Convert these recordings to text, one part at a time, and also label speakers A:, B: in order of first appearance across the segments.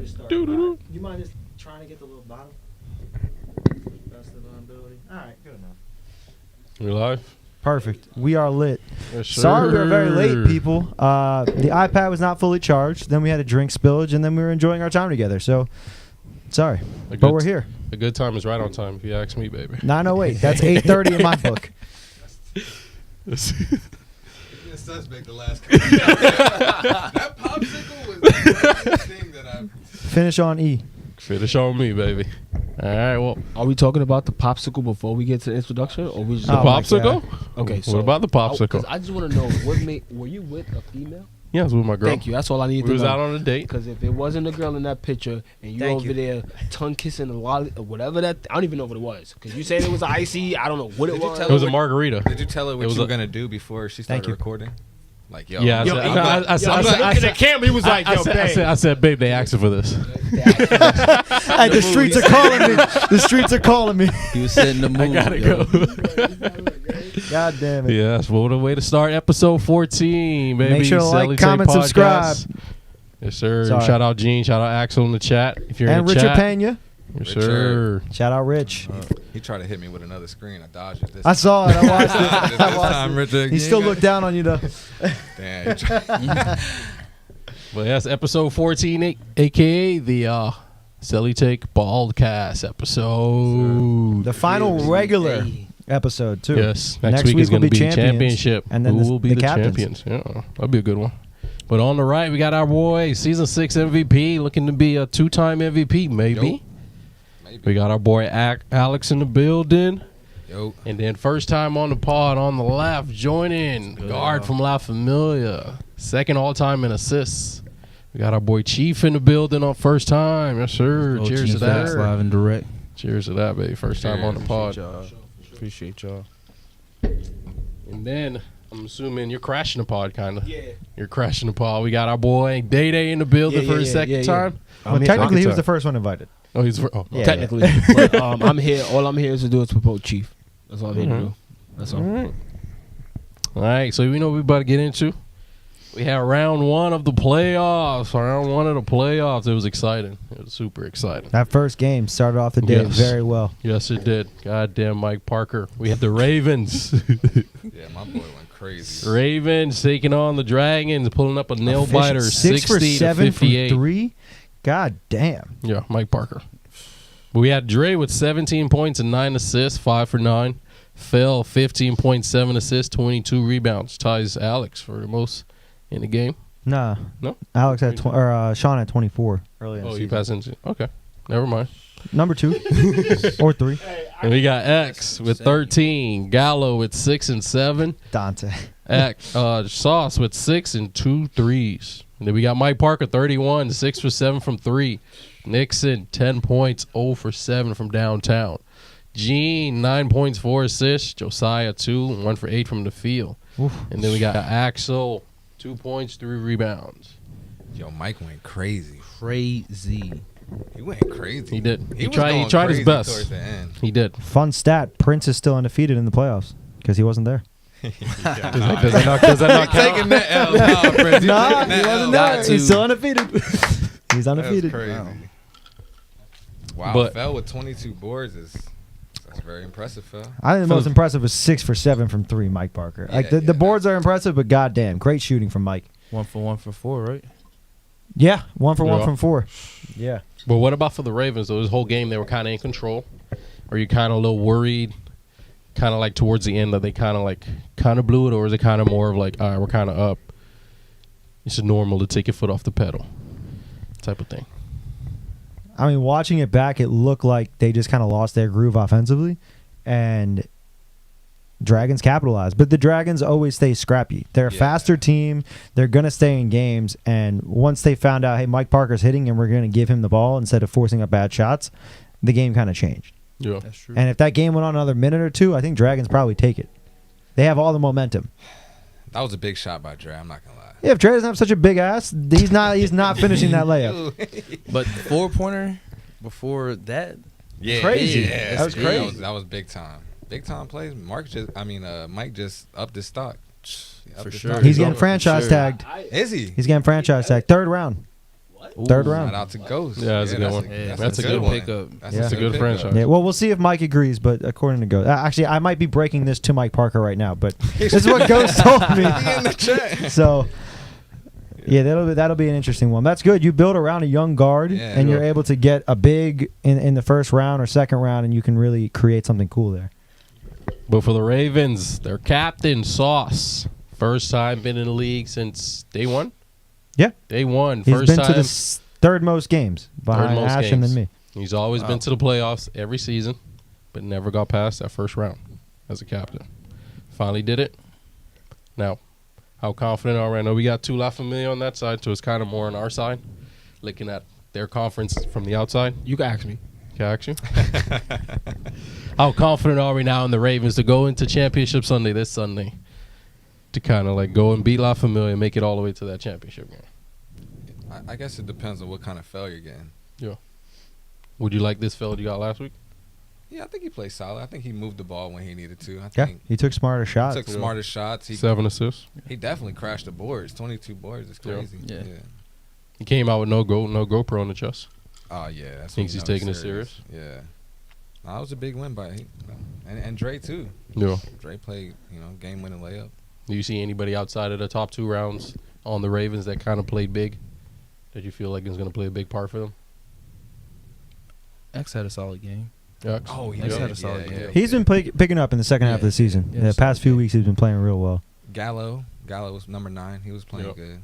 A: to start. You mind just trying to get the little bottom? Best of my ability. All right, good enough.
B: We live?
A: Perfect. We are lit.
B: Yes, sir.
A: Sorry we were very late, people. The iPad was not fully charged. Then we had a drink spillage, and then we were enjoying our time together. So, sorry. But we're here.
B: A good time is right on time, if you ask me, baby.
A: 9:08. That's 8:30 in my book.
C: This suspect the last couple that popsicle was the greatest thing that I've...
A: Finish on E.
B: Finish on me, baby. All right, well.
D: Are we talking about the popsicle before we get to the introduction? Or we just
B: The popsicle?
D: Okay, so
B: what about the popsicle?
D: I just want to know, were you with a female?
B: Yeah, I was with my girl.
D: Thank you. That's all I needed
B: We
D: to
B: was
D: know.
B: out on a date.
D: Because if it wasn't a girl in that picture and you over there tongue kissing a lolly or whatever that, I don't even know what it was. Because you said it was icy. I don't know what it was.
B: It was a margarita.
C: Did you tell her what you were going to do before she started recording? Like, yo.
B: Yeah,
D: I said, looking at camera, he was like, yo, babe.
B: I said, babe, they asked for this.
A: Hey, the streets are calling me. The streets are calling me.
E: He was setting the mood.
B: I gotta go.
A: God damn it.
B: Yes, what a way to start episode 14, baby.
A: Make sure to like,
B: CeleTake
A: comment,
B: podcast.
A: subscribe.
B: Yes, sir.
A: Sorry.
B: Shout out Gene. Shout out Axel in the chat. If you're
A: And
B: in the
A: Richard
B: chat.
A: Pena.
B: Yes, sir.
A: Shout out Rich.
C: He tried to hit me with another screen. I dodged it.
A: I saw it. I watched it.
C: This
A: I watched
C: time,
A: it.
C: Richard.
A: He still looked down on you, though.
C: Damn. he tried-
B: Well, yes, episode 14, a.k.a. the CeleTake Baldcast episode.
A: The final regular episode, too.
B: Yes, next week is
A: will
B: going to
A: be
B: be championship.
A: And then
B: Who will be the
A: captains.
B: champions? Yeah, that'll be a good one. But on the right, we got our boy, season 6 MVP, looking to be a 2-time MVP, maybe.
C: Yo. Maybe.
B: We got our boy Alex in the building.
C: Yo.
B: And then first time on the pod on the left, joining guard from La Familia. Second all-time in assists. We got our boy Chief in the building on first time. Yes, sir. Cheers to that.
E: Live and direct.
B: Cheers to that, baby. First time on the pod.
E: Appreciate y'all.
B: And then I'm assuming you're crashing the pod, kind of.
D: Yeah.
B: You're crashing the pod. We got our boy Day Day in the building for his second time.
A: Well, technically, he was the first one invited.
B: Oh, he's
A: Yeah.
D: Technically. But, I'm here. All I'm here is to do is promote Chief. That's all I'm here to do. That's all.
B: All right, so we know what we're about to get into. We had round 1 of the playoffs. Round 1 of the playoffs. It was exciting. It was super exciting.
A: That first game started off the day very well.
B: Yes, it did. Goddamn Mike Parker. We had the Ravens.
C: Yeah, my boy went crazy.
B: Ravens taking on the Dragons, pulling up a nail biter,
A: 6 for
B: 60
A: 7
B: to 58.
A: from 3. God damn.
B: Yeah, Mike Parker. But we had Dre with 17 points and 9 assists, 5 for 9. Phil, 15.7 assists, 22 rebounds. Ties Alex for the most in the game.
A: Nah.
B: No?
A: Alex had Sean had 24 early in the
B: Oh,
A: season.
B: you passed into. Okay. Never mind.
A: Number 2 or 3.
B: And we got X with 13. Gallo with 6 and 7.
A: Dante.
B: Sauce with 6 and 2 threes. And then we got Mike Parker, 31, 6 for 7 from 3. Nixon, 10 points, 0 for 7 from downtown. Gene, 9 points, 4 assists. Josiah, 2, 1 for 8 from the field.
A: Oof.
B: And then we got Axel, 2 points, 3 rebounds.
C: Yo, Mike went crazy.
E: Crazy.
C: He went crazy.
B: He did. He
C: was
B: tried
C: going
B: his
C: crazy
B: best.
C: towards the end.
B: He did.
A: Fun stat, Prince is still undefeated in the playoffs because he wasn't there.
B: Does that not count?
C: Taking that L. Nah, Prince. You
A: Nah,
C: taking
A: he
C: that
A: wasn't
C: L.
A: there. He's still undefeated. He's
C: That's
A: undefeated.
C: crazy. Wow,
B: But-
C: Fell with 22 boards that's very impressive, Phil.
A: I think the most impressive was 6 for 7 from 3, Mike Parker. Like the boards are impressive, but goddamn, great shooting from Mike.
E: 1 for 4, right?
A: Yeah, 1 for 1
B: Yeah.
A: from 4. Yeah.
B: But what about for the Ravens, though? This whole game, they were kind of in control. Are you kind of a little worried, kind of like towards the end, that they kind of blew it, or is it kind of more of like, all right, we're kind of up. It's normal to take your foot off the pedal type of thing.
A: I mean, watching it back, it looked like they just kind of lost their groove offensively, and Dragons capitalized. But the Dragons always stay scrappy. They're a faster team. They're going to stay in games, and once they found out, hey, Mike Parker's hitting, and we're going to give him the ball instead of forcing up bad shots, the game kind of changed.
B: Yeah.
E: That's true.
A: And if that game went on another minute or two, I think Dragons probably take it. They have all the momentum.
C: That was a big shot by Dre. I'm not gonna lie.
A: Yeah, if Dre doesn't have such a big ass, he's not finishing that layup.
E: But the 4-pointer before that,
C: Yeah,
A: Crazy.
C: Yeah,
A: That was crazy.
C: That was big time. Big time plays. Mike just upped his stock.
E: For sure.
A: He's getting franchise tagged.
C: Is he?
A: He's getting franchise tagged. 3rd round.
D: What?
A: Third round.
C: Shout out to Ghost.
B: Yeah, that's a good one.
E: That's
B: a good
C: one.
E: pickup.
B: That's a good
C: pickup.
B: franchise.
A: Yeah, well, we'll see if Mike agrees, but according to Ghost, actually, I might be breaking this to Mike Parker right now, but this is what Ghost told me.
C: In the chat.
A: So, yeah, that'll be an interesting one. That's good. You build around a young guard,
C: Yeah,
A: and you're
C: yeah.
A: able to get a big in the first round or second round, and you can really create something cool there.
B: But for the Ravens, their captain, Sauce, first time been in the league since day one.
A: Yeah.
B: Day one.
A: He's
B: First
A: been
B: time.
A: to the third most games behind
B: most
A: Ashton
B: games.
A: and me.
B: He's always been to the playoffs every season, but never got past that first round as a captain. Finally did it. Now, how confident are we? I know we got two La Familia on that side, so it's kind of more on our side, looking at their conference from the outside.
D: You can ask me.
B: Can I ask you? How confident are we now in the Ravens to go into Championship Sunday this Sunday to kind of like go and beat La Familia and make it all the way to that championship game?
C: I guess it depends on what kind of fail you're getting.
B: Would you like this field you got last week?
C: Yeah, I think he played solid. I think he moved the ball when he needed to. I
A: Yeah,
C: think
A: he took smarter
C: he
A: shots.
C: took smarter shots. He
B: 7 assists.
C: He definitely crashed the boards. 22 boards is
B: Yeah.
C: crazy.
E: Yeah.
B: He came out with no GoPro on the chest.
C: Oh yeah, that's
B: Thinks
C: when
B: he's
C: you know
B: taking it serious?
C: Yeah. No, that was a big win by him. And Dre too.
B: Yeah.
C: Dre played, game-winning layup.
B: Do you see anybody outside of the top 2 rounds on the Ravens that kind of played big? That you feel like is going to play a big part for them?
E: X had a solid game.
B: Yeah.
C: Oh, he
E: He's
C: did.
E: had a solid game.
A: He's been picking up in the second half of the season.
E: Yeah,
A: the past few
E: solid.
A: weeks, he's been playing real well.
C: Gallo was number 9. He was playing
B: Yep.
C: good.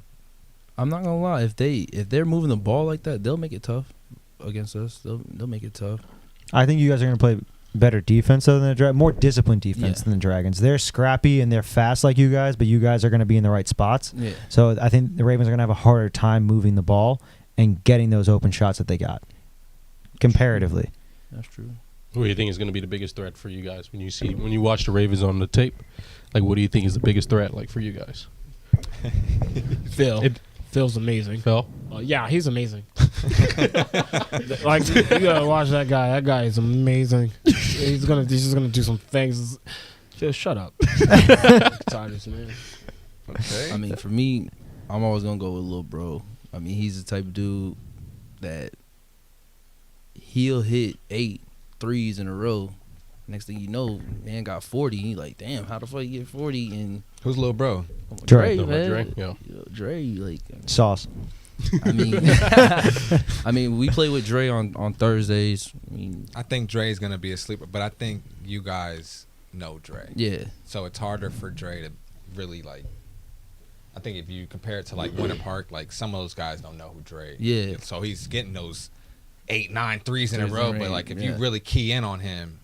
E: I'm not gonna lie. If they're moving the ball like that, they'll make it tough against us. They'll make it tough.
A: I think you guys are going to play better defense than the Dragons, more disciplined defense
E: Yeah.
A: than the Dragons. They're scrappy and they're fast like you guys, but you guys are going to be in the right spots.
E: Yeah.
A: So I think the Ravens are going to have a harder time moving the ball and getting those open shots that they got, comparatively.
E: That's true.
B: Who do you think is going to be the biggest threat for you guys when you watch the Ravens on the tape? Like, what do you think is the biggest threat, like, for you guys?
D: Phil. Phil's amazing.
B: Phil?
D: Yeah, he's amazing. Like, you gotta watch that guy. That guy is amazing. He's just gonna do some things. Phil, shut up. Tired of this, man.
C: Okay.
E: I mean, for me, I'm always gonna go with Lil Bro. I mean, he's the type of dude that he'll hit 8 threes in a row. Next thing you know, man got 40. He like, damn, how the fuck you get 40? And
C: Who's little bro?
A: Dre.
E: man.
B: Dre, yeah.
E: Dre, like,
A: Sauce.
E: I mean, we play with Dre on Thursdays. I mean,
C: I think Dre's gonna be a sleeper, but I think you guys know Dre,
E: yeah,
C: so it's harder for Dre to really like. I think if you compare it to like Winter Park, like some of those guys don't know who Dre.
E: Yeah.
C: So he's getting those 8, 9 threes in a
E: Threes
C: row,
E: in a
C: but
E: row,
C: like if you
E: yeah.
C: really key in on him,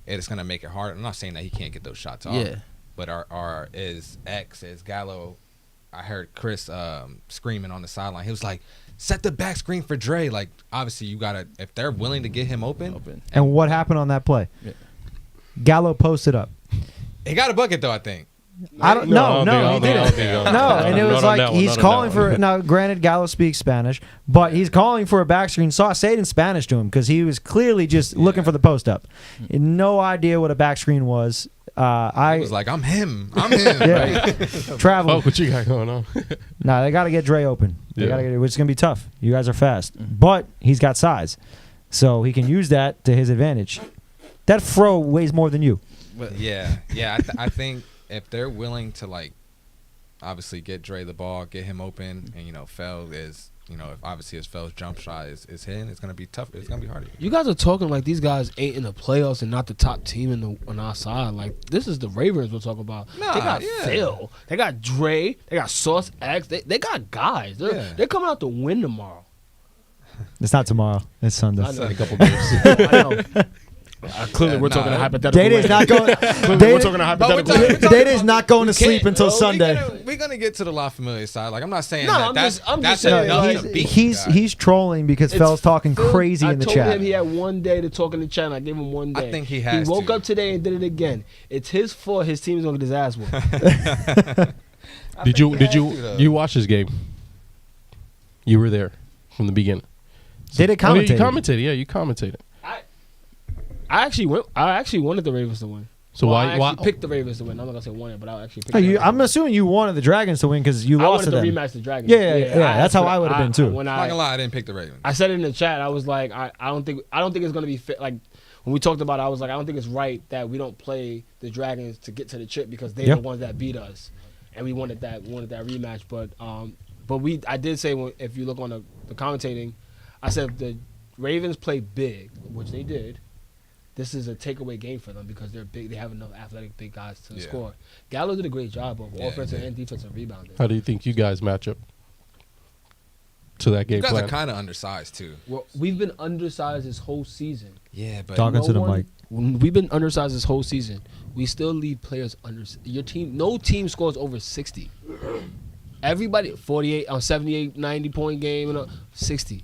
C: it's gonna make it hard. I'm not saying that he can't get those shots off.
E: yeah.
C: But is Gallo? I heard Chris screaming on the sideline. He was like, "Set the back screen for Dre." Like, obviously, you gotta if they're willing to get him open.
A: And what happened on that play?
E: Yeah.
A: Gallo posted up.
C: He got a bucket though, I think.
A: I don't. No, he didn't.
B: No,
A: No, and it was like he's calling for. Now, granted, Gallo speaks Spanish, but he's calling for a back screen. So I say it in Spanish to him because he was clearly just looking for the post up. No idea what a back screen was.
C: I was like, I'm him.
A: Yeah.
C: Right?
A: Travel.
B: Oh, what you got going on?
A: No, they got to get Dre open. They
B: Yeah.
A: got to get, which is gonna be tough. You guys are fast, but he's got size, so he can use that to his advantage. That fro weighs more than you.
C: Yeah. I think if they're willing to like, obviously get Dre the ball, get him open, and Fel is, if obviously his Fel's jump shot is hitting, it's gonna be tough. It's gonna be harder.
D: You guys are talking like these guys ain't in the playoffs and not the top team on our side. Like, this is the Ravens we're talking about.
C: Nah,
D: they got
C: yeah.
D: Phil. They got Dre. They got Sauce X. They got guys. They're coming out to win tomorrow.
A: It's not tomorrow. It's Sunday.
D: I know.
B: A couple games.
D: I know. Clearly, we're talking a hypothetical.
A: Data's not going.
D: Clearly, we're talking a hypothetical.
A: Data's not going to sleep until Sunday.
C: We're gonna get to the La Familia side. Like I'm not saying
D: No,
C: that.
D: I'm
C: That's
D: just saying,
C: enough
D: like,
C: to beat
A: He's
C: you guys.
A: trolling because
D: It's
A: Fel's talking
D: Phil-
A: crazy in the
D: I
A: chat.
D: told him he had one day to talk in the chat, and I gave him one day.
C: I think he has
D: He woke
C: to.
D: up today and did it again. It's his fault. His team's gonna get his ass whooped.
B: Did you watch this game? You were there from the beginning.
A: Did it
B: Oh, yeah,
A: commentate?
B: you commentated. Yeah, you commentated.
D: I actually wanted the Ravens to win.
B: So
D: Well,
B: why?
D: I
B: Why?
D: actually picked the Ravens to win. I'm not gonna say won it, but I actually picked.
A: Oh,
D: the
A: you,
D: Ravens.
A: I'm assuming you wanted the Dragons to win because you
D: I
A: lost to
D: wanted
A: them.
D: to rematch the Dragons.
A: Yeah, that's how I would've been, too.
D: When
C: I'm not gonna lie, I didn't pick the Ravens.
D: I said it in the chat. I was like, I don't think it's gonna be fit. Like when we talked about it, I was like, I don't think it's right that we don't play the Dragons to get to the chip because they're
A: Yep.
D: the ones that beat us, and we wanted that rematch. But I did say if you look on the commentating, I said if the Ravens play big, which they did. This is a takeaway game for them because they're big. They have enough athletic big guys to score. Gallo did a great job of offensive and defensive rebounding.
B: How do you think you guys match up to that game
C: You guys
B: plan?
C: are kind of undersized too.
D: Well, we've been undersized this whole season.
C: Yeah, but
A: Talking to the mic.
D: We've been undersized this whole season. We still leave players under. Your team, no team scores over 60. Everybody 48 on 78, 90 point game and 60.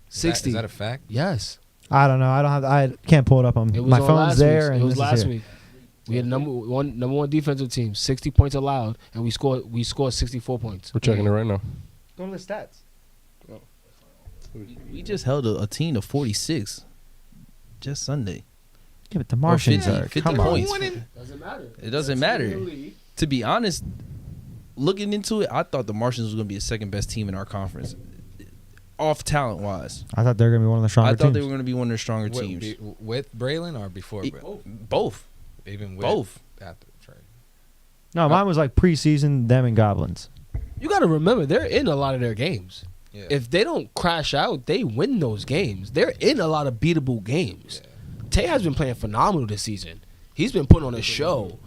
D: 60.
C: Is that a fact?
D: Yes.
A: I don't know. I can't pull it up on
D: It was
A: my
D: on
A: phone's
D: last
A: there.
D: week.
A: And
D: It was
A: this is
D: last
A: here.
D: week. We had number one defensive team, 60 points allowed, and we scored 64 points.
B: We're checking it right now.
A: Go to the stats.
E: We just held a team of 46 just Sunday.
A: Yeah, but the Martians
E: 50,
A: are
E: 50
A: come on.
E: points.
D: Doesn't matter.
E: It doesn't matter. To be honest, looking into it, I thought the Martians was going to be the second best team in our conference, off talent wise.
A: I thought they were gonna be one of the stronger
E: I thought
A: teams.
E: they were going to be one of their stronger teams.
C: With Braylon or before?
E: E-
C: Braylon?
E: Both.
C: Even with
E: Both.
C: after the trade.
A: No, mine was like preseason. Them and Goblins.
D: You got to remember, they're in a lot of their games.
C: Yeah.
D: If they don't crash out, they win those games. They're in a lot of beatable games. Tay has been playing phenomenal this season. He's been putting on a show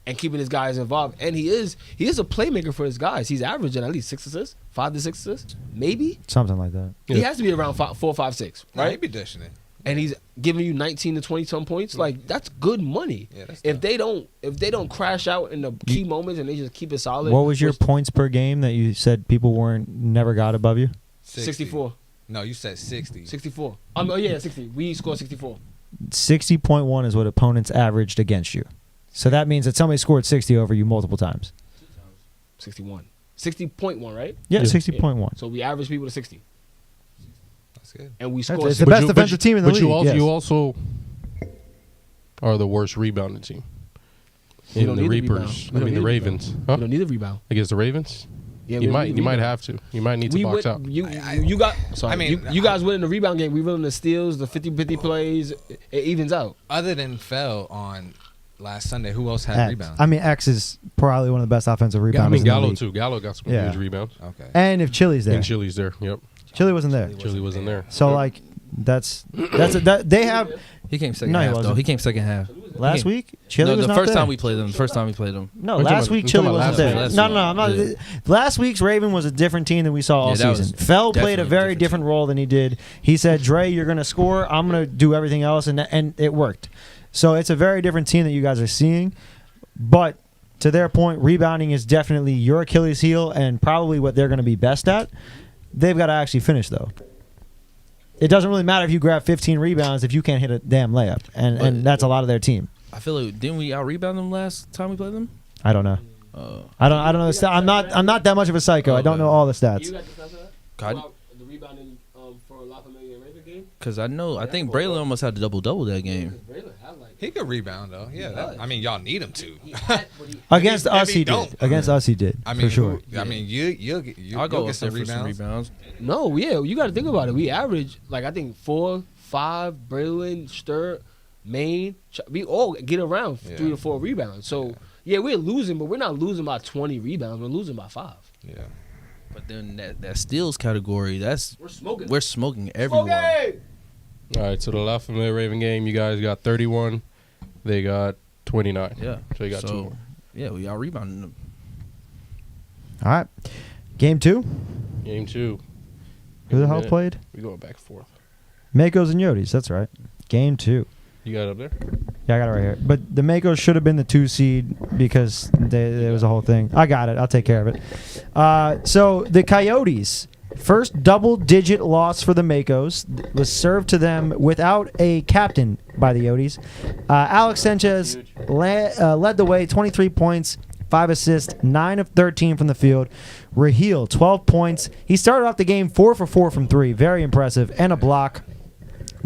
D: and keeping his guys involved. And he is a playmaker for his guys. He's averaging at least 6 assists, 5 to 6 assists, maybe.
A: Something like that.
D: He
B: Yeah.
D: has to be around 4, 5, 6,
C: Nah,
D: right?
C: he be dishing it.
D: And he's giving you 19 to 20 some points. Like that's good money.
C: Yeah, that's
D: If
C: tough.
D: they don't crash out in the key moments and they just keep it solid.
A: What was your points per game that you said people never got above you?
D: 64.
C: No, you said 60.
D: 64. Oh yeah, 60. We scored 64.
A: 60.1 is what opponents averaged against you. So that means that somebody scored 60 over you multiple times.
D: 61. 60.1, right?
A: Yeah,
B: Yeah.
A: 60.1.
D: So we average people to 60.
C: That's good.
D: And we
A: That's-
D: scored
A: it's the best defensive team in the
B: but
A: league.
B: you
A: yes.
B: also are the worst rebounding team.
D: We
B: In
D: don't
B: the
D: need the
B: Reapers.
D: rebound. We
B: I
D: don't
B: mean
D: need
B: the
D: the
B: Ravens.
D: We
B: Huh?
D: don't need the rebound.
B: Against the Ravens?
D: Yeah,
B: You
D: we
B: might
D: don't need
B: you might
D: rebound.
B: have to. You might need to
D: We
B: box
D: win-
B: out.
D: You got sorry.
C: I mean,
D: you guys winning the rebound game. We winning the steals, the 50-50 plays. It evens out.
C: Other than Fell on last Sunday, who else had
A: X.
C: rebounds?
A: I mean, X is probably one of the best offensive rebounders
B: I mean
A: in the
B: Gallo
A: league.
B: too. Gallo got some
A: Yeah.
B: huge rebounds.
C: Okay.
A: And if Chili's there.
B: And Chili's there. Yep.
A: Chili wasn't there.
B: Chili wasn't there.
A: So,
B: Yep.
A: like, that they have
E: He came second
A: No, he
E: half, though.
A: wasn't.
E: He came second half.
A: last
E: came-
A: week. Chili
E: No,
A: was
E: the
A: not
E: first
A: there.
E: time we played them. The first time we played them.
A: No,
B: We're talking
A: last
B: about-
A: week
B: we're
A: Chili
B: talking about
A: wasn't there.
E: last week.
A: No, I'm not.
E: Yeah.
A: Last week's Raven was a different team than we saw all
E: Yeah, that was
A: season. Fell played a
E: definitely a
A: very
E: different
A: different role than he did. He said, "Dre, you're going to score. I'm going to do everything else," and it worked. So it's a very different team that you guys are seeing. But to their point, rebounding is definitely your Achilles heel and probably what they're going to be best at. They've got to actually finish though. It doesn't really matter if you grab 15 rebounds if you can't hit a damn layup, and that's a lot of their team.
E: I feel like didn't we out rebound them last time we played them?
A: I don't know. I don't know. I'm not that much of a psycho. I don't know all the stats.
D: got the stats of that?
E: God.
D: The rebounding for La Familia Raven game?
E: Because I think Braylon almost had a double that game.
D: Braylon had like
C: He could rebound though. Yeah. I mean, y'all need him to.
A: Against
C: Maybe
A: us, he
C: don't.
A: did. Against us, he did.
C: I mean,
A: for sure.
C: I mean, you'll
E: I'll go
C: get
E: up
C: some
E: there for some
C: rebounds.
E: rebounds.
D: No, yeah, you got to think about it. We average like I think 4, 5, Braylon, Sturt, Maine. We all get around
C: Yeah.
D: 3 to 4 rebounds. So yeah, we're losing, but we're not losing by 20 rebounds. We're losing by 5.
C: Yeah.
E: But then that steals category,
D: We're smoking.
E: everyone.
B: All right, so the La Familia Raven game, you guys got 31. They got 29.
E: Yeah.
B: So you got 2 more.
E: Yeah, we out rebounding them.
A: All right. Game 2.
B: Game 2.
A: Who the hell
B: Minute.
A: played?
B: We going back and forth.
A: Makos and Yodis. That's right. Game 2.
B: You got it up there?
A: Yeah, I got it right here. But the Makos should have been the 2 seed because there was a whole thing. I got it. I'll take care of it. So the Coyotes, first double-digit loss for the Makos, was served to them without a captain by the Yotes. Alex Sanchez led the way, 23 points, 5 assists, 9 of 13 from the field. Raheel, 12 points. He started off the game 4 for 4 from 3. Very impressive. And a block.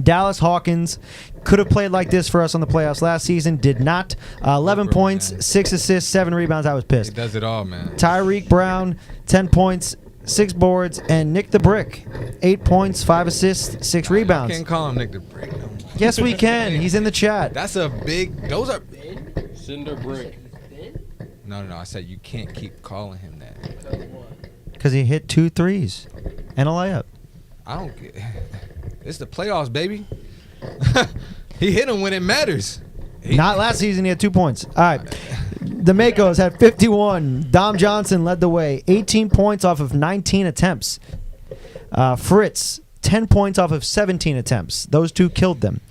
A: Dallas Hawkins could have played like this for us on the playoffs last season. Did not. 11
C: Booker,
A: points,
C: man.
A: 6 assists, 7 rebounds. I was
C: He
A: pissed.
C: does it all, man.
A: Tyreek Brown, 10 points, 6 boards, and Nick the Brick, 8 points, 5 assists, 6 rebounds.
C: Can't call him Nick the Brick. No.
A: Yes, we can. He's in the chat.
C: That's a big. Those are.
B: Cinder Brick.
C: No. I said you can't keep calling him that.
A: Because he hit 2 threes and a layup.
C: I don't get. It's the playoffs, baby. He hit him when it matters.
A: Not last season. He had 2 points. All right. The Makos had 51. Dom Johnson led the way. 18 points off of 19 attempts. Fritz, 10 points off of 17 attempts. Those two killed them.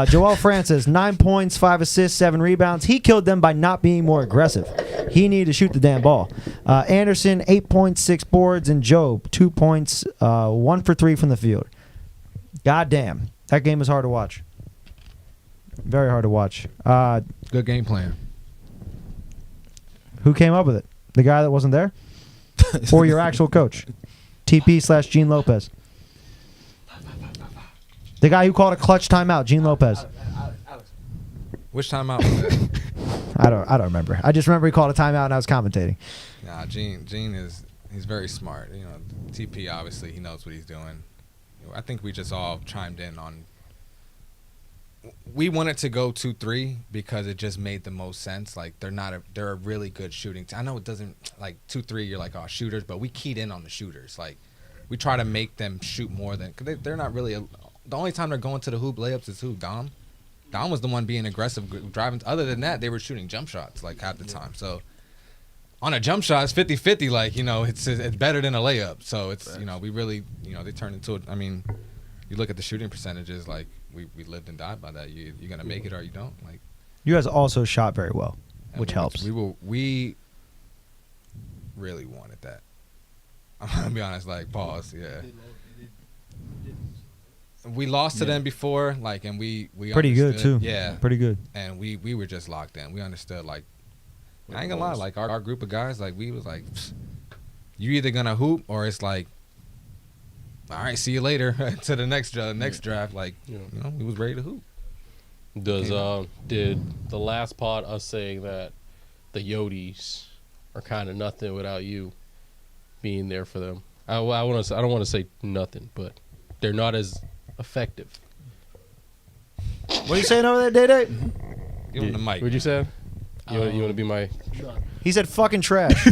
A: Joel Francis, 9 points, 5 assists, 7 rebounds. He killed them by not being more aggressive. He needed to shoot the damn ball. Anderson, 8 points, 6 boards. And Job, 2 points, 1 for 3 from the field. God damn. That game was hard to watch. Very hard to watch.
C: Good game plan.
A: Who came up with it? The guy that wasn't there? Or your actual coach? TP/Gene Lopez. The guy who called a clutch timeout, Gene Lopez.
C: Which timeout was that?
A: I don't remember. I just remember he called a timeout and I was commentating.
C: Nah, Gene he's very smart. You know, TP obviously he knows what he's doing. I think we just all chimed in on. We wanted to go 2-3 because it just made the most sense. Like they're a really good shooting team. I know it doesn't like 2-3. You're like, oh, shooters, but we keyed in on the shooters. Like we try to make them shoot more than because they're not really. The only time they're going to the hoop layups is who? Dom. Dom was the one being aggressive driving. Other than that, they were shooting jump shots like half the time. So on a jump shot, it's 50-50. Like it's better than a layup. So it's we really they turned into it. I mean, you look at the shooting percentages like. We lived and died by that. You're gonna make it or you don't. Like
A: You guys also shot very well, which helps.
C: We really wanted that. I'm gonna be honest. Like pause. Yeah. We lost to them before. Like and we
A: Pretty good
C: understood.
A: too.
C: Yeah.
A: Pretty good.
C: And we were just locked in. We understood. Like I ain't gonna lie. Like our group of guys. Like we was like, you either gonna hoop or it's like. All right, see you later to the next draft. Like, we was ready to hoop.
B: Did the last pod us saying that the Yodis are kind of nothing without you being there for them? I don't want to say nothing, but they're not as effective.
A: What are you saying over there, Day-Day?
C: Give him the mic.
B: What'd you say? You want to be my?
A: He said fucking trash.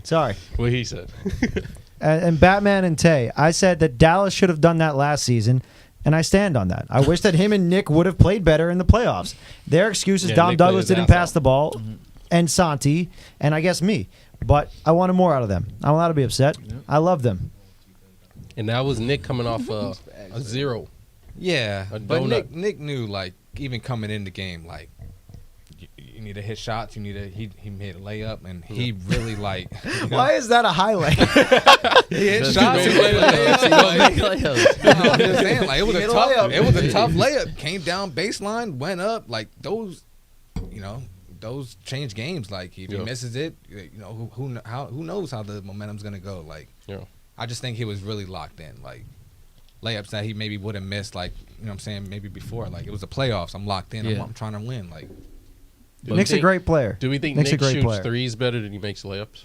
A: Sorry.
B: What he said.
A: And Batman and Tay, I said that Dallas should have done that last season, and I stand on that. I wish that him and Nick would have played better in the playoffs. Their excuse is Dom
B: Nick
A: Douglas
B: played his
A: didn't
B: ass
A: pass
B: off.
A: the ball, and Santi, and I guess me. But I wanted more out of them. I'm allowed to be upset. I love them.
B: And that was Nick coming off a 0.
C: Yeah,
B: A
C: but
B: donut.
C: Nick knew like even coming in the game like you need to hit shots. You need to he made a layup and he really like.
A: Why is that a highlight?
C: He hit
B: Just
C: shots.
B: to
C: He
B: make
C: made
B: layups.
C: layups. No, I'm just saying like it was
A: He
C: a
A: hit a
C: tough.
A: layup.
C: It was a tough layup. Came down baseline, went up like those. Those change games. Like if he misses it, who knows how the momentum's gonna go. Like I just think he was really locked in. Like layups that he maybe would have missed. Like what I'm saying, maybe before. Like it was the playoffs. I'm locked in.
E: Yeah.
C: I'm trying to win. Like
A: Nick's a great player.
B: Do we think
A: Nick's a
B: Nick
A: great
B: shoots
A: player.
B: threes better than he makes layups?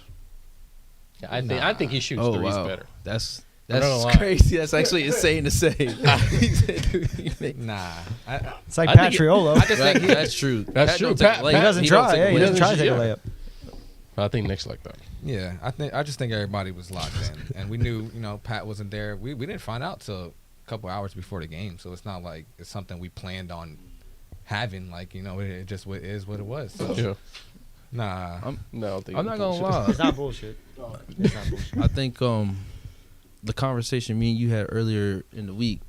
B: Yeah, I think he shoots
E: Oh
B: threes
E: wow,
B: better.
E: that's
B: I'm not gonna lie.
E: crazy. That's actually insane to say.
C: nah.
A: It's like
B: I think
A: Patriolo.
C: I just think he,
E: That's true.
B: That's true.
E: don't take a
B: Pat-
E: layup.
A: He doesn't
E: He
A: try.
E: don't take a
A: Yeah, he
E: layup.
A: doesn't try to take a
B: Yeah.
A: layup.
B: I think Nick's like that.
C: yeah. I just think everybody was locked in, and we knew Pat wasn't there. We didn't find out till a couple hours before the game, so it's not like it's something we planned on having. Like it just is what it was. So
B: Yeah.
C: nah.
B: No, I don't think
E: I'm not gonna lie.
A: It's not bullshit. It's not bullshit.
E: I think the conversation me and you had earlier in the week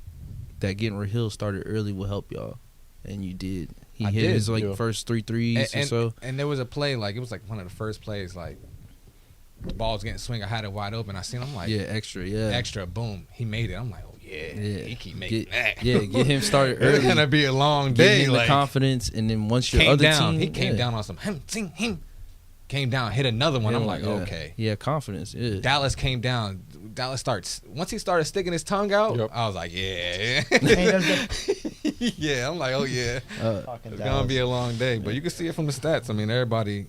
E: that getting Rahil started early will help y'all, and you did. He
C: I
E: hit
C: did.
E: his
B: Yeah.
E: first 3 threes or so.
C: And there was a play like it was like one of the first plays like the ball was getting swing. I had it wide open. I seen him like
E: Yeah, extra. Yeah,
C: extra boom. He made it. I'm like, oh yeah. He keep making that.
E: Get him started
C: It's
E: early.
C: gonna be a long
E: Get
C: day.
E: him
C: Like
E: the confidence, and then once your
C: came
E: other
C: down.
E: team,
C: He came
E: yeah.
C: down on some him. came down, hit another one.
E: Yeah,
C: I'm like,
E: yeah.
C: okay.
E: Yeah, confidence. Yeah.
C: Dallas came down. Dallas starts once he started sticking his tongue out.
B: Yep.
C: I was like, yeah,
A: Ain't
C: yeah. I'm like, oh yeah,
A: Fucking
C: it's
A: Dallas.
C: gonna be a long day. But you can see it from the stats. I mean, everybody,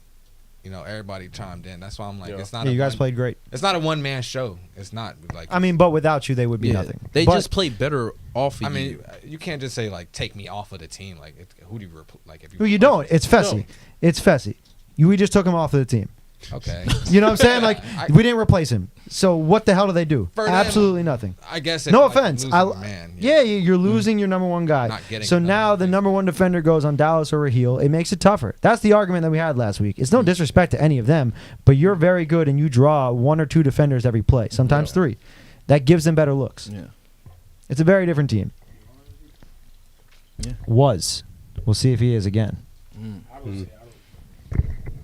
C: everybody chimed in. That's why I'm like,
B: Yeah.
C: it's not.
A: Yeah,
C: a
A: you guys
C: one-
A: played great.
C: It's not a one man show. It's not like.
A: I mean, but without you, they would be
E: Yeah.
A: nothing.
E: They
A: But-
E: just play better off of
C: I mean,
E: you.
C: you can't just say like take me off of the team. Like, who do you like? If you
A: Well, you don't. It's Fessy.
B: No.
A: It's Fessy. We just took him off of the team.
C: Okay.
A: You know what I'm saying? Like
C: I-
A: we didn't replace him. So what the hell do they do?
C: For them,
A: Absolutely nothing.
C: I guess. If,
A: No
C: like,
A: offense.
C: losing a man,
A: Yeah, you're losing your number one guy.
C: Not getting
A: So
C: another
A: now the
C: replacement.
A: number one defender goes on Dallas or Raheel. It makes it tougher. That's the argument that we had last week. It's no disrespect to any of them, but you're very good and you draw one or two defenders every play, sometimes
B: Yeah.
A: three. That gives them better looks.
E: Yeah.
A: It's a very different team.
E: Yeah.
A: Was. We'll see if he is again.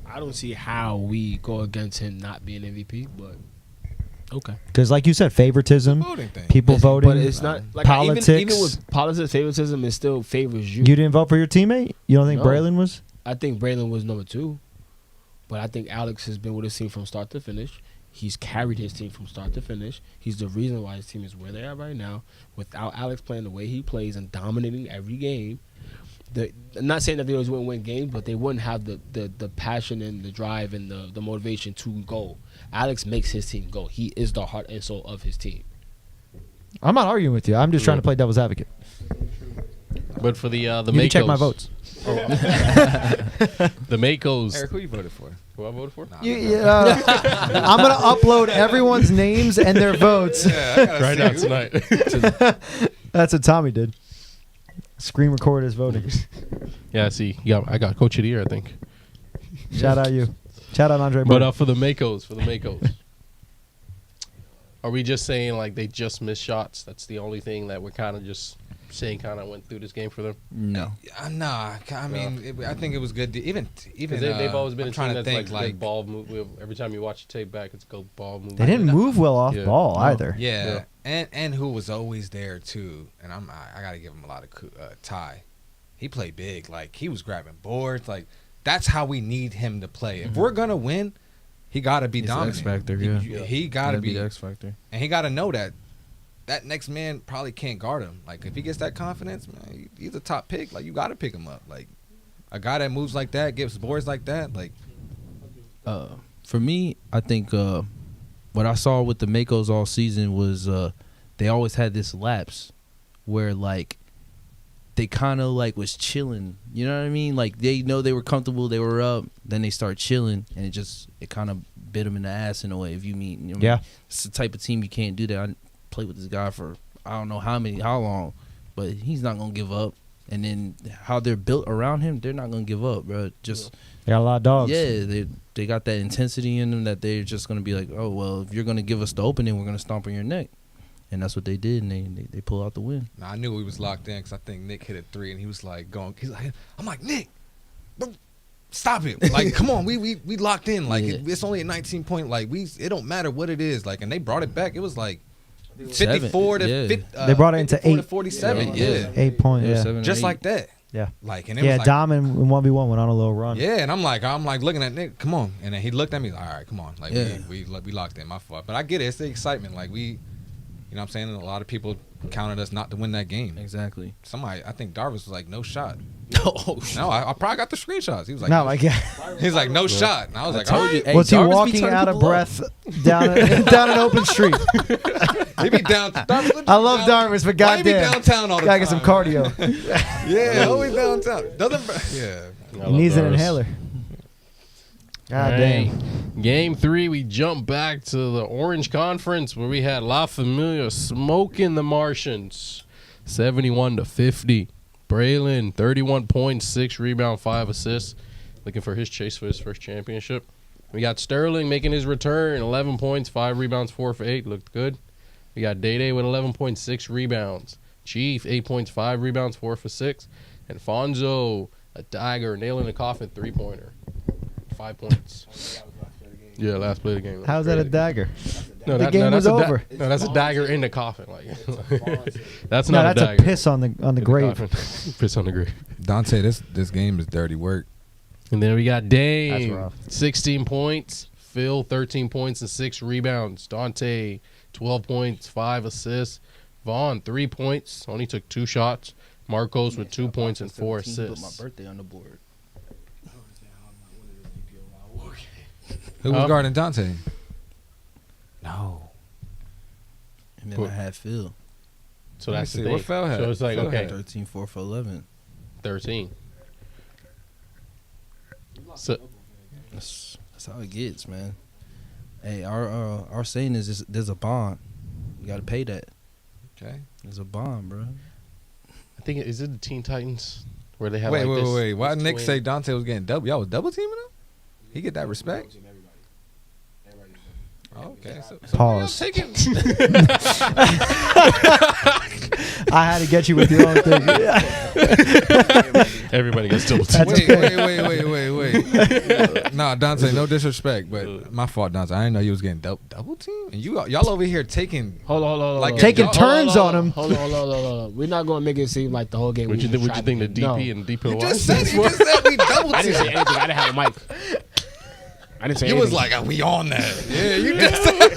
D: I don't see how we go against him not being MVP, but okay.
A: Because like you said, favoritism,
C: voting thing.
A: people voting.
D: But it's not like
A: politics.
D: Even with politics, favoritism, it still favors you.
A: You didn't vote for your teammate? You don't think
D: No.
A: Braylon was?
D: I think Braylon was number 2, but I think Alex has been with his team from start to finish. He's carried his team from start to finish. He's the reason why his team is where they are right now. Without Alex playing the way he plays and dominating every game, I'm not saying that they always wouldn't win games, but they wouldn't have the passion and the drive and the motivation to go. Alex makes his team go. He is the heart and soul of his team.
A: I'm not arguing with you. I'm just trying to play devil's advocate.
B: But for the
A: You
B: Makos,
A: can check my votes.
B: The Makos.
C: Eric, who you voted for?
B: Who I voted for?
C: Nah,
A: I'm going to upload everyone's names and their votes.
C: Yeah, I gotta
B: Right
C: see
B: now
C: who-
B: tonight.
A: That's what Tommy did. Screen record his voting.
B: Yeah, see, I got Coach of the Year, I think.
A: Shout out you. Shout out Andre.
B: But
A: Bird.
B: for the Makos, are we just saying like they just missed shots? That's the only thing that we're kind of just saying kind of went through this game for them.
E: No.
C: Nah, I mean, I think it was good. Even
B: Because they've always been
C: I'm
B: a
C: trying
B: team
C: to
B: that's
C: think
B: like ball move. Every time you watch the tape back, it's go ball move.
A: They didn't move well off
B: Yeah.
A: ball
B: No.
A: either.
C: yeah, and who was always there too. And I gotta give him a lot of Ty. He played big. Like he was grabbing boards. Like that's how we need him to play. If we're gonna win, he gotta be
E: He's the
C: dominant.
E: X factor,
C: He-
E: yeah.
C: He gotta be,
E: the X factor.
C: and he gotta know that next man probably can't guard him. Like if he gets that confidence, man, he's a top pick. Like you gotta pick him up. Like a guy that moves like that, gives boards like that. Like
E: For me, I think what I saw with the Makos all season was they always had this lapse where like they kind of like was chilling. You know what I mean? Like they know they were comfortable, they were up, then they start chilling, and it kind of bit them in the ass in a way. If you mean, you know what I
A: Yeah.
E: mean? It's the type of team you can't do that. I played with this guy for I don't know how long, but he's not gonna give up. And then how they're built around him, they're not gonna give up, bro. Just
A: They got a lot of dogs.
E: yeah, they got that intensity in them that they're just gonna be like, oh well, if you're gonna give us the opening, we're gonna stomp on your neck, and that's what they did, and they pull out the win.
C: Nah, I knew he was locked in because I think Nick hit a 3 and he was like going. He's like, I'm like Nick, don't stop him. Like, come on, we locked in. Like
E: Yeah.
C: it's only a 19 point. Like it don't matter what it is. Like, and they brought it back. It was like
E: 7,
C: 54 to
E: yeah.
C: 50,
A: They brought it into
C: 54 to
A: 8.
C: 47.
E: Yeah.
C: Yeah,
A: 8 point. Yeah.
E: 7 or
C: just
E: 8.
C: like that.
A: Yeah.
C: Like, and it
A: Yeah.
C: was like,
A: Dom and 1v1 went on a little run.
C: yeah, and I'm like looking at Nick. Come on, and then he looked at me. Like, all right, come on. Like
E: Yeah.
C: we locked in. My fault. But I get it. It's the excitement. Like you know what I'm saying? A lot of people counted us not to win that game.
E: Exactly.
C: Somebody, I think Darvis was like, no shot.
E: Oh,
C: No, I probably got the screenshots. He was like,
A: No, my God.
C: he's like, no shot. And I was like,
E: told
C: all
E: you,
C: right.
E: hey,
A: Was he
E: Darvis be
A: walking
E: turning
A: out of
E: people up.
A: breath down an open street?
C: He be down. Darvis,
A: I love Darvis, but
C: Why he be
A: goddamn,
C: downtown all the
A: gotta
C: time?
A: get some cardio.
C: Yeah, always downtown. Doesn't. Yeah.
B: I
A: He
B: love
A: needs an
B: Darvis.
A: inhaler. God damn.
B: Hey, Game 3, we jump back to the Orange Conference where we had La Familia smoking the Martians, 71-50. Braylon, 31 points, 6 rebounds, 5 assists, looking for his chase for his first championship. We got Sterling making his return, 11 points, 5 rebounds, 4 for 8, looked good. We got Day with 11.6 rebounds. Chief, 8 points, 5 rebounds, 4 for 6. And Fonzo, a dagger, nailing the coffin, 3-pointer. 5 points. Yeah, last play of the game.
A: How's that a dagger?
B: No,
A: The game was over.
B: No, that's a dagger in the coffin. Like, that's
A: No,
B: not
A: that's
B: a dagger.
A: a piss on the
B: In the
A: grave.
B: coffin. Piss on the grave.
C: Dante, this game is dirty work.
B: And then we got
A: That's
B: Dame,
A: rough.
B: 16 points. Phil, 13 points and 6 rebounds. Dante, 12 points, 5 assists. Vaughn, 3 points, only took 2 shots. Marcos with 2 points and 4
E: Put my
B: assists.
E: birthday on the board.
C: Who was
B: Huh?
C: guarding Dante? No.
E: And then
B: Cool.
E: I had Phil.
B: So
C: Let me
B: that's the
C: see.
B: thing.
C: What Phil had?
B: So it's like,
C: Phil
B: okay,
C: had
E: 13, 4 for 11.
B: 13. So
E: That's how it gets, man. Hey, our saying is just, there's a bond. You got to pay that.
C: Okay.
E: There's a bond, bro.
B: I think, is it the Teen Titans where they have
C: Wait. Why
B: this
C: Nick
B: twin-
C: say Dante was getting double? Y'all was double teaming him? He get that respect? Oh, okay. So
A: Pause.
C: y'all taking-
A: I had to get you with your own thing.
B: Everybody gets double
A: That's
B: teamed.
C: wait. Nah, Dante, no disrespect, but my fault, Dante. I didn't know you was getting double team. And y'all over here taking.
D: Hold on.
C: Like
A: Taking
C: Hold
A: turns on him.
D: Hold on. We're not going to make it seem like the whole game.
B: What you think the DP and DP
C: You
B: was?
C: just said we double
D: I didn't say
C: team.
D: anything. I didn't have a mic. I didn't say
C: You
D: anything.
C: was like, "Are we on that?" Yeah, you just said.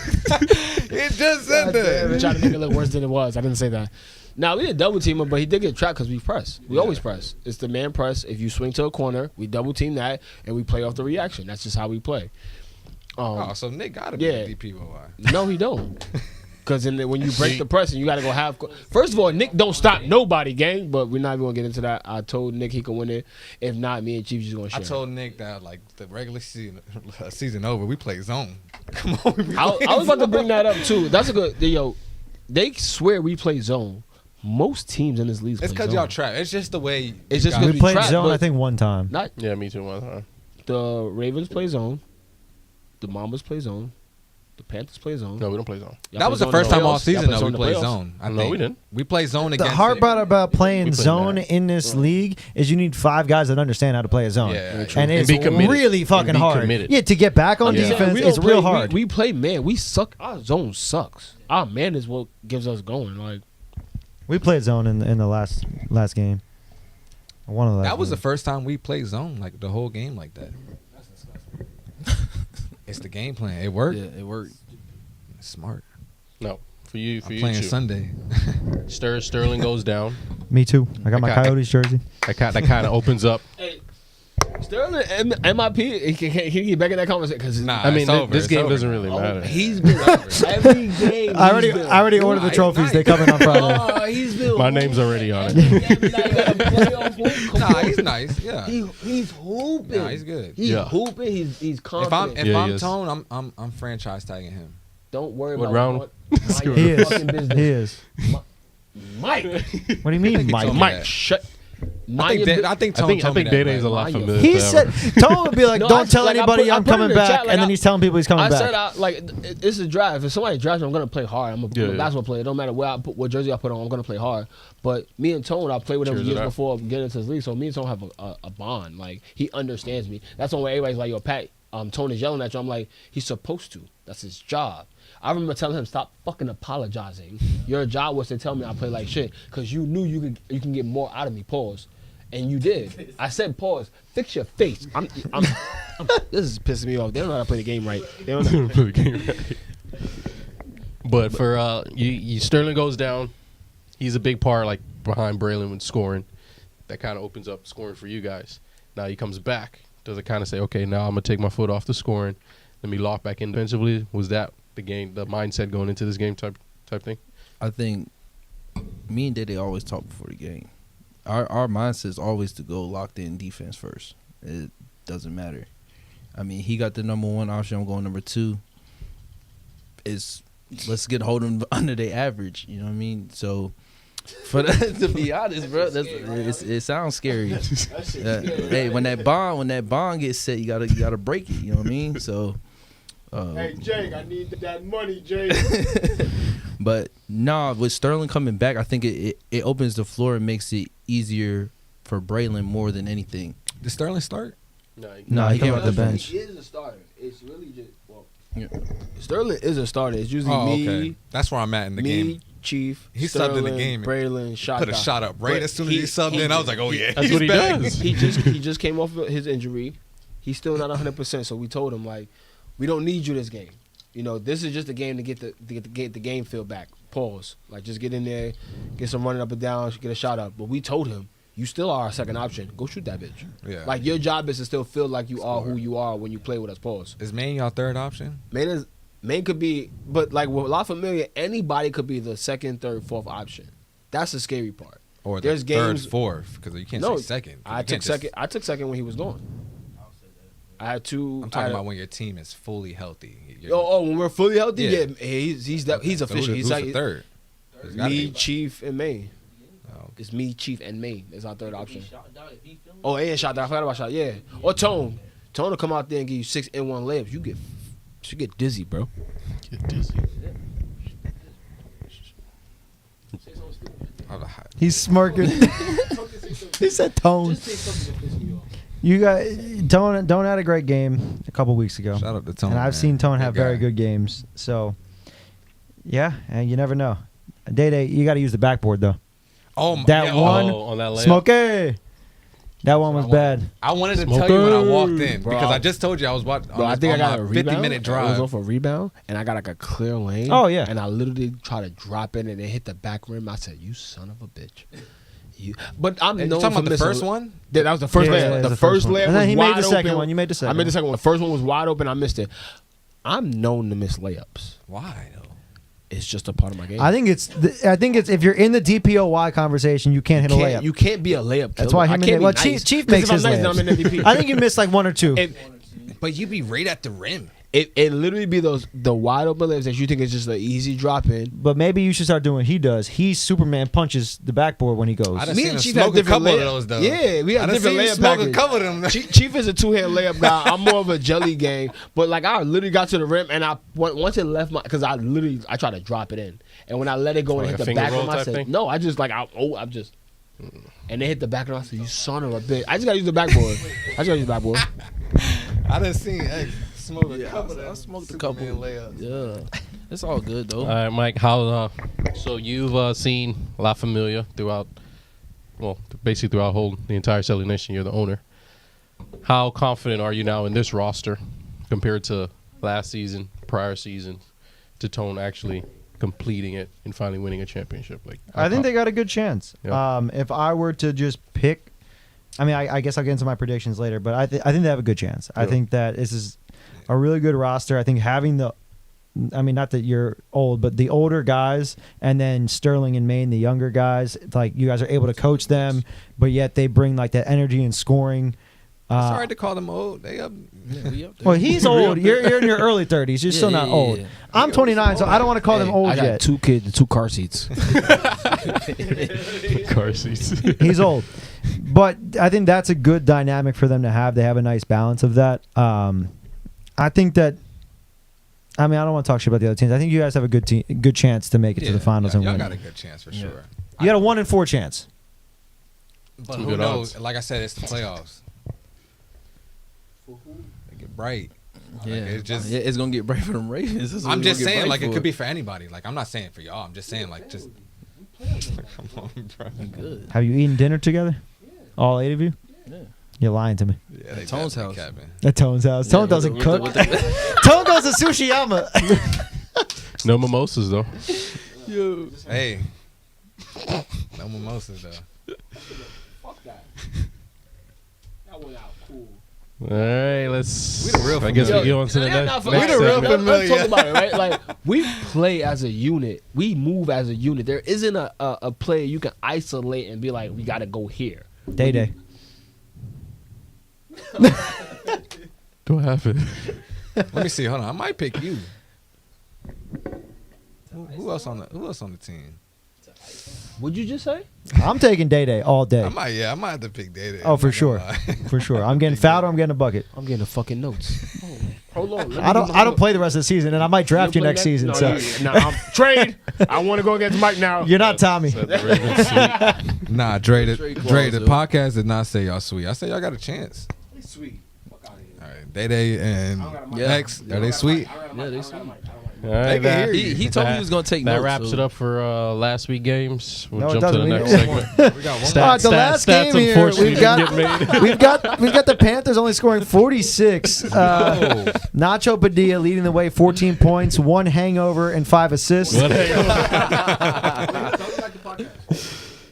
C: You just said
D: We're
C: that.
D: trying to make it look worse than it was. I didn't say that. Now, we did double team him, but he did get trapped because we press. We always press. It's the man press. If you swing to a corner, we double team that, and we play off the reaction. That's just how we play.
C: Oh, so Nick gotta be
D: Yeah.
C: the DPOI.
D: No, he don't. Because when you break the press and you got to go half. First of all, Nick don't stop nobody, gang. But we're not even going to get into that. I told Nick he could win it. If not, me and Chief just going to
C: I
D: share.
C: told Nick that like the regular season over, we play zone. Come on, we
D: I
C: play
D: was about to
C: zone.
D: bring that up, too. That's a good. They swear we play zone. Most teams in this league
C: It's
D: play
C: because
D: zone.
C: y'all trap. It's just the way.
D: It's just
C: you
D: because
A: We
C: guys-
A: played
D: trap,
A: zone,
D: but-
A: I think, one time.
D: Not
B: Yeah, me too. One time.
D: the Ravens play zone. The Mambas play zone. The Panthers play zone.
B: No, we don't play zone.
D: Y'all
C: that
D: play
C: was the
D: zone in
C: first time all
D: playoffs. Y'all
C: season
D: play
C: though
D: zone
C: we
D: in the
C: played
D: playoffs.
C: zone. I
B: No,
C: think.
B: we didn't.
C: We play zone
A: The
C: against.
A: hard part about playing
B: We played
A: zone
B: that.
A: in this league is you need 5 guys that understand how to play a zone.
C: Yeah,
A: and
C: true.
B: And
A: it's
B: be committed.
A: really
B: And
A: fucking
B: be
A: hard.
B: committed.
A: Yeah, to get back on
B: Yeah.
A: defense,
D: We don't
A: it's real
D: play-
A: hard.
D: We play man. We suck. Our zone sucks. Our man is what gives us going. Like
A: We played zone in the last game. One of the last
C: That was the
A: games.
C: first time we played zone like the whole game like that. It's the game plan. It worked.
E: Yeah, it worked.
C: It's smart.
B: No. For you,
C: I'm playing
B: Chu.
C: Sunday.
B: Sterling goes down.
A: Me too. I got my
B: Okay.
A: Coyotes jersey.
B: That kind of opens up.
D: Sterling MIP. He can get back in that conversation because
C: Nah,
B: I mean,
C: it's over.
B: this
C: It's
B: game
C: over.
B: doesn't really matter.
D: he's been every game.
A: I already ordered the
C: Nice,
A: trophies.
C: nice.
A: They coming on Friday.
D: Oh, he's been.
B: My name's already on it.
C: Nah, he's nice. Yeah.
D: He's hooping.
C: Nah, he's good.
D: He's
B: Yeah.
D: hooping. He's
C: If
D: confident.
B: Yeah,
C: I'm
B: he is.
C: Tone, I'm franchise tagging him.
D: Don't worry
B: What
D: about
B: round?
D: what.
B: He
A: He is.
D: Fucking business.
A: He is.
D: Mike.
A: What do you mean,
C: he
A: Mike?
C: told me
D: Mike,
C: that.
D: shut.
C: I
D: Mind your
C: think
D: bu-
C: I think
B: I
C: Tone
B: think
C: told me that,
B: Day-Day's a
C: but-
B: lot
D: Mind your
B: familiar.
A: He
B: with
A: said,
B: that.
A: Tone would be like,
D: No,
A: don't tell
D: like, I
A: anybody
D: put- I
A: I'm
D: put it in
A: coming
D: the
A: back.
D: chat, like,
A: And then he's telling people he's coming
D: I
A: back.
D: said, it's a drive. If somebody drives me, I'm gonna play hard. I'm a
B: Yeah.
D: basketball player. It don't matter where I put, what jersey I put on. I'm gonna play hard. But me and Tone, I played with him
B: Cheers it
D: years
B: up.
D: before getting into this league. So me and Tone have a bond. Like he understands me. That's the way everybody's like, yo, Pat. Tone is yelling at you. I'm like, he's supposed to. That's his job. I remember telling him, stop fucking apologizing. Your job was to tell me I play like shit because you knew you can get more out of me. Pause. And you did. I said pause. Fix your face. This is pissing me off. They don't know how to play the game right. They don't know.
B: But for you Sterling goes down. He's a big part, like behind Braylon when scoring. That kind of opens up scoring for you guys. Now he comes back. Does it kind of say, okay, now I'm gonna take my foot off the scoring. Let me lock back in defensively. Was that the game, the mindset going into this game type thing?
E: I think me and Dede always talk before the game. Our mindset is always to go locked in defense first. It doesn't matter. I mean, he got the number one option. I'm going number two. Let's get hold them under the average. You know what I mean? So, for that, to be honest, bro, it sounds scary. Hey, when that bond gets set, you gotta break it. You know what I mean? So.
D: Hey Jake, I need that money, Jake.
E: But nah, with Sterling coming back, I think it opens the floor and makes it easier for Braylon more than anything.
C: Did Sterling start?
E: No, he came off the bench.
D: He is a starter. It's really just
E: Yeah.
D: Sterling is a starter. It's usually
C: Oh,
D: me,
C: okay. That's where I'm at in the game.
D: Chief,
C: He subbed in the
D: Sterling,
C: game.
D: Braylon, shot.
C: Put a shot up right
D: But
C: as soon as he subbed in. I was like, oh yeah,
B: That's
C: he's
B: what he
C: back.
B: does.
D: He just came off of his injury. He's still not 100%. So we told him like, we don't need you this game. You know, this is just a game to get the game feel back. Pause. Like just get in there, get some running up and down, get a shot up. But we told him, you still are our second option. Go shoot that bitch.
C: Yeah.
D: Like your job is to still feel like you are who you are when you play with us. Pause.
C: Is Maine your third option?
D: Main could be, but like with La Familia, anybody could be the second, third, fourth option. That's the scary part.
C: Or the
D: There's
C: third,
D: games-
C: fourth? Because you can't
D: No,
C: say second.
D: I
C: You
D: took
C: can't just-
D: second. I took second when he was gone. I had two.
C: I'm talking about when your team is fully healthy.
D: When we're fully healthy,
C: Yeah.
D: yeah, he's
C: So
D: official.
C: who's
D: He's like
C: the third? There's gotta
D: me,
C: be.
D: Chief, and May.
C: Oh,
D: It's me, Chief, and May. Is our third option. Oh, and shot. I forgot about shot. Yeah, or Tone. Tone will come out there and give you 6 in 1 layups. You get dizzy, bro.
B: Get dizzy.
A: He's smirking. He said Tone. You got Tone had a great game a couple weeks ago.
C: Shout out to Tone.
A: And I've
C: man.
A: seen Tone have
C: Good
A: very
C: guy.
A: good games. So, yeah, and you never know. Day, you got to use the backboard, though.
C: Oh,
A: That
C: yeah,
A: one-
B: on that layup.
A: Smokey! That one was bad.
C: I wanted to tell you when I walked in
D: Bro,
C: because I just told you I was watching.
D: Bro, I think I got a
C: my
D: rebound.
C: 50-minute
D: I was
C: drive.
D: off a rebound, and I got like a clear lane.
A: Oh, yeah.
D: And I literally tried to drop in and it hit the back rim. I said, "You son of a bitch." But I'm
C: You
D: known
C: talking
D: for
C: about the
D: missing-
C: first one?
D: That was the first
A: Yeah,
D: layup.
A: yeah,
D: the
A: the
D: first
A: first one.
D: layup
A: And
D: was
A: then he made
D: wide
A: the second
D: open.
A: one. You made the second
D: I made
A: one.
D: the second one. The first one was wide open. I missed it. I'm known to miss layups.
C: Why though?
D: It's just a part of my game.
A: I think it's if you're in the DPOY conversation, you can't hit a layup.
D: You can't be a layup.
A: That's
D: killer.
A: why
D: I
A: him and
D: can't be
A: well,
D: nice.
A: Chief
D: 'Cause
A: makes
D: if I'm
A: his
D: nice, then I'm an
A: layups.
D: MVP.
A: I think you missed like 1 or 2.
C: But you be right at the rim.
D: It literally be the wide open layups that you think is just an easy drop in.
A: But maybe you should start doing what he does. He Superman punches the backboard when he goes.
C: I done
D: Me
C: seen
D: and
C: him
D: Chief
C: smoke
D: have
C: a
D: different
C: couple of
D: layup-
C: those though.
D: Yeah, we have
C: I done
D: different
C: seen him
D: layup
C: smoke a
D: package.
C: couple of them.
D: Chief is a 2-hand layup guy. I'm more of a jelly gang. But like I literally got to the rim and once it left my because I tried to drop it in and when I let it go and
B: Like
D: hit
B: a
D: the
B: finger
D: back
B: roll
D: rim, I
B: type
D: said
B: thing?
D: no. I just like I'm just and they hit the back rim. I said you son of a bitch. I just gotta use the backboard. I just gotta use the backboard.
C: I done seen X smoke a couple of them.
E: I smoked a couple.
C: Superman layups.
E: Yeah, it's all good though.
B: All right, Mike. How? So you've seen La Familia throughout, well, basically throughout the entire Celly Nation. You're the owner. How confident are you now in this roster compared to last season, prior season, to Tone actually completing it and finally winning a championship? Like,
A: I think they got a good chance.
B: Yeah.
A: If I were to just pick, I mean, I guess I'll get into my predictions later, but I think they have a good chance. I
B: Yeah.
A: think that this is a really good roster. I think having not that you're old, but the older guys, and then Sterling and Maine, the younger guys, like you guys are able to coach them, but yet they bring like that energy and scoring.
C: It's hard to call them old. They up.
E: Yeah, we up there.
A: Well, he's old. You're in your early 30s. You're still
E: Yeah,
A: not
E: yeah,
A: old.
E: yeah.
A: I'm 29, so I don't want to call them old
D: I got
A: yet.
D: 2 kids and 2 car seats.
B: car seats.
A: He's old. But I think that's a good dynamic for them to have. They have a nice balance of that. I think that. I mean, I don't want to talk shit about the other teams. I think you guys have a good chance to make it to the finals and
C: y'all
A: win.
C: got a good chance for sure.
A: You got a 1 in 4 chance.
C: But
B: Some
C: who
B: good
C: knows?
B: odds.
C: Like I said, it's the playoffs. They get bright.
E: Yeah,
C: it's just-
E: yeah, it's gonna get bright for them Ravens. That's what
C: I'm
E: it's
C: just
E: gonna get
C: saying,
E: bright
C: like it
E: for.
C: could be for anybody. Like I'm not saying for y'all. I'm just saying, like just. Come on, bro.
E: good.
A: Have you eaten dinner together? All 8 of you?
E: Yeah.
A: You're lying to me.
C: Yeah, they
E: Tone's
C: definitely
E: house.
C: capping.
A: At Tone's house.
E: Yeah,
A: Tone
E: with
A: doesn't
E: the-
A: cook.
E: with the-
A: Tone goes to Sushiyama.
B: No mimosas though.
C: Hey, no mimosas though.
D: Fuck that. That went out cool.
B: All right, let's.
C: We the real
B: I guess we
C: familiar.
B: go on to the next.
C: We the real
B: segment.
C: familiar.
D: Let's talk about it, right? Like we play as a unit. We move as a unit. There isn't a player you can isolate and be like, we got to go here.
A: Day.
B: Do I have it?
C: Let me see. Hold on. I might pick you. Who else on the team?
D: What'd you just say?
A: I'm taking Day all day.
C: I might have to pick Day.
A: Oh, for sure. For sure. I'm getting fouled or I'm getting a bucket.
D: I'm getting the fucking notes. Hold on. let me
A: I
D: get my
A: don't
D: notes.
A: play the rest of the season, and I might draft you
D: play
A: next season.
D: No,
A: So
D: I'm trade. I want to go against Mike now.
A: you're not Tommy.
B: At the Ravens seat.
C: Nah, Dre.
E: Straight
C: Dre. The
E: claws,
C: podcast did not say y'all sweet. I say y'all got a chance.
D: Sweet. Fuck out of here.
C: All right, Day and
E: Yeah.
C: X. Are they sweet?
E: Yeah, they sweet.
B: All right,
C: They can hear
E: He told me he was gonna take
B: that
E: notes.
B: wraps it up for last week games. We'll
A: No, it
B: jump to the
A: doesn't.
B: next
A: We
B: segment.
C: We got one
A: All right, the last game here,
B: unfortunately
A: we've
B: didn't
A: got-
B: get made.
A: we've got the Panthers only scoring 46. Nacho Padilla leading the way, 14 points, 1 hangover, and 5 assists.
B: What a-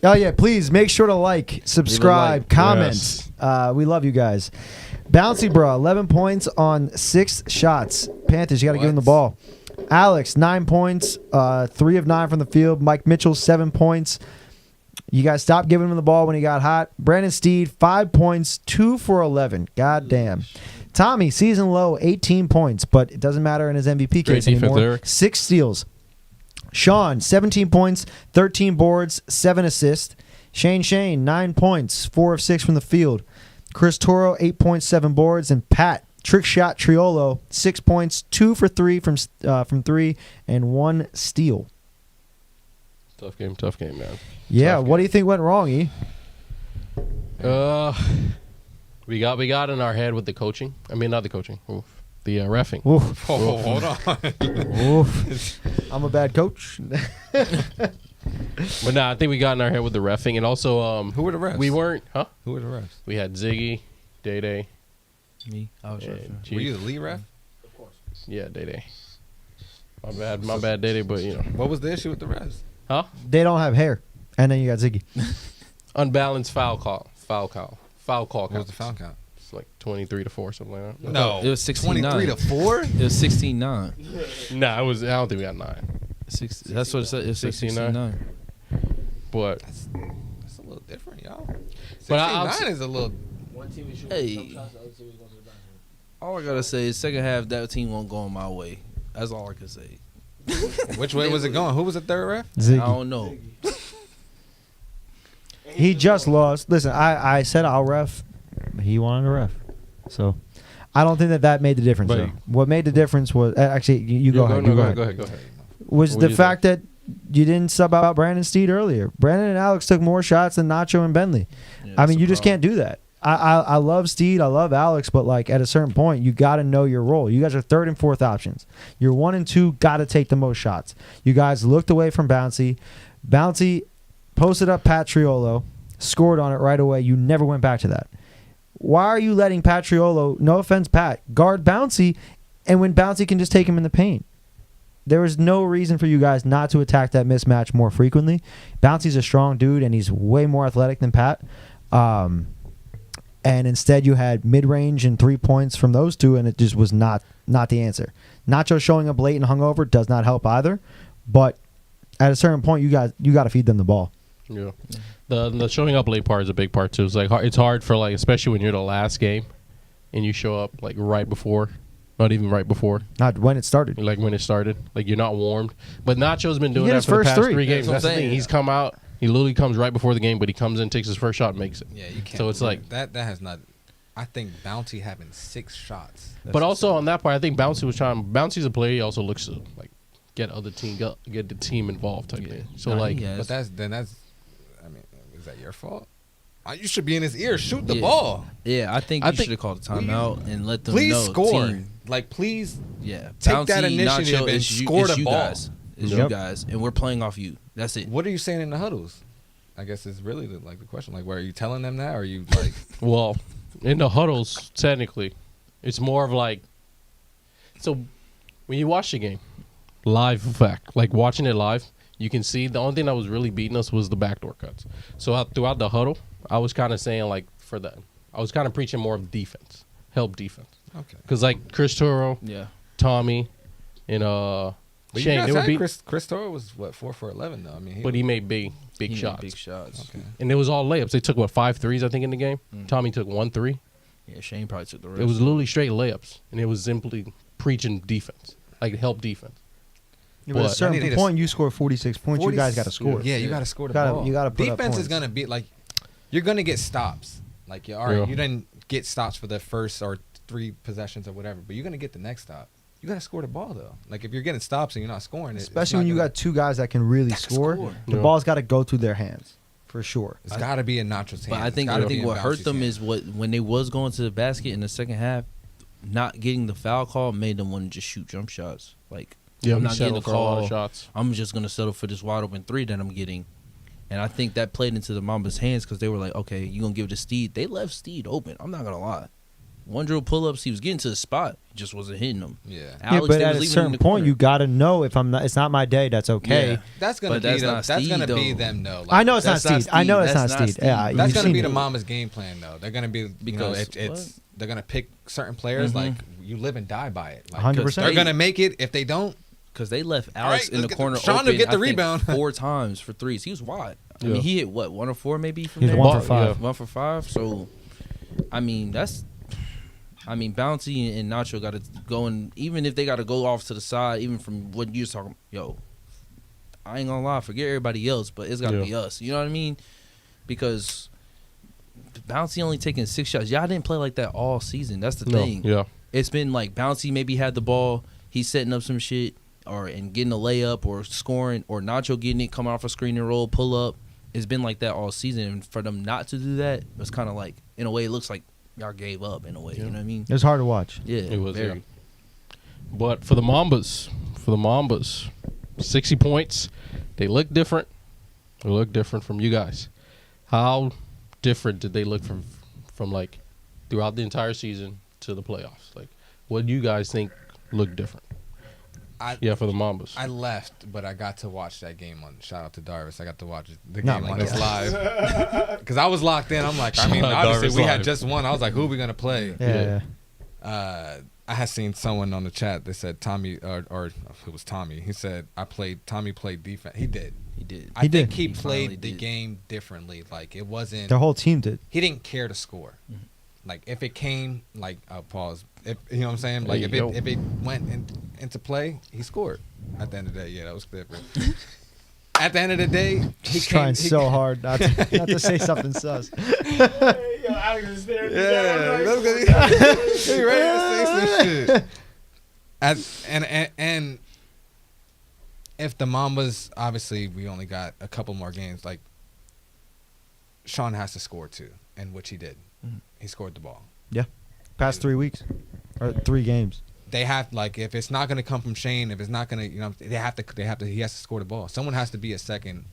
A: Oh yeah, please make sure to like, subscribe,
E: like.
A: comment.
B: Yes.
A: We love you guys. Bouncy bro, 11 points on 6 shots. Panthers, you got to give him the ball. Alex, 9 points, 3 of 9 from the field. Mike Mitchell, 7 points. You guys stopped giving him the ball when he got hot. Brandon Steed, 5 points, 2 for 11. God damn. Tommy, season low, 18 points, but it doesn't matter in his MVP
B: Great
A: case
B: defense,
A: anymore.
B: Eric.
A: 6 steals. Sean, 17 points, 13 boards, 7 assists. Shane, 9 points, 4 of 6 from the field. Chris Toro, 8.7 boards. And Pat, trick shot Triolo, 6 points, 2 for 3 from 3, and 1 steal.
B: Tough game, man.
A: Yeah,
B: Tough
A: what do you think went wrong, E?
B: We got in our head with the coaching. I mean, not the coaching. Oof. The reffing.
A: Oof.
C: Oh, hold on.
A: Oof. I'm a bad coach.
B: But nah, I think we got in our head with the reffing, and also
C: Who were the refs?
B: we weren't. Huh?
C: Who were the refs?
B: We had Ziggy, Day Day.
E: Me, I was right.
C: Were you the lead ref?
B: Yeah, Day Day. My bad, Day Day. But you know,
C: What was the issue with the refs?
B: huh?
A: They don't have hair. And then you got Ziggy.
B: Unbalanced foul call. Foul call.
C: What was the foul count?
B: It's like 23-4, something like that.
C: No,
E: It was 16-9.
C: 23 to 4.
E: It was 16-9.
B: Nah, it was. I don't think we got 9.
E: That's what it said. It was 16-9.
B: But
C: That's a little different, y'all.
B: But I'll
C: 69 is a little.
D: One team is shooting
E: Hey.
D: jump shots, the other team is going to the bathroom.
E: All I gotta say is second half that team won't go on my way. That's all I can say.
C: Which way was it going? Who was the third ref?
E: I
A: Ziggy.
E: don't know.
A: He just lost. Listen, I said I'll ref. He wanted to ref. So I don't think that made the difference.
B: But-
A: though. What made the difference was actually you go ahead.
B: No,
A: You
B: go ahead.
A: Was
B: What
A: the
B: do you
A: fact that you didn't sub out Brandon Steed earlier. Brandon and Alex took more shots than Nacho and Bentley.
E: Yeah,
A: I
E: that's
A: mean,
E: the
A: you just
E: problem.
A: can't do that. I love Steed. I love Alex, but like at a certain point, you got to know your role. You guys are third and fourth options. You're 1 and 2. Got to take the most shots. You guys looked away from Bouncy. Bouncy posted up Pat Triolo, scored on it right away. You never went back to that. Why are you letting Pat Triolo, no offense, Pat, guard Bouncy, and when Bouncy can just take him in the paint? There was no reason for you guys not to attack that mismatch more frequently. Bouncy's a strong dude, and he's way more athletic than Pat. And instead, you had mid-range and 3 points from those two, and it just was not the answer. Nacho showing up late and hungover does not help either. But at a certain point, you got to feed them the ball.
B: Yeah. The showing up late part is a big part too. It's like it's hard for like, especially when you're the last game, and you show up like right before, not even right before,
A: Not when it started.
B: like when it started. Like you're not warmed. But Nacho's been doing
A: hit
B: that
A: his
B: for the
A: first
B: past
A: three.
B: 3 games.
E: That's what I'm
B: That's the thing.
E: saying.
B: He's come out. He literally comes right before the game, but he comes in, takes his first shot, and makes it.
C: Yeah, you can't.
B: So it's like-
C: that has not. I think Bounty having 6 shots.
B: But also on that part, I think Bouncy was trying. Bouncy's a player. He also looks to like get the team involved type thing. So
E: Nah,
B: like,
E: he has.
C: But that's. I mean, is that your fault? You should be in his ear. Shoot the
E: Yeah.
C: ball.
E: Yeah, I think you should have called a timeout and let them
C: Please
E: know.
C: score.
E: Team,
C: Like, please.
E: yeah,
C: Take that
E: Bouncy,
C: initiative
E: Nacho,
C: and
E: it's you,
C: score
E: it's
C: the
E: you
C: ball.
E: guys. It's
A: Yep.
E: you guys, and we're playing off you. That's it.
C: What are you saying in the huddles? I guess is really the question. Like, where are you telling them that? Or are you like?
B: well, in the huddles, technically, it's more of like. So, when you watch the game, live effect, like watching it live, you can see the only thing that was really beating us was the backdoor cuts. So throughout the huddle, I was kind of saying like I was kind of preaching more of defense, help defense,
C: Okay.
B: because like Chris Toro,
E: Yeah,
B: Tommy, and
C: But
B: Shane,
C: you
B: they
C: guys
B: were
C: had
B: beat,
C: Chris Toro was what 4 for 11 though. I mean,
B: but he made big
E: He made
B: shots,
E: big shots.
C: Okay.
B: and it was all layups. They took 5 threes I think in the game. Tommy took 1 3.
E: Yeah, Shane probably took the rest.
B: It was literally straight layups, and it was simply preaching defense, like help defense.
A: But at a
B: What?
C: I
A: certain
C: need to-
A: point, you score 46 points. You guys got to score.
C: Yeah, you got to score the
A: Gotta-
C: ball.
A: you gotta put up
C: Defense is
A: points.
C: gonna be like, you're gonna get stops. Like, all right,
B: Yeah.
C: you didn't get stops for the first or 3 possessions or whatever, but you're gonna get the next stop. You got to score the ball though. Like, if you're getting stops and you're not scoring,
A: Especially when you got 2 guys that can really score.
C: score.
A: The
B: Yeah.
A: ball's got to go through their hands for sure.
C: it's got to be in Nacho's hands.
E: But I
C: It's
E: think
C: gotta
E: I
C: be
E: think
C: in
E: what hurt
C: Bouncy's
E: them
C: hands.
E: is when they was going to the basket in the second half, not getting the foul call made them want to just shoot jump shots. Like
B: Yeah,
E: I'm
B: he
E: not getting a
B: settled for a lot of
E: call.
B: shots.
E: I'm just gonna settle for this wide open 3 that I'm getting. And I think that played into the Mambas' hands because they were like, okay, you gonna give it to Steed. They left Steed open. I'm not gonna lie. One drill pull-ups, he was getting to the spot. He just wasn't hitting them.
C: Yeah.
E: Alex,
A: but
E: they
A: at
E: was
A: a
E: leaving him in
A: certain
E: the
A: point,
E: corner.
A: you got to know if it's not my day. That's okay.
E: Yeah.
C: That's gonna
E: But
C: be
E: that's
C: the,
E: not
C: that's
E: Steve,
C: gonna be
E: though.
C: them though. Like,
A: I know it's not
E: That's not
A: Steve. I know
E: Steve.
A: it's not
E: That's not
A: Steve.
E: Steve.
A: Yeah,
C: that's
A: you've
C: gonna
A: seen
C: be
A: it.
C: the Mama's game plan though. They're gonna be
E: Because
C: it's they're gonna pick certain players
E: Mhm.
C: like you live and die by it. Like,
A: 100%.
C: they're gonna make it. If they don't,
E: Because they left
C: All
E: Alex
C: right,
E: in the
C: let's get
E: corner
C: Sean to
E: open,
C: get the
E: I think,
C: rebound.
E: 4 times for threes. He was wide. I
B: Yeah.
E: mean, he hit, what, 1 or 4 maybe from
A: He's
E: there?
A: 1 for 5.
E: 1 for 5. So, I mean, Bounty and Nacho got to go, and even if they got to go off to the side, even from what you're talking, yo, I ain't gonna lie, forget everybody else, but it's got to be us. You know what I mean? Because Bounty only taking 6 shots. Y'all didn't play like that all season. That's the thing.
B: Yeah.
E: It's been like Bouncy maybe had the ball, he's setting up some shit, and getting a layup or scoring, or Nacho getting it, coming off a screen and roll, pull up. It's been like that all season. And for them not to do that, it's kind of like, in a way, it looks like y'all gave up in a way.
B: Yeah.
E: You know what I mean?
A: It was hard to watch.
E: Yeah,
B: It was,
E: very.
B: yeah. But for the Mambas, 60 points. They look different. They look different from you guys. How different did they look from like throughout the entire season to the playoffs? Like, what do you guys think looked different? For the Mambas.
C: I left, but I got to watch that game on. Shout out to Darvis. I got to watch the
A: Not
C: game
A: my
C: on this
A: guy.
C: live because I was locked in. I'm like, I mean,
B: Shout out
C: obviously
B: Darvis
C: we had
B: live.
C: just won. I was like, who are we gonna play?
A: Yeah.
C: I had seen someone on the chat that said Tommy, or it was Tommy. He said Tommy played defense. He did.
E: He did.
C: I think
A: did.
C: he
E: finally
C: played the
E: did.
C: game differently. Like it wasn't.
A: Their whole team did.
C: He didn't care to score. Like if it came, like pause. If you know what I'm saying, like
B: There you
C: if it went into play, he scored. At the end of the day, yeah, that was different. At the end of the day,
A: He's trying so hard not to say something sus.
D: Yo, Alex is there.
C: Yeah, that's good. He ready to say some shit. And if the Mambas, obviously, we only got a couple more games. Like Sean has to score too, and which he did. He scored the ball.
A: Past 3 weeks or 3 games.
C: They have if it's not going to come from Shane, if it's not going to, he has to score the ball. Someone has to be a second.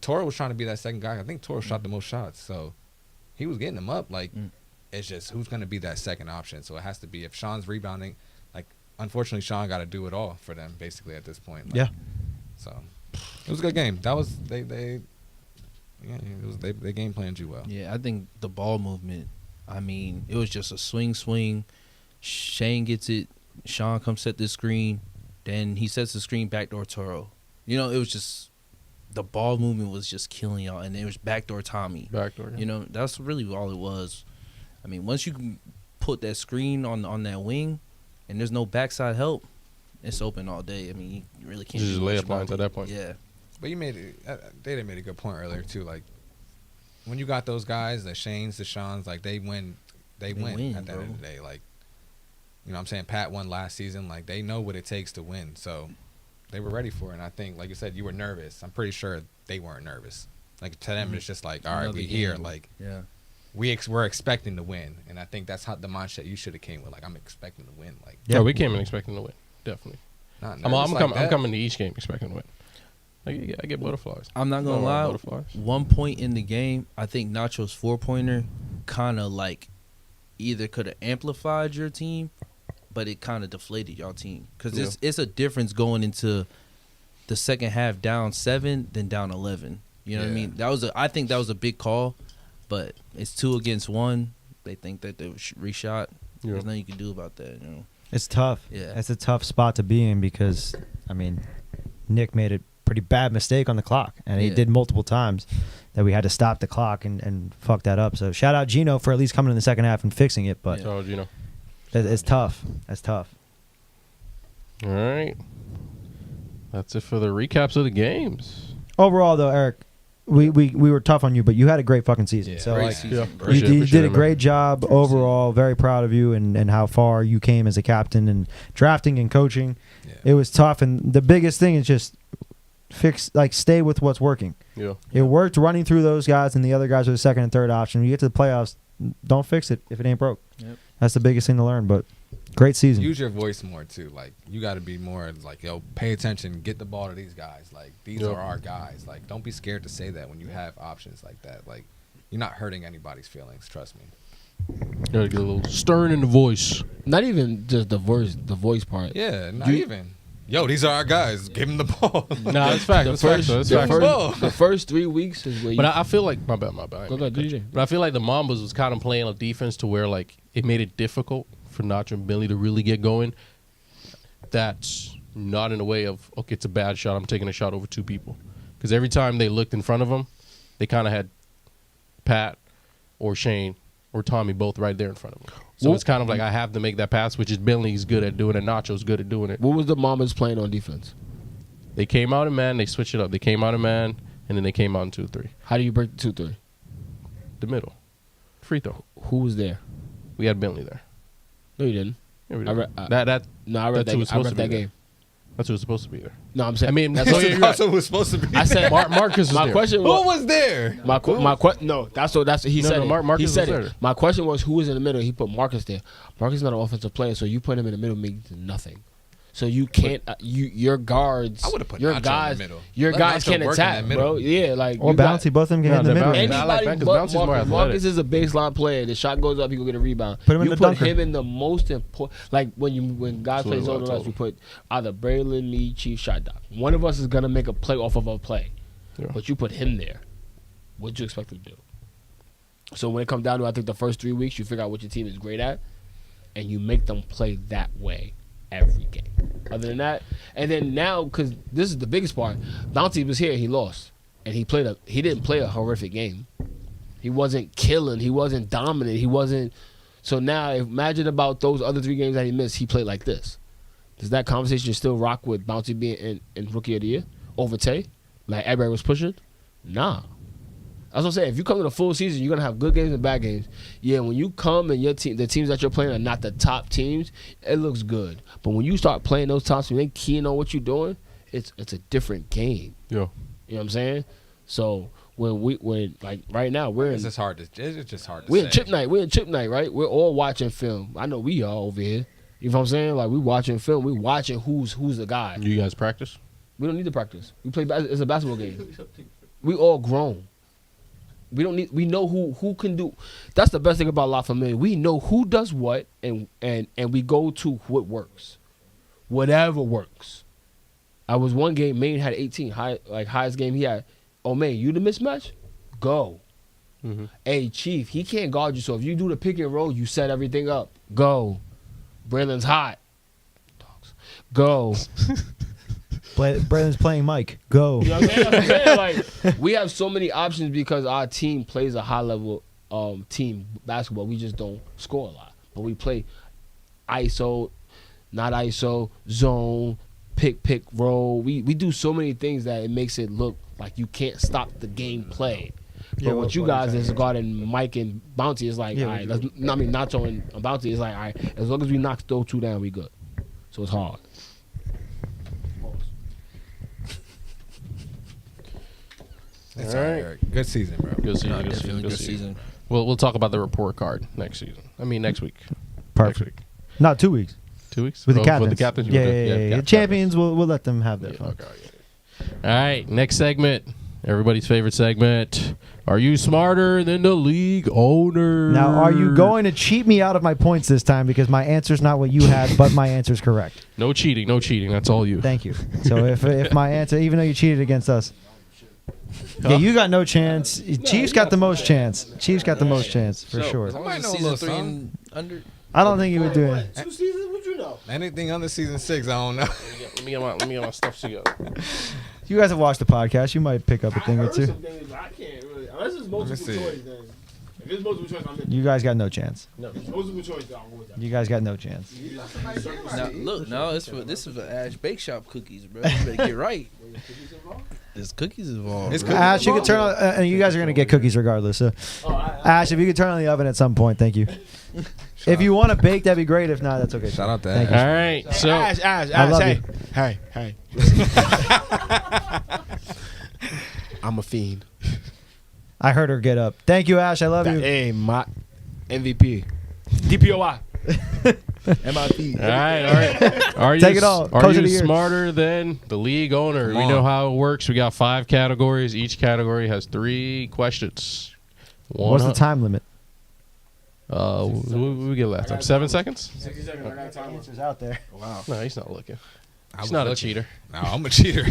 C: Toro was trying to be that second guy. I think Toro shot the most shots, so he was getting them up. It's just who's going to be that second option. So it has to be if Sean's rebounding. Unfortunately, Sean got to do it all for them basically at this point. So it was a good game. That was they game planned you well.
E: Yeah, I think the ball movement, I mean, it was just a swing. Shane gets it. Sean comes set the screen. Then he sets the screen backdoor Toro. It was just the ball movement was just killing y'all. And it was backdoor Tommy.
B: Backdoor. Yeah.
E: That's really all it was. I mean, once you can put that screen on that wing and there's no backside help, it's open all day. I mean, you really can't
B: Just
E: do much
B: layup
E: about
B: lines
E: it.
B: at that point.
E: Yeah.
C: But you made it. They made a good point earlier too. Like when you got those guys, the Shanes, the Seans, they win. They win at the end of the day. You know what I'm saying? Pat won last season. They know what it takes to win. So they were ready for it. And I think, like you said, you were nervous. I'm pretty sure they weren't nervous. To them, it's just all right,
E: Another
C: we here.
E: game. Yeah.
C: We're expecting to win. And I think that's how the mindset you should have came with. I'm expecting to win.
B: Yeah, we came in expecting to win. Definitely.
C: Not
B: I'm
C: nervous like
B: I'm
C: that.
B: coming to each game expecting to win. I get butterflies.
E: I'm not gonna
B: Don't worry
E: lie.
B: about butterflies.
E: 1 point in the game, I think Nacho's 4-pointer kind of either could have amplified your team, but it kind of deflated y'all team because it's a difference going into the second half down 7 than down 11. You know what I mean? I think that was a big call, but it's 2 against 1. They think that they were reshot.
B: Yeah.
E: There's nothing you can do about that.
A: It's tough.
E: Yeah.
A: It's a tough spot to be in because, Nick made a pretty bad mistake on the clock. And he
E: Yeah.
A: did multiple times that we had to stop the clock and fuck that up. So shout out Gino for at least coming in the second half and fixing it. But
B: Oh,
A: it's tough. That's tough.
B: All right. That's it for the recaps of the games.
A: Overall, though, Eric, we were tough on you, but you had a great fucking season.
C: Yeah,
A: so
C: great
A: like,
C: season,
B: Yeah.
C: bro.
A: you did a
B: man.
A: great job overall. Very proud of you and how far you came as a captain and drafting and coaching.
C: Yeah.
A: It was tough, and the biggest thing is just stay with what's working.
B: Yeah.
A: It worked running through those guys, and the other guys are the second and third option. When you get to the playoffs, don't fix it if it ain't broke.
E: Yep.
A: That's the biggest thing to learn. But Great season.
C: Use your voice more too. Like you got to be more like, yo, pay attention, get the ball to these guys. Like these are our guys. Like don't be scared to say that when you have options like that. Like you're not hurting anybody's feelings. Trust me.
B: Gotta get a little stern in the voice.
D: Not even just the voice part.
C: Yeah, not even. Yo, these are our guys. Give them the ball.
B: Nah, that's fact. That's fact. That's fact.
D: The first 3 weeks is where you.
B: But I feel like my bad.
D: Go ahead, DJ.
B: But I feel like the Mambas was kind of playing a defense to where like it made it difficult for Nacho and Billy to really get going. That's not in the way of okay, it's a bad shot. I'm taking a shot over 2 people because every time they looked in front of them, they kind of had Pat or Shane or Tommy both right there in front of them. So it's kind of like I have to make that pass, which is Billy's good at doing it. Nacho's good at doing it.
D: What was the Mamas playing on defense?
B: They came out in man. They switched it up. They came out in man, and then they came out in 2-3.
D: How do you break the 2-3?
B: The middle. Free throw.
D: Who was there?
B: We had Bentley there.
D: No, you didn't.
B: Yeah, we
D: I
B: did.
D: read
B: I read
D: that. I read
B: supposed to be
D: that
B: there.
D: game.
B: That's who was supposed to be there.
D: No, I'm saying.
B: I mean,
D: that's
B: so
D: what
B: you're right.
C: who's supposed to be.
D: I said.
B: Marcus was
D: My
B: there.
D: question
C: Who
D: was.
C: was there?
D: No, that's what he said.
B: Marcus
D: He said
B: was
D: it.
B: there.
D: My question was who was in the middle. He put Marcus there. Marcus is not an offensive player, so you put him in the middle means nothing. So you can't. Your guards.
C: I would have put
D: your
C: Nacho
D: guys.
C: in the middle.
D: Your
C: Let
D: guys
C: Nacho
D: can't
C: work in
D: attack,
C: that middle.
D: bro. Yeah, like
A: Or
D: you got-
A: Bouncy, both of them can hit in the
B: the
A: middle.
B: Bouncy-
D: Anybody
B: I like that 'cause
D: but
B: Bouncy's more
D: Marcus.
B: athletic.
D: Marcus is a baseline player. The shot goes up, he go get a rebound.
A: Put him in
D: you
A: the
D: put
A: dunker.
D: him in the most important. Like when guys
B: That's
D: play
B: what
D: zone
B: I
D: on us,
B: told
D: we
B: him.
D: put either Braylon, me, Chief, shot doc. One of us is gonna make a play off of a play,
B: Yeah.
D: but you put him there. What'd you expect him to do? So when it comes down to, I think the first 3 weeks, you figure out what your team is great at, and you make them play that way every game. Other than that, and then now, because this is the biggest part, Bounty was here, he lost, and he didn't play a horrific game. He wasn't killing, he wasn't dominant, he wasn't. So now, imagine about those other 3 games that he missed, he played like this. Does that conversation still rock with Bounty being in Rookie of the Year over Tay? Like everybody was pushing? Nah. That's what I'm saying. If you come to the full season, you're gonna have good games and bad games. Yeah, when you come and your team, the teams that you're playing are not the top teams, it looks good. But when you start playing those tops and they keying on what you're doing, it's a different game.
B: Yeah.
D: You know what I'm saying? So when like right now we're
C: It's
D: in
C: just hard to. It's just hard to
D: we're
C: say.
D: in chip night. We're in chip night, right? We're all watching film. I know we are over here. You know what I'm saying? Like we watching film. We watching who's the guy.
B: You guys practice?
D: We don't need to practice. We play. It's a basketball game. We all grown. We don't need. We know who can do. That's the best thing about La Familia. We know who does what, and we go to what works, whatever works. I was one game. Maine had 18. Highest game he had. Oh man, you the mismatch? Go.
B: Mm-hmm.
D: Hey Chief, he can't guard you. So if you do the pick and roll, you set everything up. Go. Braylon's hot. Dogs. Go.
A: Brandon's playing Mike. Go.
D: You know what I'm saying? That's what I'm saying. Like, we have so many options because our team plays a high level team basketball. We just don't score a lot. But we play ISO, not ISO, zone, pick, roll. We do so many things that it makes it look like you can't stop the game play. But
A: Yeah,
D: what you guys is guarding Mike and Bounty is like,
A: Yeah,
D: all right, Nacho and Bounty is like, all right, as long as we knock those 2 down, we good. So it's hard.
C: It's
B: All
C: all
B: right.
C: right. Good season, bro.
B: Good season.
E: Nah,
B: Good
E: definitely
B: season.
E: good
B: Good season.
E: season.
B: We'll talk about the report card next season. I mean next week.
A: Perfect.
B: Next week.
A: Not 2 weeks.
B: 2 weeks
A: With the
B: Oh,
A: captains.
B: For the captains.
A: Yeah,
B: With
A: yeah,
B: the-
A: yeah.
B: captains.
A: Champions, we'll let them have their
B: Yeah,
A: fun.
B: okay, yeah. All right, next segment. Everybody's favorite segment. Are you smarter than the league owner?
A: Now, are you going to cheat me out of my points this time because my answer's not what you had, but my answer's correct?
B: No cheating. No cheating. That's all you.
A: Thank you. So if my answer, even though you cheated against us, yeah, you got no chance. Chiefs got the most chance. Chiefs got the most chance for sure.
E: As long
C: Might
E: as
C: know
E: it's
C: a little
E: season 3
C: something.
E: and under.
A: I don't think you would do it.
D: 2 seasons? What you know?
C: Anything under season 6, I don't know.
B: Let me get my stuff together.
A: You guys have watched the podcast. You might pick up a thing or two.
D: I can't really. Unless it's multiple
C: see.
D: choice, then. If it's multiple choice, I'm in.
A: You guys got no chance.
D: If it's multiple choice, then I'll go with that.
A: You guys got no chance.
E: Now, look, this is for Ash Bake Shop cookies, bro. You better get right. There's cookies involved.
C: It's
E: bro.
C: cookies.
A: Ash, you can turn on, and you guys are gonna get cookies regardless. So, Ash, if you could turn on the oven at some point, thank you. If you want to bake, that'd be great. If not, that's okay.
C: Shout out to
A: Thank
C: Ash.
B: All right. So
D: Ash,
A: I love
D: hey.
A: you.
D: Hey. I'm a fiend.
A: I heard her get up. Thank you, Ash. I love you.
D: Hey, my MVP. DPOI.
E: MIP.
B: All right. Are you
A: Take it all.
B: Are
A: Coach of
B: you
A: the year.
B: smarter than the league owner?
C: Come
B: We
C: on.
B: know how it works. We got 5 categories. Each category has 3 questions.
A: What's the time limit?
B: We get left. 7 seconds?
D: 60 seconds. I got time.
A: Answers out there.
E: Wow.
B: No, he's not looking.
C: I
B: He's
C: was
B: not a
C: looking.
B: cheater.
C: No, I'm a cheater.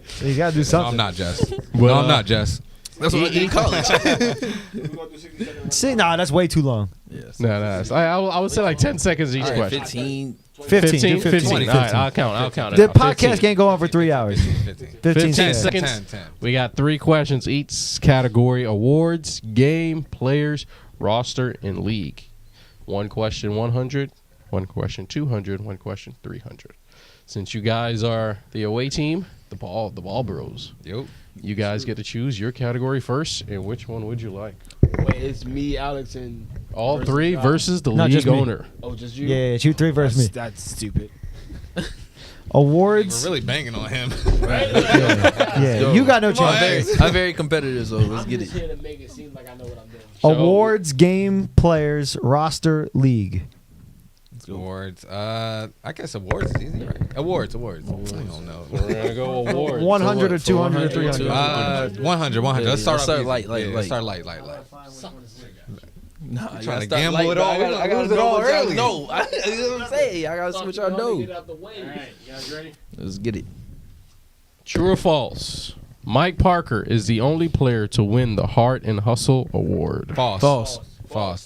A: So you gotta do
C: No,
A: something.
C: I'm not, Jess. No,
B: Well,
C: I'm not, Jess.
E: That's what I did in college.
D: We're going through 60 seconds.
A: See, nah, that's way too long.
E: Yes.
B: No. I would say like 10 seconds each
E: All right,
B: question.
E: 15.
A: 15. do 15.
B: 15. All right, I'll count it.
A: The
B: out.
A: podcast
B: 15.
A: can't go on for 3 hours.
C: 15.
A: 15
B: 15
A: seconds.
B: seconds.
C: 10.
B: We got 3 questions each category: awards, game, players, roster, and league. 1 question 100, 1 question 200, 1 question 300. Since you guys are the away team, the ball bros,
C: Yo.
B: you guys get to choose your category first, and which one would you like?
D: Wait, it's me, Alex, and
B: All
D: Versus
B: 3
D: God.
B: versus the
A: No,
B: league
A: just me.
B: owner.
D: just you.
A: Yeah, shoot 3 versus me.
D: That's stupid.
A: Awards.
C: We're really banging on him.
A: Yeah,
E: Yo,
A: you got no
C: come on,
A: chance.
C: hey.
E: I'm very competitive, so let's
D: I'm
E: get
D: just
E: it.
D: here to make it seem like I know what I'm doing.
A: Awards, game, players, roster, league.
C: Awards. I guess awards is easy, right? Awards. I don't know.
B: We're gonna go awards.
A: 100 or
E: For
A: 200 or
E: 100,
A: 300.
C: 100.
E: Yeah,
C: Let's start
E: let's
C: off
E: start
C: easy.
E: light.
C: Let's start light.
E: Nah,
C: trying
E: you
C: to
E: gotta start
C: gamble
E: light,
C: it
E: bro.
C: all.
E: I
C: We're
E: gotta
C: gonna lose
E: know
C: it all
E: what y'all
C: early.
E: know. You know what I'm saying? I gotta see what y'all know.
D: Get out the way. All right, you guys ready?
E: Let's get it.
B: True or false? Mike Parker is the only player to win the Heart and Hustle Award.
C: False.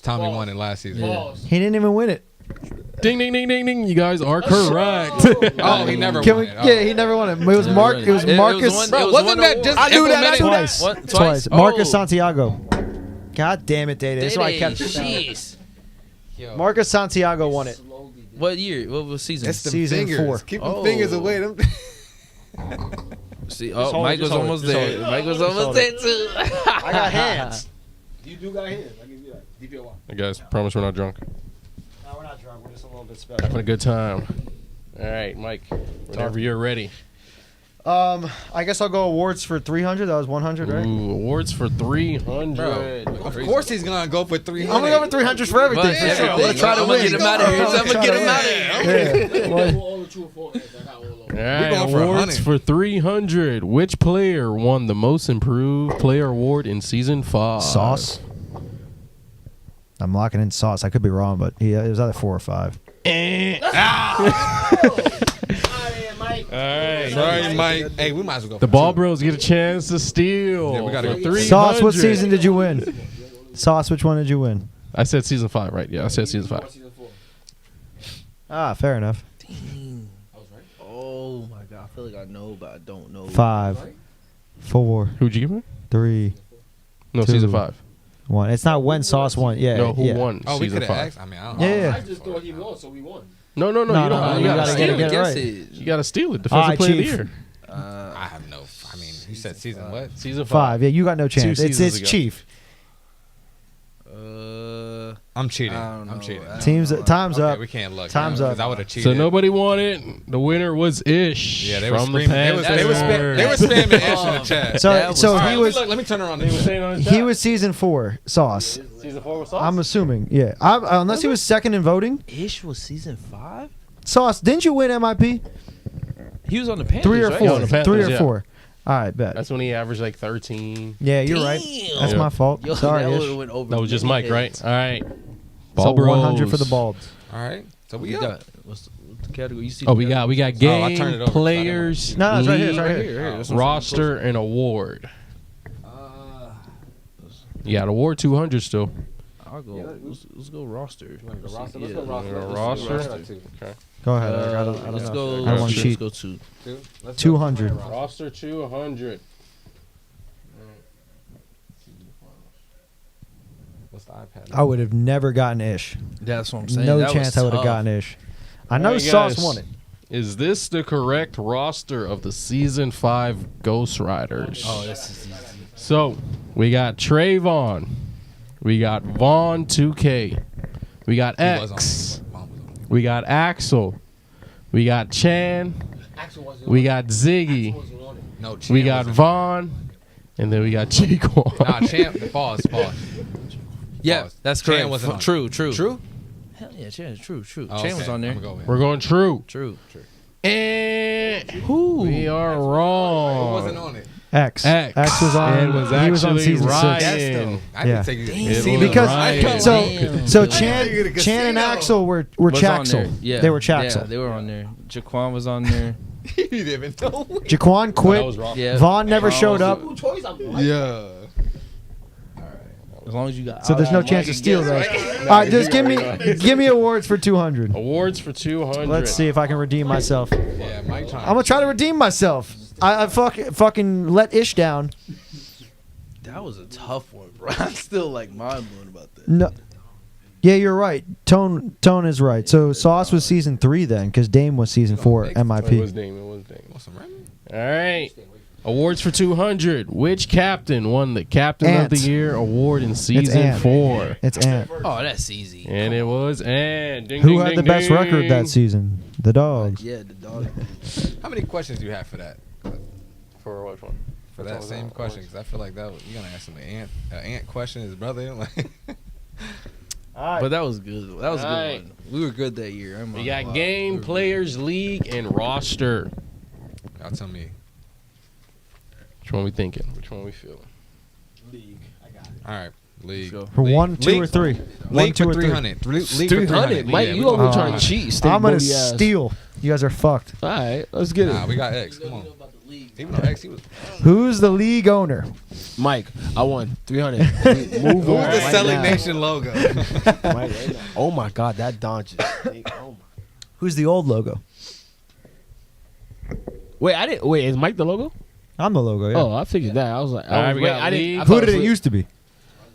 C: Tommy won it last season.
D: False.
A: He didn't even win it.
B: Ding, ding, ding, ding, ding. You guys are correct.
C: Oh, he never
A: Can
C: won
A: we?
C: it.
A: Yeah, he never won it. It was Mark. It was Marcus.
C: Bro, wasn't that just
A: I knew that. I knew
C: implemented?
A: that.
E: What?
A: Twice.
E: Oh.
A: Marcus Santiago. God damn it, Data. That's why I kept it.
E: Jeez.
C: Yo,
A: Marcus Santiago won it.
D: Slowly did.
E: What year? What was season?
C: it's the
A: Season
C: fingers.
A: 4.
C: Keep
E: Oh.
C: them fingers away. Them.
E: See,
A: hold
E: Mike
A: it,
E: was
A: just hold
E: almost
A: it, just
E: there.
A: hold
E: Mike was
A: Just
E: almost
A: hold
E: there
A: it.
E: too.
A: I got hands.
D: You do got hands. I give you that. DPOY.
B: You guys, promise we're not drunk.
A: No, we're not drunk. We're just a little bit
B: Having
A: special.
B: a good time. All right, Mike. Whenever you're ready.
A: I guess I'll go awards for 300. That was 100, right?
B: Ooh, awards for 300.
C: Of course he's gonna go for 300.
A: I'm gonna go for 300 for everything.
E: But
A: For sure. I'm gonna
E: everything.
A: try to
E: I'm
A: win.
E: gonna get him out of here. I'm gonna get him out of here.
A: Yeah. Well,
D: All the true or false answers. I got all of
B: All
D: them.
B: right,
C: going for
B: awards
C: 100.
B: for 300. Which player won the most improved player award in season 5?
A: Sauce. I'm locking in Sauce. I could be wrong, but it was either 4 or 5.
D: Mike.
B: All right.
C: Sorry, Mike. Hey, we might as well go.
B: The
C: for
B: Ball
C: 2.
B: Bros get a chance to steal.
C: Yeah, we gotta
B: for
C: go.
B: 300.
A: Sauce, what season did you win? Sauce, which one did you win?
B: I said season 5, right? Yeah, I said season 5.
D: Season 4.
A: Ah, fair enough.
E: Dang.
D: I was right.
E: Oh my god, I feel like I know, but I don't know.
A: 5, 4,
B: Who'd you give me?
A: 3,
B: No,
A: 2.
B: season 5.
A: 1. It's not when Sauce won. Yeah.
B: No, who
A: yeah.
B: won
C: Oh, we
B: season
C: could
B: 5?
C: have asked. I mean, I don't know.
A: Yeah.
D: I just thought he won, so we won.
B: No,
A: No,
B: you don't.
A: no,
B: you
A: you
B: gotta
A: gotta
B: steal
A: get
B: it.
A: it right.
B: You gotta steal it.
A: All right,
B: Defensive player of the
A: Chief.
B: year.
C: I have no. I mean, you said season what?
B: Season
A: 5. Yeah, you got no chance. It's
B: seasons ago.
A: Chief.
C: I'm cheating.
E: I don't know.
C: I'm cheating.
E: I don't
A: Time's
E: know.
A: Time's
C: Okay,
A: up.
C: we can't look.
A: Time's
C: because
A: up.
C: I would have cheated.
B: So nobody won it. The winner was Ish.
C: Yeah, they were
B: from the
C: screaming. They were spamming Ish in the chat.
A: So
E: That was-
A: so
C: All
A: he
C: right,
A: was
C: Let me turn around.
B: He was saying on the
A: he
B: chat.
A: was season 4 Sauce.
B: season 4 was Sauce.
A: I'm assuming. Yeah. Unless he was second in voting.
E: Ish was season 5.
A: Sauce, didn't you win MIP?
E: He was on the Panthers.
A: 3 or
E: right?
A: 4?
B: on the Panthers,
A: 3 or
B: yeah.
A: 4. All right, bet.
B: That's when he averaged like 13.
A: Yeah, you're right.
E: Damn.
A: That's
B: Yeah.
A: my fault.
E: Yo,
A: Sorry,
E: that
A: Ish.
E: would've went over
B: That was just
E: many
B: Mike, right?
E: heads.
B: All right.
A: So
B: Ball Bros.
A: 100 for the Balds.
C: All right. So we
E: We
C: got.
E: got what's the category? You see?
B: Oh,
E: the
B: we
E: category?
B: got
C: I
B: game,
C: turned it over, so I
B: players,
A: No, it's right here. It's
B: league,
A: right
E: Right
A: here.
E: here. That's what I'm
B: roster, and award.
E: Uh,
B: You got award 200 still.
E: I'll go. Let's go roster.
C: Let's go roster.
E: Yeah.
C: Let's go roster.
B: Yeah,
C: Let's do
B: roster.
C: roster.
B: Okay.
A: Go ahead. I don't
E: Let's
A: know.
E: go.
A: I don't want
E: Let's
A: cheat.
E: go 2.
C: Let's
A: 200.
C: go roster.
B: Roster 200.
C: What's the iPad?
A: I would have never gotten Ish.
E: That's what I'm saying.
A: No
E: That
A: chance
E: was
A: I would have
E: tough.
A: gotten Ish. I know
B: Alright,
A: Sauce
B: guys.
A: won it.
B: Is this the correct roster of the season 5 Ghost Riders?
E: Oh, this is easy.
B: So, we got Trayvon. We got Vaughn 2K. We got
C: He was on
B: X.
C: it. Vaughn was on it.
B: We got Axel. We got Chan.
D: Axel wasn't
B: We
D: on it.
B: got Ziggy.
D: Axel wasn't on it.
C: No,
B: We
C: Chan
B: got
C: wasn't-
B: Vaughn. And then we got Jaquan.
C: Nah, Chan. Pause.
E: Yeah,
C: Pause.
E: that's
C: Chan
E: correct.
C: wasn't on it.
E: True.
C: True.
E: Hell yeah, Chan. True.
C: Oh,
E: Chan was
C: okay.
E: on there.
C: I'm gonna go with
B: We're
C: him.
B: going true.
E: True.
B: And we are
C: Who
B: wrong.
C: wasn't on it?
A: X was on.
B: It was
A: he was on
B: actually
A: season
B: Ryan.
A: 6.
C: Yes, though. I
A: Yeah.
C: didn't take
E: Damn.
C: it. See,
A: Because
B: Ryan.
A: so
E: Damn.
C: You're gonna
A: Chan and
C: casino.
A: Axel were
E: Was on
A: Chaxel.
E: there. Yeah.
A: They were
E: Yeah,
A: Chaxel.
E: they were on there. Jaquan was on there.
C: You didn't even know.
A: Jaquan
B: That
A: quit.
B: was wrong.
E: Yeah.
A: Vaughn never showed up.
D: Choice, I'm
C: Yeah.
E: As long as you got.
A: So there's no chance to steal those. All right, just give me awards for 200.
B: Awards for 200.
A: Let's see if I can redeem myself.
C: Yeah, Mike time.
A: I'm gonna try to redeem myself. I fucking let Ish down.
E: That was a tough one, bro. I'm still like mind blown about that.
A: No. Yeah, you're right. Tone is right. So Sauce was season 3 then, because Dame was season 4
B: It was
A: MIP.
B: Dame. It was Dame.
C: Want some ramen?
B: All right. Awards for 200. Which captain won the Captain of the
A: Ant.
B: Year award in season
A: Ant.
B: 4?
A: It's Ant.
E: Oh, that's easy.
B: And it was Ant. Ding,
A: Who
B: ding,
A: had
B: ding,
A: the best
B: ding.
A: record that season? The Dogs.
E: Yeah, the dog.
C: How many questions do you have for that?
B: For which one?
C: For
B: Which
C: that
B: one was
C: same
B: that?
C: question? Because I feel like that you're gonna ask him an ant question, his brother. Like,
E: But that was good. That was a
B: Alright.
E: good one. We were good that year. I'm
B: We
E: not
B: got
E: gonna lie.
B: game,
E: We were
B: players, league, and roster.
C: y'all tell me.
B: Which one we thinking? Which one we feeling?
C: All right, league.
E: Let's go.
A: For
C: League.
A: 1, 2, or
C: League.
A: 3. 1,
C: League
A: 2,
C: for
A: or 3.
C: 300. League for
D: 300. Mike,
C: Yeah,
D: you
C: we
D: over
C: doing
D: trying to
C: 300.
D: cheat? Steak
A: I'm gonna
D: booty ass.
A: steal. You guys are fucked.
D: All right, let's get
C: Nah,
D: it.
C: we got X. Come on. Even though X, he was.
A: Who's the league owner?
D: Mike, I won 300. Move
C: Who's
D: on.
C: the
D: right
C: Selling
D: now.
C: Nation logo?
D: Right now. Oh my God, that Doncic. Oh my.
A: Who's the old logo?
D: Wait, I didn't. Wait, is Mike the logo?
A: I'm the logo, yeah.
D: Oh, I figured that. I was like,
B: All right, we
D: wait,
B: got
D: I didn't.
B: league.
D: I
A: Who
D: thought
A: did it
D: was-
A: used to be?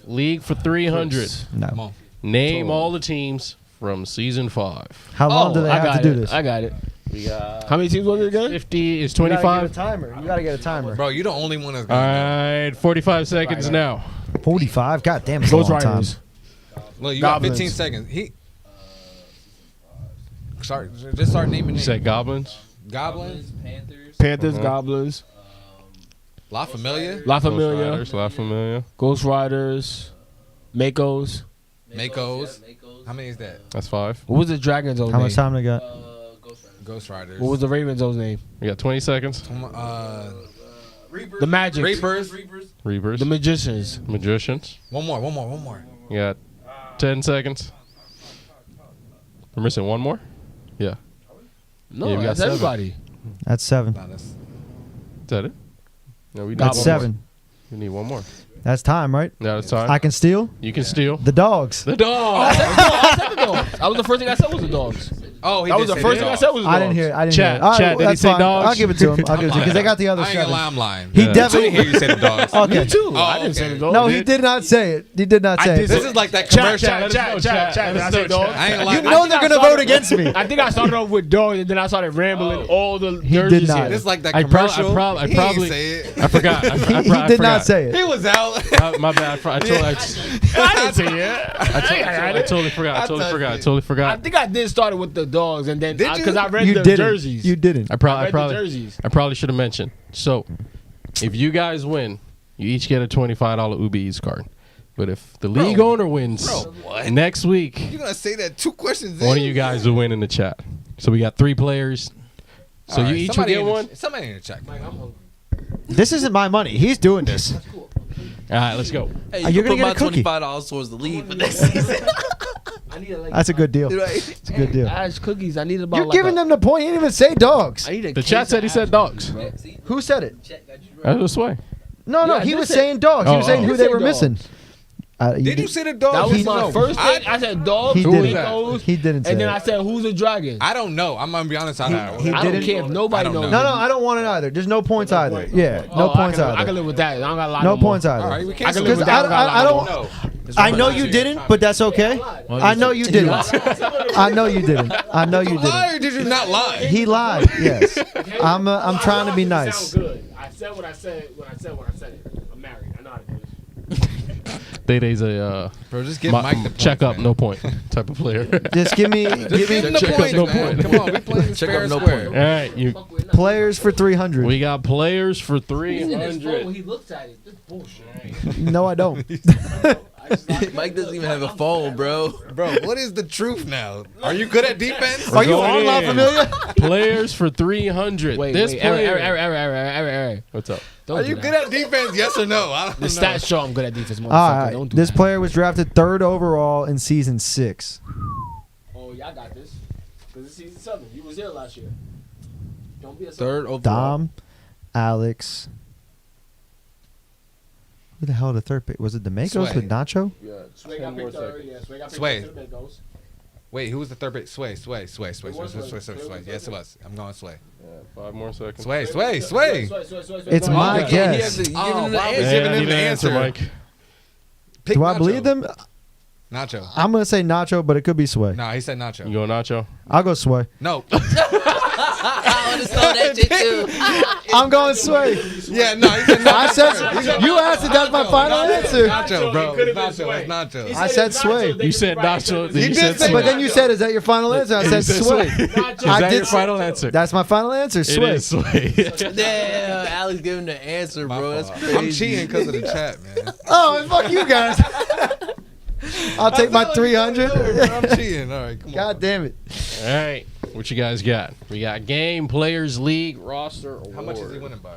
B: League for 300.
C: Come
A: No.
C: on.
B: Name all the teams from season 5.
A: How long do they
D: I
A: have
D: got
A: to do
D: it.
A: this?
D: I got it.
B: We got
D: How many teams was it again?
B: 50 is
A: You gotta get a
B: 25.
A: timer. You gotta get a timer.
C: Bro, you the only one that's
B: All
C: gonna
B: right, 45 seconds now.
A: 45. God damn, it's a
D: Ghost
A: long time.
D: Riders.
C: know. Look, you got
D: Goblins.
C: 15 seconds. Just start naming
B: You
C: names.
B: said Goblins?
C: Goblins,
D: Panthers,
B: Uh-huh.
D: Goblins,
C: La Familia,
D: La
B: Ghost
D: Familia,
B: Riders, La Familia.
D: Ghost Riders, Makos.
C: Makos. How many is that?
B: That's 5.
D: What was the Dragons' old
A: How
D: name?
A: much time they got?
C: Ghost Riders.
D: What was the Ravens' old name?
B: We got 20 seconds.
D: The Magic.
C: Reapers.
B: Reapers.
D: The Magicians.
B: Magicians.
C: One more.
B: We got 10 seconds. We're missing one more? Yeah.
D: No,
B: Yeah, we got
D: that's
B: 7.
D: everybody.
A: That's 7.
C: Nah, that's
B: Is that it? No, we need
A: That's
B: one
A: 7.
B: more. We need one more.
A: That's time, right?
B: Now it's time.
A: I can steal
B: You can steal.
A: the Dogs.
B: The dog.
D: I said the dogs. That was the first thing I said was the dogs.
C: Oh, he
D: That
C: did
D: was the
C: say
D: first
C: that.
D: thing I said was the dogs.
A: I didn't hear it. I didn't
B: Chat,
A: hear it. All right,
B: chat, did he
A: that's
B: say
A: fine.
B: dogs?
A: I'll give it to him. I'll give it to him because they got the other
C: I ain't gonna
A: 7.
C: lie, I'm lying.
A: He
B: Yeah.
C: I
A: definitely.
C: didn't hear you say the dogs.
A: Okay.
D: Me too.
C: Oh,
D: I didn't say
C: okay.
D: the dogs.
A: No, he did not say it. He did not
D: I
A: say
D: did
A: it.
C: This is like that
D: Chat,
C: commercial.
D: chat, chat, chat, chat. Did I say dogs?
C: I ain't gonna lie.
A: You know they're
D: I
A: gonna
D: started
A: vote against me.
D: I think I started off with dogs, and then I started rambling all the
A: He did
D: jerseys
A: not.
D: here.
C: This is like that
B: I
C: commercial.
B: probably
C: He ain't say it.
B: I forgot.
A: He did not say
C: He
A: it.
C: was out.
B: My bad. I
D: I didn't say it.
B: I totally forgot. I totally
D: I
B: forgot.
D: think I did start it with the dogs, and then
C: Did you?
D: because I read
A: You
D: the
A: didn't.
D: jerseys.
A: You didn't.
B: I
D: I read the
B: probably
D: jerseys.
B: should have mentioned. So, if you guys win, you each get a $25 Uber Eats card. But if the league owner wins next week,
C: You gonna say that 2 questions?
B: one of
C: in?
B: you guys will win in the chat. So we got 3 players. So
C: All
B: you
C: right,
B: each will
C: somebody
B: get
C: in the-
B: one.
C: Somebody in the chat.
A: This isn't my money. He's doing this.
B: All right, let's go.
E: Hey,
A: You're
E: you
A: gonna
E: put my
A: get a cookie.
E: $25 towards the league for next season.
D: I need like
A: That's a good deal.
E: Right?
A: It's a good deal.
D: Ash cookies. I need about
A: You're
D: like
A: giving them the point. He didn't even say dogs.
E: I need a
B: The
E: case
B: chat said he
E: of
B: said
E: Ashton
B: dogs.
E: cookies, bro.
A: Who said it?
B: That's this way.
A: No,
D: Yeah, I
A: he
D: did
A: was
D: say-
A: saying dogs. He was
B: Oh,
A: saying
B: oh.
A: who
D: I
A: they
D: did
A: were
D: say
A: missing.
C: Did you say the dogs?
D: That was
C: He-
D: my
C: no.
D: first thing. I said dogs.
A: He
C: Who
A: didn't.
C: was that?
D: Makos,
A: He didn't say
D: and then
A: it.
D: I said, "Who's a dragon?"
C: I don't know. I'm gonna be honest. I don't
A: he
C: know.
D: I don't
A: didn't?
D: care if nobody
C: I don't
D: knows.
C: know.
A: No, I don't want it either. There's no points either. Yeah, no points
D: I can
A: either.
D: live with that. I don't got a lot.
A: No
D: more.
A: points either.
C: All right, we
D: I
C: can't.
D: can live with
A: Because
D: that.
A: I don't.
C: know.
A: I know you didn't, but that's okay. I know you didn't. I know you didn't. I know you
C: Lie
A: didn't.
C: or did you not lie?
A: He lied. Yes. I'm trying to be nice.
D: Sound good. I said what I said when I said it. I'm married. I know how to do this.
B: Day's a
C: Bro, just give Mike the points,
B: check up,
C: man.
B: no point type of player.
A: Just give me
C: Just give him the
B: check up,
C: points,
B: no
C: man.
B: point.
C: Come on, we playing this
E: Check
C: fair
E: up, no
C: square.
B: All right, you.
A: players for 300.
B: We got players for
D: He's in his phone when
B: 300.
D: he looks at it. This bullshit.
A: No, I don't.
E: Mike doesn't even have a phone, bro.
C: Bro, what is the truth now? Are you good at defense?
A: Are you
B: going
A: on La
B: in.
A: Familia?
B: Players for 300.
D: Wait,
B: this
D: wait,
B: player.
D: Eric.
B: What's up?
D: Don't
C: Are
D: do
C: you
D: that.
C: good at defense? Yes or no? I don't
D: The
C: know.
D: stats show I'm good at defense, motherfucker.
A: All right.
D: Don't do
A: This
D: that.
A: player was drafted 3rd overall in season 6.
D: Oh, y'all got this. Because it's season 7. You was here last year. Don't be a
E: Third overall.
A: Dom, Alex. Who the hell the third pick? Was it D'Amicos
C: Sway.
A: with Nacho?
B: Yeah,
D: Sway got picked third. Yeah, Sway got picked
C: Sway.
D: third. Sway.
C: Wait, who was the third pick? Sway.
D: It was Sway.
C: Sway. Yes, it was. I'm going Sway.
B: 5 more seconds.
C: Sway.
A: It's
D: Go
A: my
D: ahead.
A: guess.
E: You giving
C: Oh,
E: him the
C: wow.
E: answer.
C: Giving
B: I
C: him
B: need
C: the
B: an answer,
C: answer.
B: Mike.
C: Pick
A: Do I
C: Nacho.
A: believe them?
C: Nacho.
A: I'm going to say Nacho, but it could be Sway.
C: No, he said
B: You
C: Nacho.
B: go Nacho?
A: I'll go Sway.
C: No.
E: I would have saw that shit too.
A: I'm going Sway.
C: Yeah, no, he said Nacho.
A: I said, you asked it, that's my final answer.
C: Nacho, bro.
D: It could've been
C: Nacho.
D: Sway.
C: It's Nacho.
A: I said Sway.
B: You said Nacho.
C: You
B: You
C: did
B: said
C: say
B: Sway.
A: But then you said, is that your final answer? I
B: You
A: said
B: said
A: Sway.
B: Is
A: I
B: that
A: did
B: your final answer?
A: That's my final answer,
B: It
A: Sway.
B: is Sway.
E: Damn, Alex giving the answer,
C: My
E: bro. That's
C: fault.
E: crazy.
C: I'm cheating because of the chat, man.
A: Oh, and fuck you guys. I'll take my 300.
C: I'm cheating. All right, come on.
A: God damn it.
B: All right. What you guys got? We got game, players, league, roster, award.
C: How much is he winning by?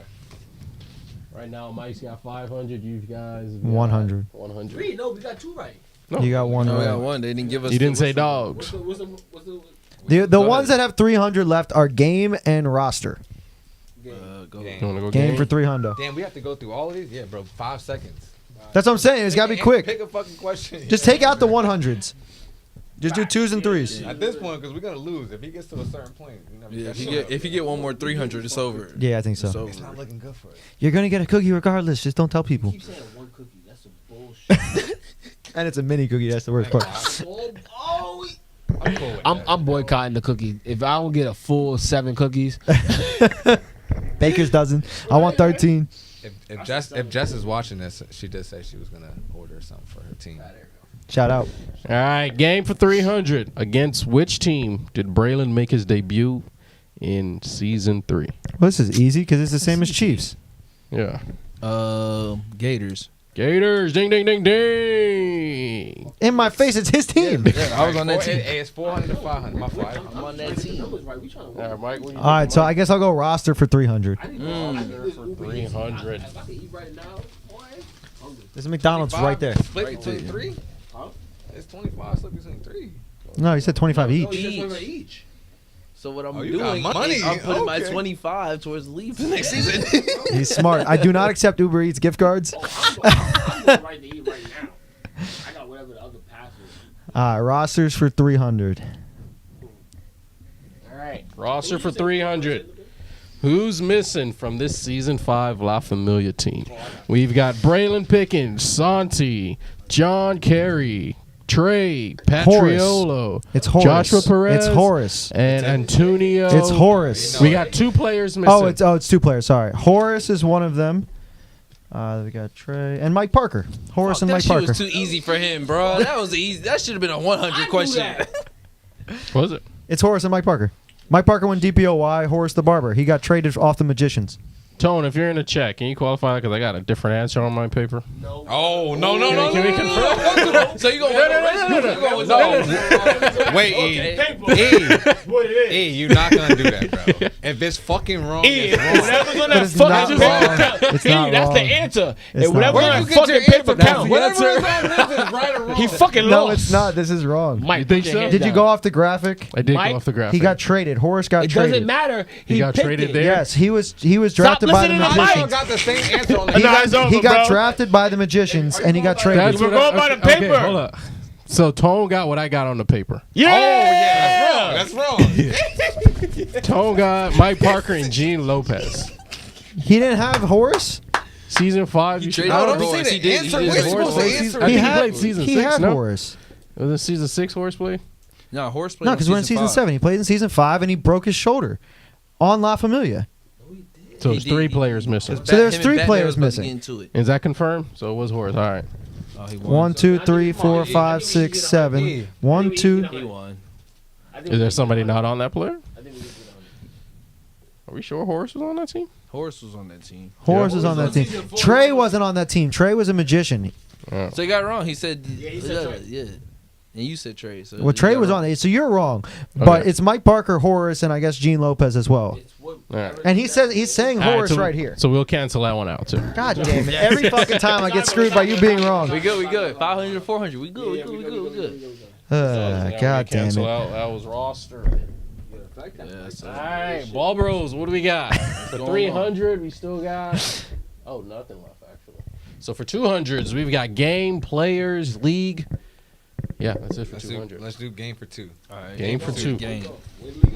B: Right now, Mike's got 500. You guys got
A: 100.
B: 100.
D: No, we got 2 right.
B: No.
A: You got one
E: No, we got
A: right.
E: one. They didn't give us.
B: You didn't say
E: what's the-
B: dogs.
D: What's the
A: The
B: Go
A: ones
B: ahead.
A: that have 300 left are game and roster.
E: Go.
C: Game.
B: You want to go
A: Game for 300.
C: Damn, we have to go through all of these? Yeah, bro. 5 seconds.
A: That's what I'm saying. It's got to be quick.
C: Pick a fucking question.
A: Just take out the 100s. Just do 2s and 3s.
C: At this point, because we're going to lose. If he gets to a certain point, you never
E: Yeah,
C: catch up.
E: if you get one more 300, it's over.
A: Yeah, I think so.
E: It's over.
C: It's not looking good for us.
A: You're going to get a cookie regardless. Just don't tell people.
D: keep saying one cookie. That's some bullshit.
A: And it's a mini cookie. That's the worst part.
C: I'm cool with that.
D: I'm boycotting the cookie. If I don't get a full 7 cookies,
A: Baker's dozen. I want 13.
C: If Jess is watching this, she did say she was going to order something for her team.
A: Shout out.
B: All right, game for 300. Against which team did Braylon make his debut in season 3?
A: Well, this is easy because it's the same as Chiefs.
B: Yeah.
E: Gators.
B: Gators. Ding, ding, ding, ding.
A: In my face, it's his team.
E: Yeah, I was on that team.
C: Hey, it's 400 to 500. My fault.
E: I'm on that team.
B: All right, Mike. What do you
A: All right, so I guess I'll go roster for 300.
B: for 300.
A: There's a McDonald's right there.
C: Split between 3?
D: Huh?
C: It's 25 split between 3.
A: No, he said 25 each.
E: Each. So what I'm
C: Oh, you got
E: doing
C: money.
E: is I'm putting my
C: Okay.
E: 25 towards leave for next season.
A: He's smart. I do not accept Uber Eats gift cards.
D: I'm going right to eat right now. I got whatever the other pass is.
A: All right, rosters for 300.
D: All right.
B: Roster for 300. Who's missing from this season 5 La Familia team? We've got Braylon Pickens, Santi, John Carey, Trey, Patriolo,
A: It's Horace.
B: Joshua Perez.
A: It's Horace.
B: and Antonio.
A: It's Horace.
B: We got 2 players missing.
A: Oh, it's 2 players. Sorry, Horace is one of them. We got Trey and Mike Parker. Horace and
E: that
A: Mike
E: shit
A: Parker.
E: was too easy for him, bro. That was easy. That should have been a 100 question.
B: Was it?
A: It's Horace and Mike Parker. Mike Parker went DPOY. Horace the barber. He got traded off the Magicians.
B: Tone, if you're in the chat, can you qualify? Because I got a different answer on my paper.
C: Oh, no.
B: Can we confirm?
E: So you going
C: No. Wait, E.
D: What it is.
C: E, you're not going to do that, bro. If it's fucking wrong, it's wrong.
D: Whatever's on
A: But
D: that
A: it's not
D: fucking
A: wrong.
D: paper count.
A: It's not
D: That's
A: wrong.
D: the answer.
A: It's
D: And whatever's
A: not
D: on
A: wrong.
D: that fucking paper count.
C: Whatever is on this is right or wrong.
D: He fucking
A: No,
D: lost.
A: it's not. This is wrong.
D: Mike,
B: You think
D: put your
B: so?
D: hand
A: Did you
D: down.
A: go off the graphic?
B: I did
D: Mike,
B: go off the graphic.
A: He got traded. Horace got
D: It
A: traded.
D: doesn't matter.
B: He got
D: picked
B: traded
D: it.
B: there?
A: Yes, he was drafted by the
D: listening to
C: I
A: Magicians.
C: got the same answer on the
A: He got drafted by the Magicians and he got traded.
B: That's
D: We're
B: what
D: going by the
B: okay,
D: paper.
B: hold up. So Tone got what I got on the paper.
C: Yeah, that's wrong.
B: Tone got Mike Parker and Gene Lopez.
A: He didn't have Horace.
B: Season 5. You should
E: traded
C: I
B: know.
C: don't see
E: Horace.
C: the
E: He did.
C: answer.
E: He
C: We're
E: did.
C: supposed to
B: Horace.
C: answer.
B: I think he
A: had-
B: played season
A: he
B: 6,
A: had
B: no?
A: Horace.
B: Was it season 6 Horse played?
E: No, Horse played.
A: No, because we're in season 7. He played in season 5 and he broke his shoulder on La Familia.
B: So
E: He
B: there's
E: did.
B: 3 players missing.
A: So there's 3 players missing.
E: Into it.
B: Is that confirmed? So it was Horace. All right.
E: Oh, he won.
A: 1, 2, 3, 4, 5, 6, 7. 1, 2.
E: He won.
B: Is there somebody not on that player? Are we sure Horace was on that team?
E: Horace was on that team.
A: Horace is on that team. Trey wasn't on that team. Trey was a magician.
E: So he got it wrong. He said,
D: he said Trey.
E: yeah. And you said Trey. So
A: Well,
E: you
A: Trey
E: got
A: was
E: wrong.
A: on it, so you're wrong. But
B: Okay.
A: it's Mike Parker, Horace, and I guess Gene Lopez as well.
D: It's what-
B: Alright.
A: And he's saying
B: All
A: Horace
B: so,
A: right here.
B: So we'll cancel that one out too.
A: God damn it! Every fucking time I get screwed by you being wrong.
E: We good. 500 to 400. We good. We good.
A: God damn
B: Cancel
A: it!
B: out. That was roster.
E: Yeah, so
B: All right, Ball Bros. What do we got? For 300, we still got. Oh, nothing left actually. So for 200s, we've got game, players, league. Yeah, that's it for 200.
C: Let's do game for 2.
E: all right.
B: Game for 2.
E: Game.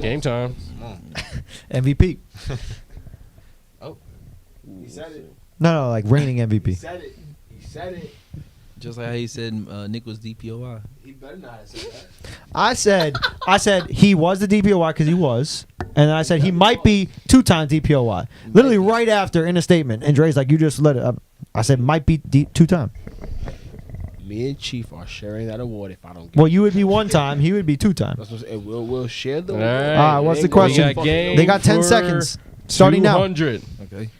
B: Game time.
C: Come on.
A: MVP.
D: He said it.
A: No, like reigning
D: He
A: MVP.
D: said it. He said it.
E: Just like how he said Nick was DPOI.
D: He better not have said that.
A: I said he was the DPOY because he was, and I said he might be 2-time DPOY. Literally right after in a statement, and Dre's like, "You just let it up." I said might be 2-time.
D: Me and Chief are sharing that award if I don't get
A: Well, you would be 1-time. He would be 2-time.
D: That's what, and we'll share the
B: All
D: award.
B: right.
A: All right, what's the
D: Ain't gonna
A: question?
B: We got
D: fucking-
B: game
A: They got 10
B: for
A: seconds starting now.
B: 200.
E: Okay.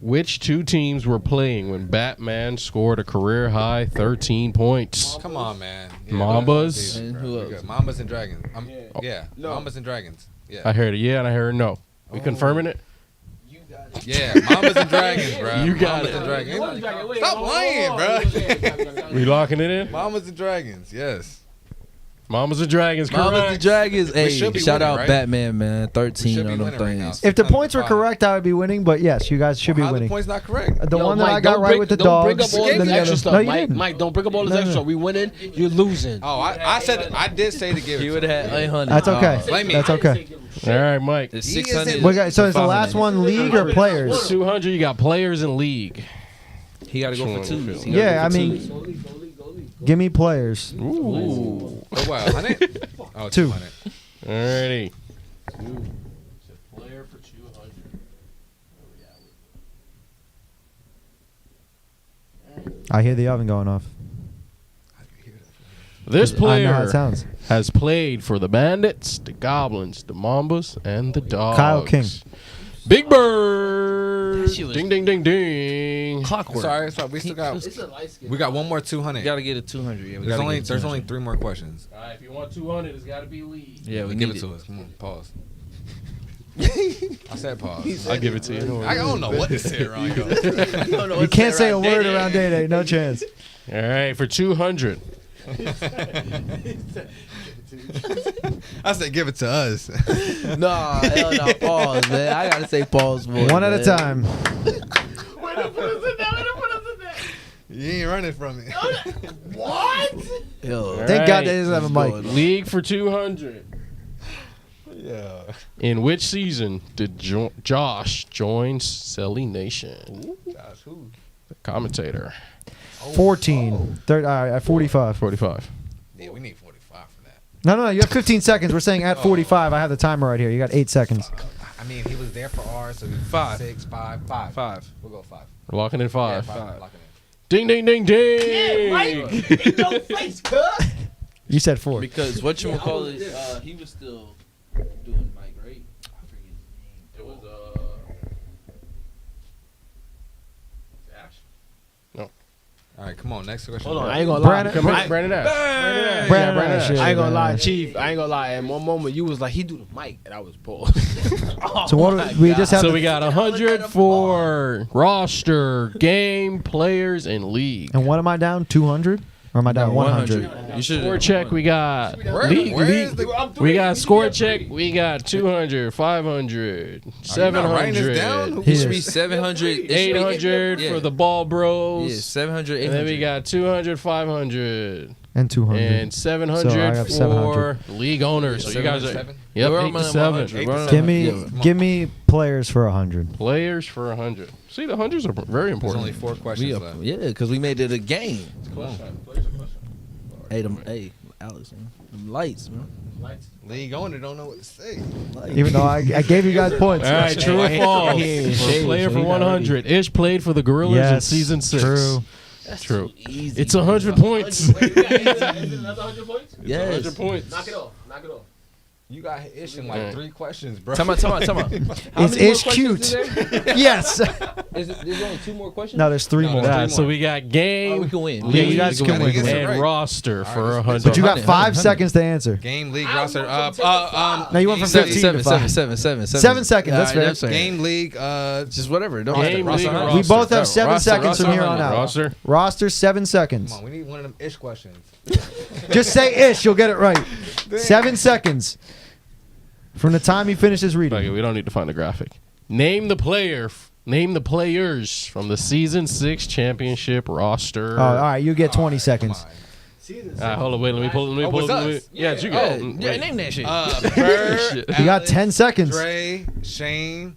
B: Which two teams were playing when Batman scored a career high 13 points?
C: Come on, man.
B: Mambas.
E: And who
C: We're
E: else?
C: good. Mambas and Dragons. Yeah.
D: No.
C: Mambas and Dragons. Yeah.
B: I heard a yeah and I heard a no. We confirming it?
C: Yeah. Mambas and Dragons, bro.
B: You got
C: Mambas
B: it.
C: and Dragons.
D: Stop
C: Stop lying, bro.
B: We locking it in?
C: Mambas and Dragons. Yes.
B: Mamas and Dragons,
E: Mamas the
B: correct.
E: Dragons. Hey,
C: should be
E: shout
C: winning,
E: out
C: right?
E: Batman, man.
C: We
E: 13
C: should
E: on
C: be
E: them
C: winning right now.
E: things.
A: If the points were
C: 605.
A: correct, I would be winning. But yes, you guys should be
C: How are the
A: winning.
C: points not correct?
A: The one that I
D: Mike,
A: got
D: don't
A: right
D: bring-
A: with the
D: don't bring
A: dogs.
D: up all
A: then
D: this
A: the other-
D: extra stuff,
A: No, you
D: Mike.
A: didn't.
D: Mike, don't bring up all this
A: No, no,
D: extra.
A: no.
D: We winning, you're losing.
C: Oh, I said I did say to give it.
E: He
C: to
E: would have
C: him.
E: had 800.
A: That's okay.
C: Blame me.
A: That's okay.
B: All right, Mike.
E: It's
C: He
E: 600.
C: isn't-
A: We got- so is the
E: 500.
A: last one league or players?
B: 200, you got players in league.
E: He got to go for 2.
A: Yeah, I mean,
D: Go league.
A: give me players.
B: Ooh.
C: Oh, wow. 100? Oh,
A: 2.
C: 200.
B: Alrighty. Player for 200.
A: I hear the oven going off.
B: This
A: I know how
B: player
A: it sounds.
B: has played for the Bandits, the Goblins, the Mambas, and the Dogs.
A: Kyle King.
B: Big Bird.
E: That shit was-
B: Ding, ding, ding, ding.
E: Clockwork.
C: Sorry. We still got.
D: It's a light skin.
C: We got one more 200.
E: You got to get a 200. Yeah, we
C: There's
E: gotta
C: only
E: get a
C: there's
E: 200.
C: only 3 more questions.
B: All right, if you want 200, it's got to be league.
E: Yeah, we
C: give
E: need
C: it
E: it.
C: to us. Come on, pause. I said pause.
B: I'll give it to you.
C: I don't know what to say around you.
A: You can't say a word around Day Day. No chance.
B: All right, for 200.
C: I said give it to us.
E: Nah, hell no. Pause, man. I got to say pause more.
A: One at a
E: man.
A: time.
C: You ain't running from it.
E: Yo.
B: All
A: Thank God
B: right.
A: they doesn't have a
E: What's
A: mic.
E: going
B: League for 200.
C: Yeah.
B: In which season did Josh join Selly Nation?
C: Josh, who?
B: The commentator.
A: 14. 45.
B: 45.
C: Yeah, we need 45 for that.
A: No, you have 15 seconds. We're saying at 45. I have the timer right here. You got 8 seconds.
C: I mean, he was there for ours, so
E: 5.
C: 6, 5, 5.
E: 5.
C: We'll go 5.
B: We're locking in 5.
C: Yeah, 5.
E: Five.
C: Lock it in.
B: Ding, ding, ding, ding.
D: In your face, cuz.
A: You said 4.
E: Because whatchamacallit, he was still doing Mike, right? I forget his name.
B: It was, Ash.
C: All right, come on. Next question.
D: Hold on, I ain't gonna lie.
A: Brandon-
B: Come here, Brandon Ash. Brandon Ash.
A: Ash.
D: I ain't gonna lie, Chief. I ain't gonna lie. In one moment, you was like, he do the mic, and I was paused.
A: So what? We just have.
B: So
A: to-
B: we got 100 for roster, game, players, and league.
A: And what am I down? 200? Or am I down 100?
E: You should
B: Score check, we got
C: Where
B: league.
C: is the?
B: We got score check, we got 200, 500,
C: Are you not
B: 700,
C: writing this down?
E: It should
A: Here.
E: be 700. It should be
B: 800
E: yeah.
B: for the Ball Bros.
E: Yeah, 700,
B: And
E: 800.
B: then we got 200, 500,
A: And 200.
B: and 700
A: So I have
B: for
A: 700.
B: league owners. So you guys are
C: 7?
B: yep,
E: We're
B: 8
E: on
B: to
E: my
B: 7.
E: 100. We're on
A: give
E: my-
A: me,
E: yeah.
A: give me players for 100.
B: Players for 100. See, the hundreds are very
C: There's
B: important.
C: only 4 questions
E: We
C: left.
E: yeah, because we made it a game.
C: Come on.
E: Hey, Alex, man. Them lights, man.
C: League owner don't know what to say.
E: Lights.
A: Even though I gave you guys points.
B: All right, true or false?
D: He
B: For
D: shady,
B: player
D: so
B: for
D: he not
B: 100. Ish played for the Gorillas in
A: Yes,
B: season 6.
A: true.
E: That's
B: True.
E: too easy.
B: It's 100 points.
D: Is it another 100 points?
E: Yes.
B: 100 points.
D: Knock it off. Knock it off.
C: You got Ish in like
B: Alright.
C: 3 questions, bro.
E: Come on.
A: Is Ish cute? Yes.
E: There's only 2 more questions?
A: No, there's 3
C: No,
A: more.
C: there's
B: Yeah,
C: three
B: so
C: more.
B: we got game,
E: we can win.
A: Yeah, you guys can win.
C: Get it
B: and
C: right.
B: roster
C: All
B: for
C: right,
B: 100.
A: But you got
E: 100,
A: 5
E: 100.
A: seconds to answer.
C: Game league
D: I
C: roster.
D: want from 10 to 5.
A: No, you went from
C: game
A: 15
C: league-
A: to 5.
E: 7
A: 7 seconds, that's fair.
E: fair.
C: Game league.
E: Just whatever. Don't
B: Game
E: roster,
B: league
E: roster.
B: roster.
A: We both have 7
E: Roster,
A: seconds from
E: roster,
A: here on
E: 100.
A: out.
B: Roster.
A: Roster 7 seconds.
C: Come on, we need one of them Ish questions.
A: Just say Ish, you'll get it right. 7 seconds from the time he finishes reading.
B: Okay, we don't need to find the graphic. Name the players from the season 6 championship roster.
A: Oh, all right, you get 20 seconds.
C: Come on.
D: Season
B: Hold on, wait, let me pull.
C: Oh, was us?
B: Yeah, you
E: Oh,
B: got.
E: yeah, name that shit.
C: Bird,
A: You got 10 seconds.
C: Dre, Shane,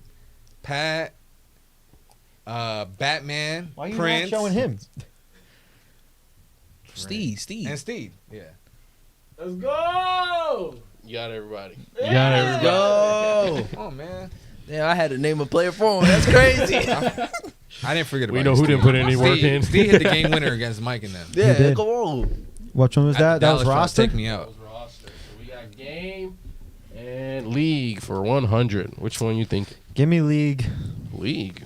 C: Pat, Batman,
A: Why are you
C: Prince,
A: not showing him?
E: Steve.
C: and Steve. Yeah.
D: Let's go.
B: You got everybody.
D: Yeah.
B: You got everybody.
E: Go.
C: Come on, man.
E: Yeah, I had to name a player for him. That's crazy.
C: I didn't forget about
B: We know
C: you,
B: who
C: Steve.
B: didn't put any work in.
C: Steve hit the game winner against Mike and them.
E: Yeah,
A: did.
E: come on.
A: Which one was that? That was
C: Dallas tried to
A: roster?
C: Take me out.
B: Roster. So we got game and league for 100. Which one you think?
A: Give me league.
B: League.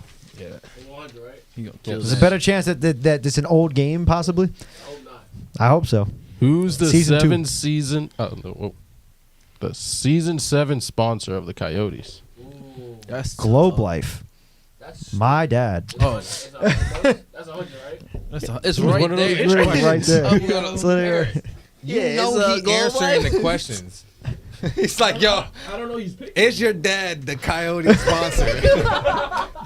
D: 100, right?
E: You gonna kill
A: There's a better chance that it's an old game, possibly.
D: I hope not.
A: I hope so.
B: Who's the
A: Season 2.
B: the season 7 sponsor of the Coyotes?
D: Ooh,
E: That's
A: Globe Life.
D: that's
A: My dad.
E: Oh,
D: that's 100, right?
E: it's
B: It was
E: right
B: one of those
E: there.
B: Ish
A: Right, right there.
E: I'm gonna-
A: So there.
C: You
E: Yeah,
C: know
E: it's,
C: he
E: Gold
C: answering
E: Life.
C: the questions. He's like, yo,
D: I don't know. He's picking.
C: is your dad the Coyote sponsor?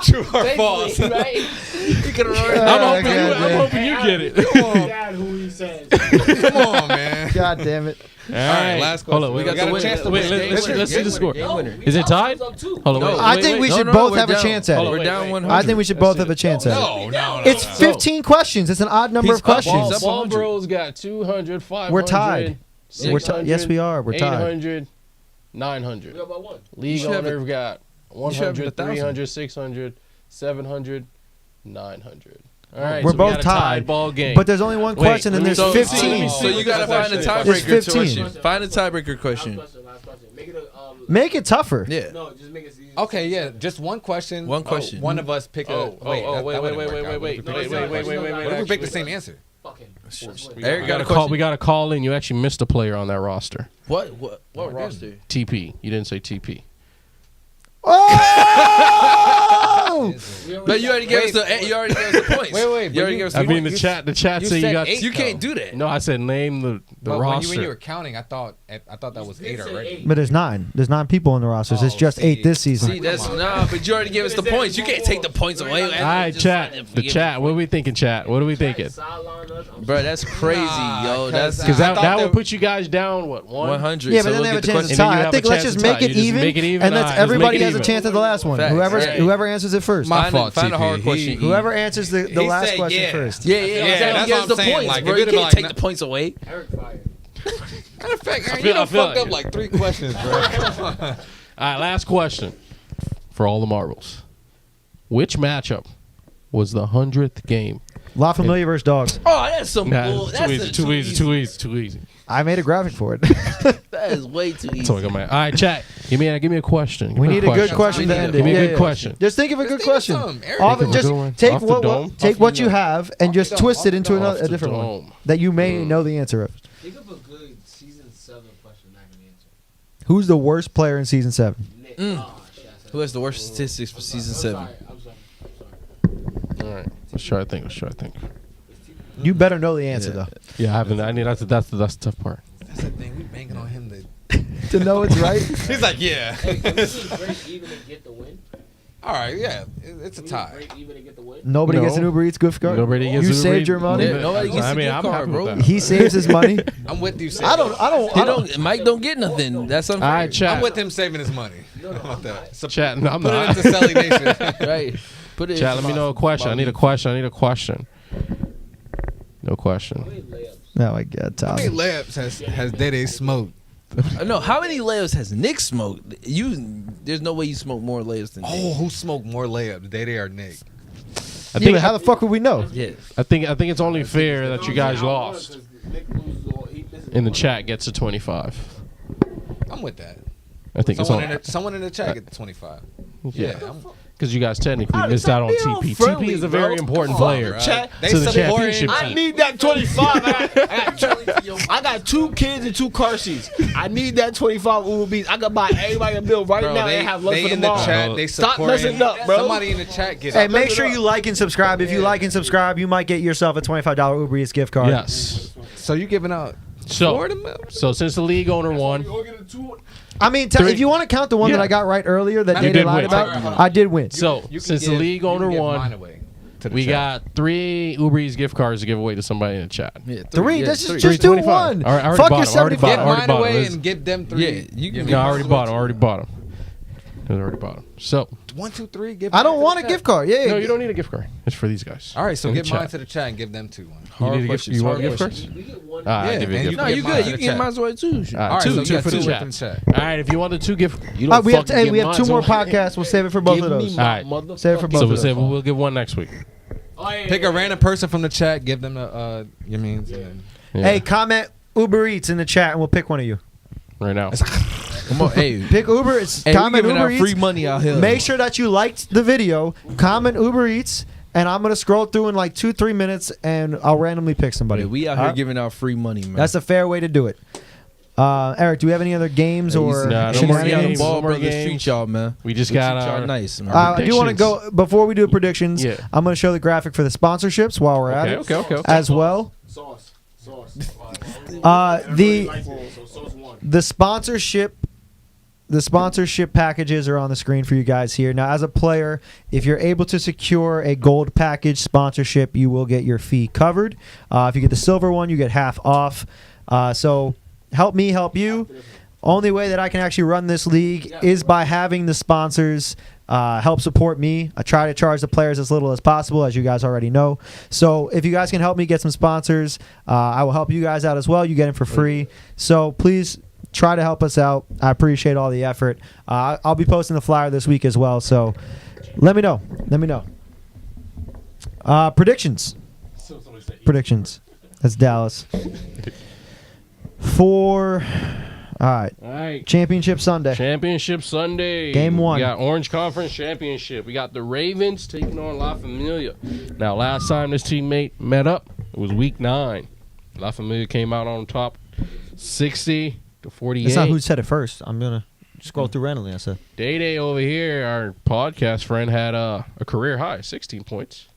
C: True or false?
D: Right?
E: You could have
A: I'm hoping you-
B: I'm hoping you get it.
C: Come on,
D: Dad, who he says.
C: come on, man.
A: God damn it.
B: All
C: right, last
B: Hold
C: question.
B: on,
C: We got
B: the
C: a
B: win.
C: chance to
B: Wait,
C: win.
B: let's see the score.
E: Game winner.
B: Is it tied?
D: Up two.
B: Hold on,
E: No,
B: wait,
A: I
B: wait,
A: think
B: wait.
A: we
E: No,
A: should
E: no,
A: both
E: we're
A: have a
E: down.
A: chance at
B: Hold on,
A: it.
E: We're
B: wait,
E: down
B: wait.
E: 100.
A: I think we should both have a chance at it.
C: No.
A: It's 15 questions. It's an odd number
E: He's
A: of questions.
E: up
B: Ball
E: 100.
B: Bros got 200, 500.
A: We're tied.
B: 600,
A: Yes, we are. We're tied.
B: 800,
D: We
B: 900.
D: got about one.
B: League
E: should have
B: owner got
E: should have
B: 100,
E: 1,000.
B: 300, 600, 700, 900. All right,
A: We're
B: so
A: both
B: we got a
A: tied.
B: Ball game.
A: But there's only one
B: Wait,
A: question, and there's
B: so-
A: 15.
E: So you gotta find a
A: It's
E: tiebreaker
A: 15.
E: question. Find a tiebreaker question.
D: Last question. Make it a.
A: Make it tougher.
E: Yeah.
D: No, just make it easy.
C: Okay, yeah, just one question.
E: One question.
C: One of us pick a.
B: wait,
C: that wouldn't work out.
B: wait.
C: What if we pick the same answer?
D: Fucking.
E: Eric got a
B: call.
E: question.
B: We got to call in. You actually missed a player on that roster.
E: What
C: we're
E: roster?
B: TP. You didn't say TP.
A: Oh!
E: But you already gave us the points.
C: Wait,
E: You already gave us the
B: I mean,
E: points.
B: the chat
C: you
B: said you
C: said
B: got.
C: 8.
E: You can't do that.
B: No, I said name the
C: But
B: roster.
C: when you were counting, I thought that was 8 already.
A: But there's 9. There's 9 people in the rosters. It's
C: Oh,
A: just
C: see.
A: 8 this season.
E: See, that's but you already gave us the points. You can't take the points away.
B: All right, chat. The chat. What are we thinking, chat? What are we thinking?
E: Bro, that's crazy, yo. That's
B: Because
C: I thought
B: that
C: they
B: would put you guys down. What
E: 100.
A: Yeah, but
E: so
A: then
E: we'll
A: they have a
E: get the
A: chance to
B: And then you
A: tie. I
B: have
A: think
B: a
A: let's
B: chance
A: just
B: to
A: make
B: tie.
A: it
B: You just
A: even,
B: make it even.
A: and
B: All
A: let's
B: right, let's
A: everybody
B: make it
A: has a
B: even.
A: chance at the last one.
E: Facts.
A: Whoever answers it first.
C: My fault,
E: Find a
C: TP.
E: hard question.
A: Whoever answers the
C: He
A: last
C: said
A: question
C: yeah.
A: first.
E: Yeah,
C: Yeah,
E: exactly.
C: that's
E: He
C: what
E: gives
C: I'm
E: the
C: saying.
E: points,
C: Like,
E: bro.
C: if
E: You
C: it'd be
E: can't
C: like
E: take the points away.
D: Eric fire.
C: Matter of fact, Aaron,
B: feel-
C: you done
B: I feel
C: fucked
B: it.
C: up like 3 questions, bro.
B: All right, last question for all the marbles. Which matchup was the 100th game?
A: La Familia versus Dogs.
E: Oh, that's some
B: Nah,
E: bull.
B: it's
E: That's
B: too easy. Too easy.
A: I made a graphic for it.
E: That is way too easy.
B: That's all I got, man. All right, chat. Give me a question. Give
A: We
B: me
A: need a good question to
E: We need
A: end
E: a-
A: it.
B: Give me
A: Yeah,
B: a good
A: yeah.
B: question.
A: Just think of a good
C: think of
A: question.
C: something, Eric.
A: Off
B: Think
A: of-
B: of a
A: just
B: good one.
A: take
B: Off the
A: what
B: dome.
A: take
C: Off
A: what
C: the
A: you
C: dome.
A: have and just
C: the
A: twist
C: dome.
A: it into
B: Off
A: a
B: the
A: different one
B: dome.
A: that you may know the answer of.
D: Think of a good season 7 question I can answer.
A: Who's the worst player in season 7?
D: Nick.
E: Mm.
D: Oh, shit, I said
E: Who has the worst statistics for season 7?
D: I'm sorry.
B: All right. Let's try to think.
A: You better know the answer
E: Yeah.
B: Yeah, I haven't. I need that's the tough part.
C: That's the thing. We banking on him to.
A: though. To know it's right.
C: He's like, yeah.
D: Hey, can we just break even and get the win?
C: All right, yeah. It's a
D: Can we
C: tie.
D: break even and get the win?
A: Nobody
B: No.
A: gets an Uber Eats gift card.
B: Nobody gets
A: You
B: a
A: saved your money.
E: Yeah, nobody gets
B: I
E: a
B: mean,
E: gift
B: I'm
E: card,
B: happy
E: bro.
B: with that.
A: He saves his money.
C: I'm with you.
A: I don't.
E: He don't. Mike don't get nothing. That's unfair.
B: All right, chat.
C: I'm with him saving his money.
D: No,
C: How about
D: I'm
C: that?
D: not.
C: So
B: Chat. No, I'm
C: put
B: not.
C: it into Selly Nation.
E: Right. Put it.
B: Chat. Let me know a question. I need a question. No
D: How
B: question.
D: many layups?
A: Oh my God,
C: How
A: Tom.
C: many layups has Dede smoked?
E: No, how many layups has Nick smoked? There's no way you smoke more layups than Nick.
C: Oh, who smoked more layups, Dede or Nick?
B: I
A: Yeah,
B: think
A: but how the fuck would we know?
E: Yeah.
B: I think it's only fair that you guys
D: No, I'm
B: lost.
D: saying I won 'cause Nick loses all- he misses
B: In the
D: one.
B: chat gets to 25.
C: I'm with that.
B: I think it's on.
C: Someone in the chat get the 25.
B: Yeah.
C: I'm-
B: Because you guys technically
D: How does
B: missed
D: that
B: out on
D: be all
B: TP.
D: friendly,
B: TP is a
D: bro?
B: very important
D: Come on,
B: player
C: bro.
D: Chat.
C: They
B: to the
C: support
B: championship
C: him.
D: I
B: team.
D: need that 25. I got 2 kids and 2 car seats. I need that 25 Uber Beats. I could buy everybody a bill right
C: Bro,
D: now
C: they,
D: and have lunch
C: they
D: for
C: in the
D: tomorrow.
C: chat. They
D: Stop
C: support
D: messing
C: him.
D: up, bro.
C: Somebody in the chat get
A: Hey,
C: it.
A: make sure you like and subscribe. If you like and subscribe, you might get yourself a $25 Uber Eats gift card.
B: Yes.
C: So you giving out
B: So,
C: Florida milk?
B: so since the league owner won,
A: I mean,
B: Three.
A: if you want to count the one that
B: Yeah.
A: I got right earlier that
B: You
A: they
B: did
A: lied
B: win.
A: about, I did win.
B: so
C: You can
B: since the
C: give-
B: league
C: you can
B: owner
C: give
B: won,
C: mine away to the
B: we
C: chat.
B: got 3 Uber Eats gift cards to give away to somebody in the chat.
E: Yeah,
A: 3.
E: yeah,
A: This
E: 3.
A: is just do
B: 25.
A: one.
B: All right, I already
A: Fuck
B: bought
A: your
B: them, I already
A: 75.
B: bought
C: Get
B: them. already
C: mine
B: bought
C: away
B: them.
C: and give them 3.
E: Yeah, you can
B: No, I already bought them. Already bought them. I already bought them. So
C: 1, 2, 3. Give
A: I
C: mine
A: don't
C: to
A: want
C: the
A: a
C: chat.
A: gift card. Yeah.
B: no, you don't need a gift card. It's for these guys.
C: All right, so
B: In the
C: give mine
B: chat.
C: to the chat and give them 2.
B: You
E: Hard
B: need a gift.
E: questions,
B: You want
E: hard
B: gift cards?
E: questions.
D: We get one.
B: Ah, I
C: Yeah,
B: give you a
C: and
B: gift
C: you
E: No,
B: card.
E: you
C: give mine
E: good.
C: to
E: You
C: the
E: can
C: chat.
E: might as well too.
B: All right,
C: All right,
B: two
C: so you got
B: for the
C: 2
B: chat.
C: in the chat.
B: All right, if you want the 2 gift,
E: You
A: All right,
E: don't
A: we have
E: fucking
A: we
E: give
A: have 2
E: mine
A: more
E: to me.
A: podcasts. We'll save it for both
D: Give
A: of
D: me
A: those.
D: my
B: All right.
D: motherfucking-
A: Save it for both
B: so
A: of
B: we'll
A: those.
B: say we'll give one next week.
D: Oh, yeah,
C: Pick
D: yeah,
C: a random person from the chat, give them the your means.
D: Yeah.
C: And
B: Yeah.
A: Hey, comment Uber Eats in the chat and we'll pick one of you.
B: right now.
E: Come on, hey.
A: Pick Uber. It's
E: Hey, we
A: comment
E: giving
A: Uber
E: out
A: Eats.
E: free money out here.
A: Make sure that you liked the video. Comment Uber Eats, and I'm gonna scroll through in like 2-3 minutes, and I'll randomly pick somebody.
E: Yeah, we out
A: All
E: here
A: right?
E: giving out free money, man.
A: That's a fair way to do it. Eric, do we have any other games
E: Hey,
A: or
B: Nah, no more
A: shenanigans?
B: games.
E: Ball
B: No more
E: brothers
B: games.
E: treat y'all, man.
B: We just
E: We treat
B: got
E: y'all
B: our
E: nice, man.
A: I do want to
B: predictions.
A: go before we do predictions.
B: Yeah.
A: I'm going to show the graphic for the sponsorships while we're at
B: Okay,
A: it,
B: okay.
A: as well.
D: Sauce.
A: The
D: So sauce 1.
A: the sponsorship packages are on the screen for you guys here. Now, as a player, if you're able to secure a gold package sponsorship, you will get your fee covered. If you get the silver one, you get half off. So help me help you. Only way that I can actually run this league is by having the sponsors help support me. I try to charge the players as little as possible, as you guys already know. So if you guys can help me get some sponsors, I will help you guys out as well. You get it for free. So please try to help us out. I appreciate all the effort. I'll be posting the flyer this week as well. So let me know. Predictions. That's Dallas. All right.
B: All right.
A: Championship Sunday.
B: Championship Sunday.
A: Game 1.
B: We got Orange Conference Championship. We got the Ravens taking on La Familia. Now, last time this teammate met up, it was week 9. La Familia came out on top 60-48.
A: That's not who said it first. I'm going to scroll through randomly. I said.
B: Day over here, our podcast friend, had a career high, 16 points.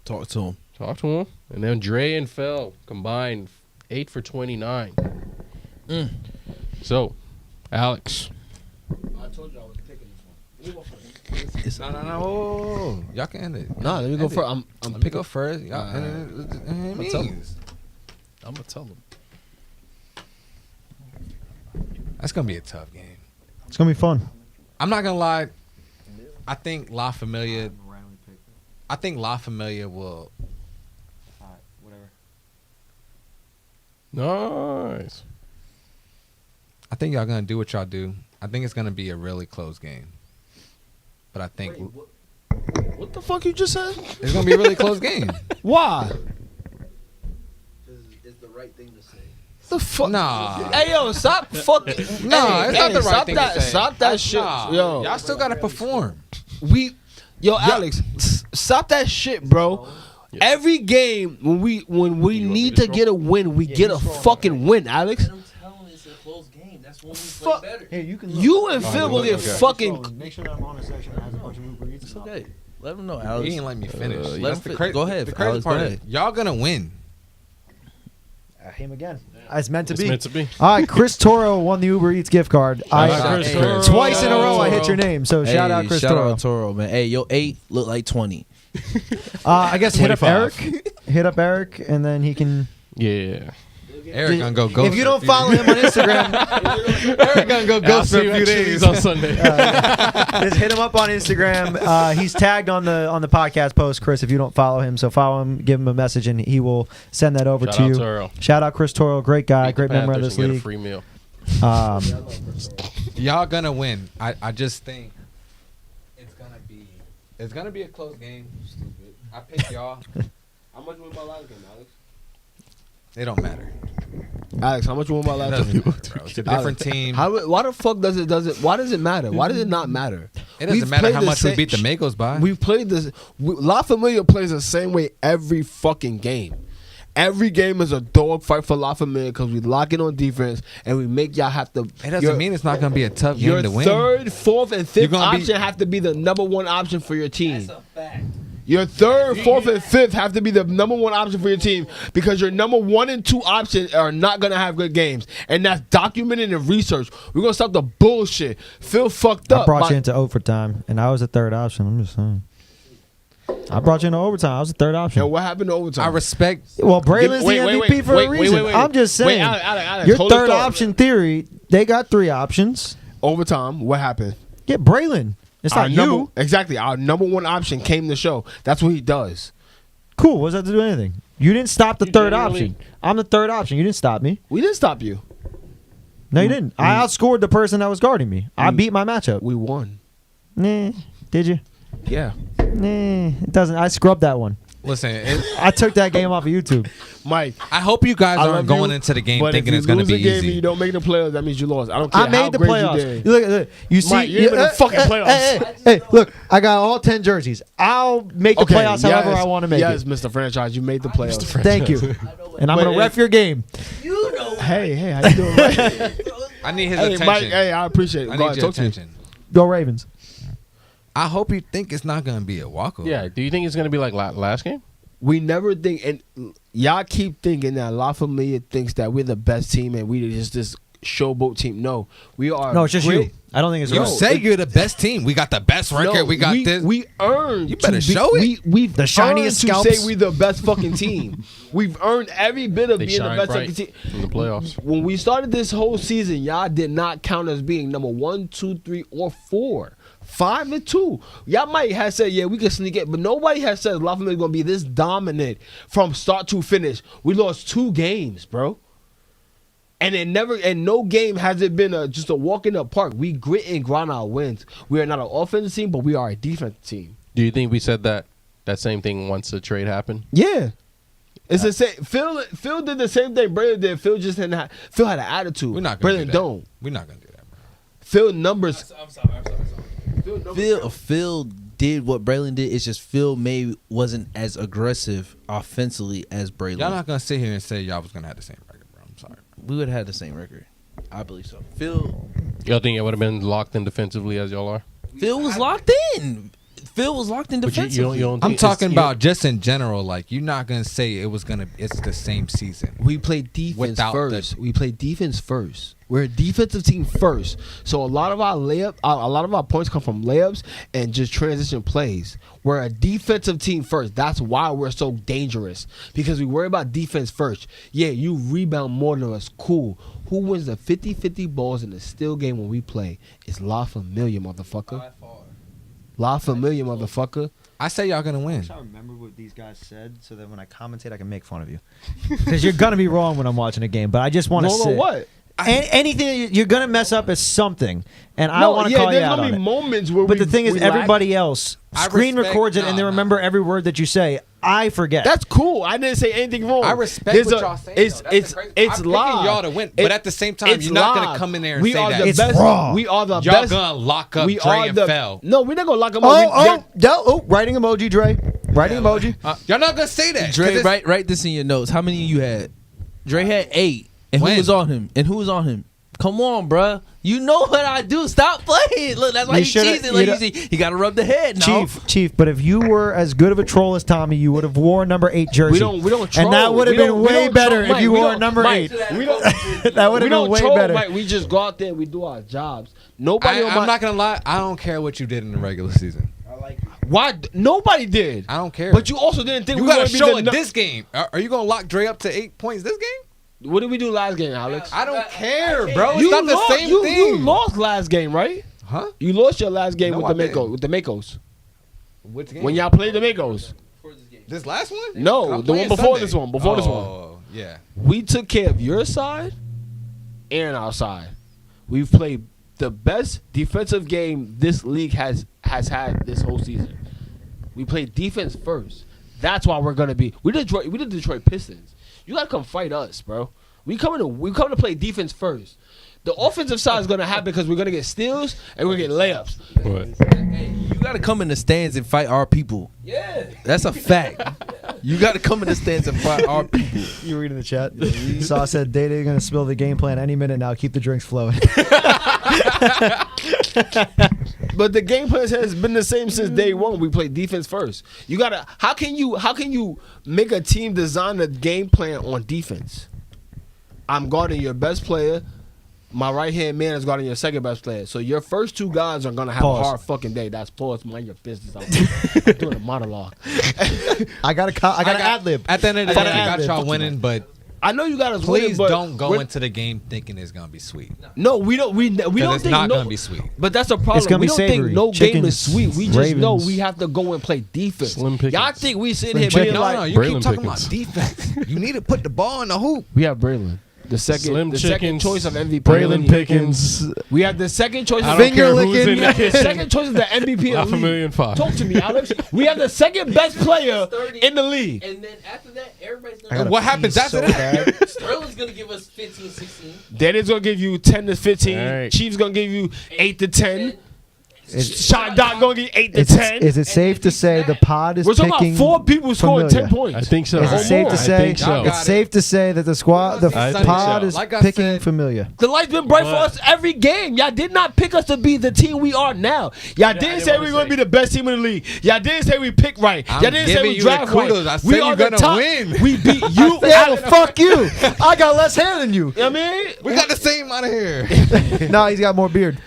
E: Talk to him.
B: Talk to him. And then Dre and Fel combined 8 for 29. So, Alex.
D: I told you I was picking this one. Let me go first.
C: No. Y'all can end it.
D: Nah, let me go
C: End it.
D: first. I'm
C: Let me
D: picking.
C: go first. Y'all,
E: I'ma tell him. I'm gonna tell him.
C: That's gonna be a tough game.
A: It's going to be fun.
C: I'm not gonna lie. I think La Familia will.
B: Nice.
C: I think y'all gonna do what y'all do. I think it's gonna be a really close game. But I think
D: What the fuck you just said?
C: it's gonna be a really close game.
D: Why?
E: It's the right thing to say.
D: The fuck?
C: Nah.
D: Hey yo, stop fucking.
C: Nah, it's not the right
D: stop
C: thing
D: that,
C: to say.
D: Stop that shit,
C: Nah,
D: yo.
C: y'all still gotta perform.
D: Alex, stop that shit, bro. Every game when we
B: want me
D: need
B: to
D: to get a win, we get a fucking win, Alex.
E: I'm telling you, it's a close game. That's when we
D: Fuck.
E: play better.
A: Hey, you can
D: You and Phil will get
C: Okay.
D: fucking.
A: Make sure that I'm on a section that has a bunch of Uber Eats.
E: It's okay. Let him know,
C: You
E: Alex.
C: ain't let me finish.
E: let
C: That's
E: him
C: the
E: fin-
C: crazy.
E: go ahead,
C: The crazy
E: Alex,
C: part
E: go
C: is
E: ahead.
C: y'all gonna win.
A: Him again. It's meant to
B: It's
A: be.
B: meant to be.
A: All right, Chris Toro won the Uber Eats gift card.
B: out
A: I,
B: Chris
E: Hey,
B: Toro.
A: twice in a row I
E: Toro.
A: hit your name, so shout out Chris
E: shout
A: Toro.
E: out Toro, man. Hey, your 8 look like 20.
A: I guess hit up
B: 25.
A: Eric. Hit up Eric, and then he can.
B: Yeah.
C: Eric gonna go ghost.
A: If you don't follow him on Instagram,
C: Eric gonna go
B: I'll
C: ghost for
B: see
C: a
B: you
C: few
B: at
C: days.
B: Chili's on Sunday.
A: just hit him up on Instagram. He's tagged on the podcast post, Chris. If you don't follow him, so follow him, give him a message, and he will send that over
B: Shout
A: to
B: out
A: you.
B: Toro.
A: Shout out Chris Toro, great guy,
B: Beat the
A: great member of
B: Panthers
A: this
B: and get a
A: league.
B: free meal.
C: Y'all gonna win. I just think it's gonna be a close game. Stupid. I pick y'all.
D: How much win my last game, Alex?
C: It don't matter.
D: Alex, how much you want my
C: It
D: laptop?
C: doesn't matter, bro. It's a different team.
D: Why the fuck does it? Why does it matter? Why does it not matter?
C: It doesn't
D: We've
C: matter
D: played
C: how
D: the
C: much we
D: same-
C: beat the Magos by.
D: We've played this. La Familia plays the same way every fucking game. Every game is a dogfight for La Familia because we lock in on defense and we make y'all have to.
C: It doesn't mean it's not going to be a tough game
D: Your
C: to win.
D: third, fourth, and
C: You're
D: fifth
C: gonna be-
D: option have to be the number one option for your team. Your third, fourth, and fifth have to be the number one option for your team because your number 1 and 2 options are not gonna have good games, and that's documented in research. We're gonna stop the bullshit. Phil fucked up.
A: I brought you into overtime, and I was the third option. I'm just saying. I brought you into overtime. I was the third option.
D: And what happened to overtime?
C: I respect.
A: Well, Braylon's the MVP for a reason. I'm just saying.
D: Alex,
A: Your
D: hold the
A: third
D: thought.
A: option theory, they got 3 options.
D: Overtime. What happened?
A: Get Braylon. It's not you.
D: Exactly. Our number 1 option came to show. That's what he does.
A: Cool. What does that have to do with anything? You didn't stop the third
B: generally-
A: option. I'm the third option. You didn't stop me.
D: We didn't stop you.
A: No, you didn't. I outscored the person that was guarding me. I beat my matchup.
D: We won.
A: Nah. Did you?
D: Yeah.
A: Nah. It doesn't. I scrubbed that one.
C: Listen,
A: I took that game off of YouTube.
D: Mike,
C: I hope you guys
D: I
C: aren't
D: love
C: going
D: you,
C: into the game
D: but
C: thinking
D: if
C: it's going to
D: you
C: be
D: lose a game and
C: easy.
D: you don't make the playoffs, that means you lost. I don't care
A: I
D: how
A: made the
D: great
A: playoffs.
D: you did.
A: Look, you see,
D: Mike, you ain't in the fucking playoffs.
A: Hey, look, I got all 10 jerseys. I'll make the playoffs however I want to make
D: yes,
A: it.
D: Mr. Franchise, you made the playoffs.
A: Thank you. And I'm
D: But
A: going to ref your game.
D: Hey, how you doing, Mike?
C: I need his
D: Hey,
C: attention.
D: Mike, hey, I appreciate it.
C: I
D: Go
C: need
D: ahead,
C: your
D: talk to me.
C: attention.
A: Go Ravens.
C: I hope you think it's not going to be a walkover.
B: Yeah. Do you think it's gonna be like last game?
D: We never think, and y'all keep thinking that La Familia thinks that we're the best team and we just this showboat team. No, we are.
A: No, it's just
D: great.
A: you. I don't think it's
C: You
A: real.
C: say you're the best team. We got the best record.
D: No,
C: we got this.
D: We earned.
C: You better
D: to be-
C: show it.
D: We've
A: The shiniest
D: earned to
A: scalps.
D: say we the best fucking team. We've earned every bit of
B: They
D: being the
B: shine
D: best
B: bright
D: fucking team.
B: in the playoffs.
D: When we started this whole season, y'all did not count as being number 1, 2, 3, or 4. 5 and 2. Y'all might have said, yeah, we can sneak it, but nobody has said La Familia is gonna be this dominant from start to finish. We lost 2 games, bro. And no game has it been just a walk in the park. We grit and grind our wins. We are not an offensive team, but we are a defensive team.
B: Do you think we said that same thing once the trade happened?
D: Yeah. It's the same. Phil did the same thing Braylon did. Phil just didn't have. Phil had an attitude.
C: We're not going to
D: Braylon
C: do that.
D: don't.
C: We're not going to do that, bro.
D: Phil numbers.
E: I'm sorry. Phil did what Braylon did. It's just Phil wasn't as aggressive offensively as Braylon.
C: Y'all not going to sit here and say y'all was going to have the same record, bro. I'm sorry.
E: We would have had the same record. I believe so. Phil
B: Y'all think it would have been locked in defensively as y'all are?
E: was locked in. Phil was locked in
B: But you
E: defensively.
B: don't
C: I'm
B: think
C: talking
B: it's-
C: about just in general. Like, you're not going to say it's the same season.
D: We play defense
C: Without
D: first. We play defense first. We're a defensive team first. So a lot of our points come from layups and just transition plays. We're a defensive team first. That's why we're so dangerous, because we worry about defense first. Yeah, you rebound more than us. Cool. Who wins the 50-50 balls in the still game when we play? It's La Familia, motherfucker. La Familia, motherfucker.
C: I say y'all going to win.
A: I remember what these guys said so that when I commentate, I can make fun of you. Because you're going to be wrong when I'm watching a game, but I just want to
D: No,
A: say.
D: what?
A: Anything that you're going to mess up is something, and I
D: No,
A: want to call you
D: there's
A: out
D: gonna
A: on
D: be
A: it.
D: moments where
A: But
D: we
A: the thing is,
D: we lack.
A: everybody else
C: I
A: screen
C: respect-
A: records it,
C: no,
A: and they
C: no.
A: remember every word that you say. I forget.
D: That's cool. I didn't say anything wrong.
C: I respect
D: There's
C: what
D: a-
C: y'all saying.
D: It's
C: though. That's
D: it's
C: the crazy-
D: it's
C: I'm picking
D: live.
C: y'all to win, but at the same time,
D: it's
C: you're not gonna
D: live.
C: come in there and
D: we
C: say
D: are
C: that.
D: The
A: It's
D: best.
A: raw.
D: We are the
C: Y'all
D: best.
C: gonna lock up
D: we
C: Dre
D: are
C: and
D: the.
C: Fell.
D: No, we're not gonna lock them up.
A: Writing emoji, Dre. Writing emoji.
C: Y'all not gonna say that. 'cause
E: Dre,
C: it's-
E: write this in your notes. How many you had? Dre had 8. And
C: When?
E: who was on him? Come on, bruh. You know what I do. Stop playing. Look, that's why
A: You
E: he
A: shoulda-
E: cheesing. Like
A: you
E: you see, he got to rub the head now.
A: Chief. But if you were as good of a troll as Tommy, you would have worn number 8 jersey.
D: We don't troll.
A: And that would have
D: We
A: been
D: don't- we
A: way
D: don't
A: better
D: troll.
A: if you
D: Mike, we
A: wore
D: don't-
A: number
D: Mike,
A: 8.
D: We don't.
A: That would
D: We
A: have
D: don't
A: been way
D: troll,
A: better.
D: Mike. We just go out there and we do our jobs. Nobody.
C: I'm not gonna lie. I don't care what you did in the regular season.
D: Why? Nobody did.
C: I don't care.
D: But you also didn't think
C: you
D: we
C: gotta
D: were
C: show it this game. Are you gonna lock Dre up to 8 points this game?
D: What did we do last game, Alex?
C: I don't care, bro. It's
D: You
C: not the
D: lost-
C: same
D: you,
C: thing.
D: You lost last game, right?
C: Huh?
D: You lost your last game
C: No,
D: with
C: I
D: the
C: didn't.
D: with the Makos.
C: Which game?
D: When y'all played the Makos.
C: This last one?
D: No,
C: I'm
D: the
C: playing
D: one before
C: Sunday.
D: this one. Before this one.
C: Oh, yeah.
D: We took care of your side and our side. We've played the best defensive game this league has had this whole season. We played defense first. That's why we're gonna be. We the Detroit Pistons. You gotta come fight us, bro. We coming to play defense first. The offensive side is gonna happen because we're gonna get steals and we're gonna get layups.
E: Hey, you gotta come in the stands and fight our people.
D: Yeah.
E: That's a fact. You gotta come in the stands and fight our people.
A: You reading the chat? Saw said Day-Day gonna spill the game plan any minute now. Keep the drinks flowing.
D: But the game plan has been the same since day one. We play defense first. You gotta. How can you make a team design a game plan on defense? I'm guarding your best player. My right hand man is guarding your second best player. So your first two guys are gonna have
A: Pause.
D: a hard fucking day. That's pause. Mind your business. I'm doing a monologue.
A: I got an ad lib.
C: At the end of the day,
A: Fucking
C: I got
A: ad-lib.
C: y'all winning, but
D: I know you got us winning,
C: please
D: but
C: don't go
D: we're-
C: into the game thinking it's gonna be sweet.
D: No, we don't. We don't
C: It's
D: think
C: not
D: no.
C: gonna be sweet.
D: But that's the problem.
A: It's gonna
D: we
A: be
D: don't
A: savory.
D: think no
A: Chickens,
D: game is sweet. We just know
A: Ravens.
D: we have to go and play defense.
B: Slim pickings.
D: Y'all think we sitting
A: Slim
D: here
A: chicken.
D: being
C: No,
D: like
C: no, you
B: Braylon
C: keep talking
B: Pickens.
C: about defense. You need to put the ball in the hoop.
D: we have Braylon. The second
B: Slim
D: second
B: chickens.
D: choice of MVP.
B: Braylon Pickens.
D: We have the second choice
B: I
D: of
B: don't care who's
A: licking.
B: in the
D: the
B: kitchen.
D: second choice of the MVP
B: Half
D: of
B: a
D: the
B: million
D: league.
B: five.
D: Talk to me, Alex. We have the second best player in the league.
F: And then after that, everybody's
A: I
F: gonna.
A: gotta
C: What happens
A: pee
C: after
A: so
C: that?
A: bad.
F: Sterling's gonna give us 15, 16.
D: Danny's gonna give you 10 to 15.
B: All right.
D: Chief's gonna give you 8 to 10.
A: Is,
D: Shot Doc gonna give you 8 to
A: is,
D: 10.
A: is it safe to say the pod is
D: We're talking
A: picking
D: about 4 people scoring
A: Familia?
D: 10 points.
B: I think so.
A: Is it
D: Or
A: safe
D: more.
A: to
B: I
A: say?
B: think so.
C: Y'all got
A: It's safe to say that the squad, the
B: I think
A: pod
B: so.
A: is
C: Like I
A: picking
C: said-
A: Familia.
D: The light's been bright for
B: But-
D: us every game. Y'all did not pick us to be the team we are now. Y'all didn't
B: didn't
D: say
B: wanna
D: we were going
B: say.
D: to be the best team in the league. Y'all didn't say we pick right.
C: I'm
D: Y'all didn't say
C: giving
D: we
C: you the
D: draft right.
C: kudos. I
D: We
C: said
D: are
C: you're
D: the
C: gonna
D: top.
C: win.
D: We beat you.
A: Yeah, well, fuck you. I got less hair than you.
D: I mean,
C: We got the same amount of hair.
A: No, he's got more beard.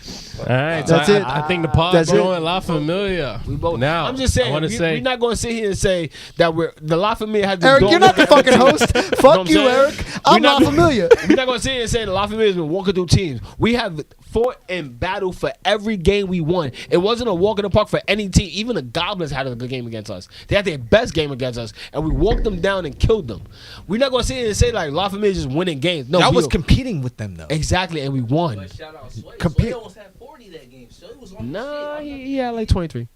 B: All right, so
A: That's
B: I,
A: it.
B: I think the pod's
A: That's it.
B: going La Familia.
D: we both.
B: Now,
D: I'm just
B: I
D: saying,
B: want to say
D: we're not going to sit here and say that we're the La Familia has been
A: Eric,
D: doing
A: you're not the
D: what
A: fucking host.
D: what
A: Fuck
D: I'm
A: you,
D: saying?
A: Eric.
D: We're
A: I'm not familiar.
D: We're not going to sit here and say the La Familia has been walking through teams. We have fought and battled for every game we won. It wasn't a walk in the park for any team. Even the Goblins had a good game against us. They had their best game against us, and we walked them down and killed them. We're not going to sit here and say like La Familia is just winning games. No,
C: Y'all
D: we
C: was
D: were-
C: competing with them though.
D: exactly, and we won.
F: But shout out Sway.
A: Compete-
F: Sway almost had 40 that game. Sway was on
D: Nah,
F: the shit.
D: he had like 23.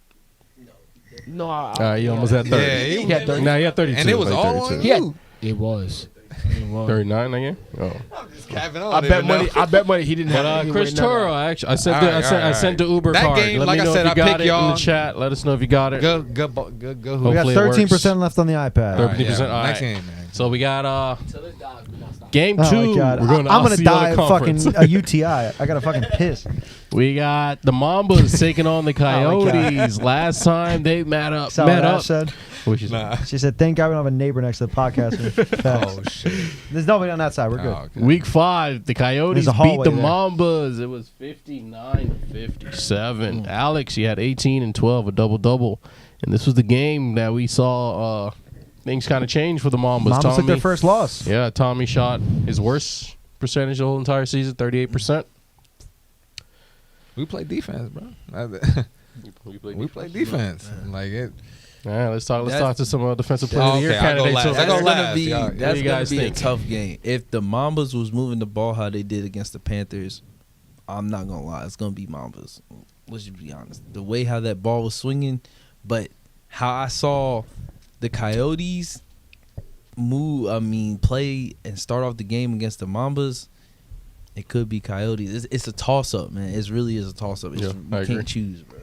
D: No,
B: all right, you almost had 30.
C: Yeah, he
D: He had 30.
B: Now you had 32.
C: And it was
B: like
C: all
B: 32.
C: on
D: He had-
C: you.
D: It was. It was.
B: 39 again? Oh.
D: I bet money. I bet money. He didn't
B: But
D: have. he
B: Chris
D: wouldn't have
B: Toro,
D: that.
B: actually, I sent
C: All
B: the,
C: right,
B: I sent the Uber
C: That
B: card.
C: game,
B: Let
C: like
B: me
C: I
B: know
C: said,
B: if you
C: I
B: got
C: pick
B: it in the
C: y'all.
B: chat. Let us know if you got it.
C: Go.
A: We
B: Hopefully
A: got
B: it
A: 13% left on the iPad.
B: Thirty- 50%,
C: Yeah,
B: all
C: next
B: right.
C: game, man.
B: So we got
F: Till it dies, we not stop.
B: game
A: Oh
B: 2.
A: my god,
B: We're going to
A: I'm gonna die
B: Osceola
A: of fucking
B: Conference.
A: a UTI. I gotta fucking piss.
B: We got the Mambas taking on the
A: Oh my God.
B: Coyotes. Last time they met up.
A: Saw what Ash
B: up.
A: said.
B: Which is
C: Nah.
A: She said, "Thank God we don't have a neighbor next to the podcast."
C: Oh shit.
A: There's nobody on that side. We're good.
C: Oh, okay.
B: Week 5. The Coyotes
A: There's a
B: beat
A: hallway
B: the
A: there.
B: Mambas. It was 59-57. Alex, you had 18 and 12, a double-double. And this was the game that we saw things kind of change for the Mambas.
A: Mambas took their first loss.
B: Yeah, Tommy shot his worst percentage the whole entire season, 38%.
C: We play defense, bro. We play defense. Like it.
B: All right, let's talk
E: That's-
B: to some defensive player
C: Oh,
B: of the year
C: okay, I'll go
B: candidates.
C: last.
B: So-
C: I go
E: That's
C: last.
E: gonna be
C: Yeah.
B: What do
E: that's
B: you
E: gonna
B: guys
E: be
B: think?
E: a tough game. If the Mambas was moving the ball how they did against the Panthers, I'm not gonna lie, it's gonna be Mambas. Let's just be honest. The way how that ball was swinging, but how I saw the Coyotes play and start off the game against the Mambas, it could be Coyotes. It's a toss up, man. It really is a toss up.
B: Yeah,
E: You
B: I agree.
E: can't choose, bro.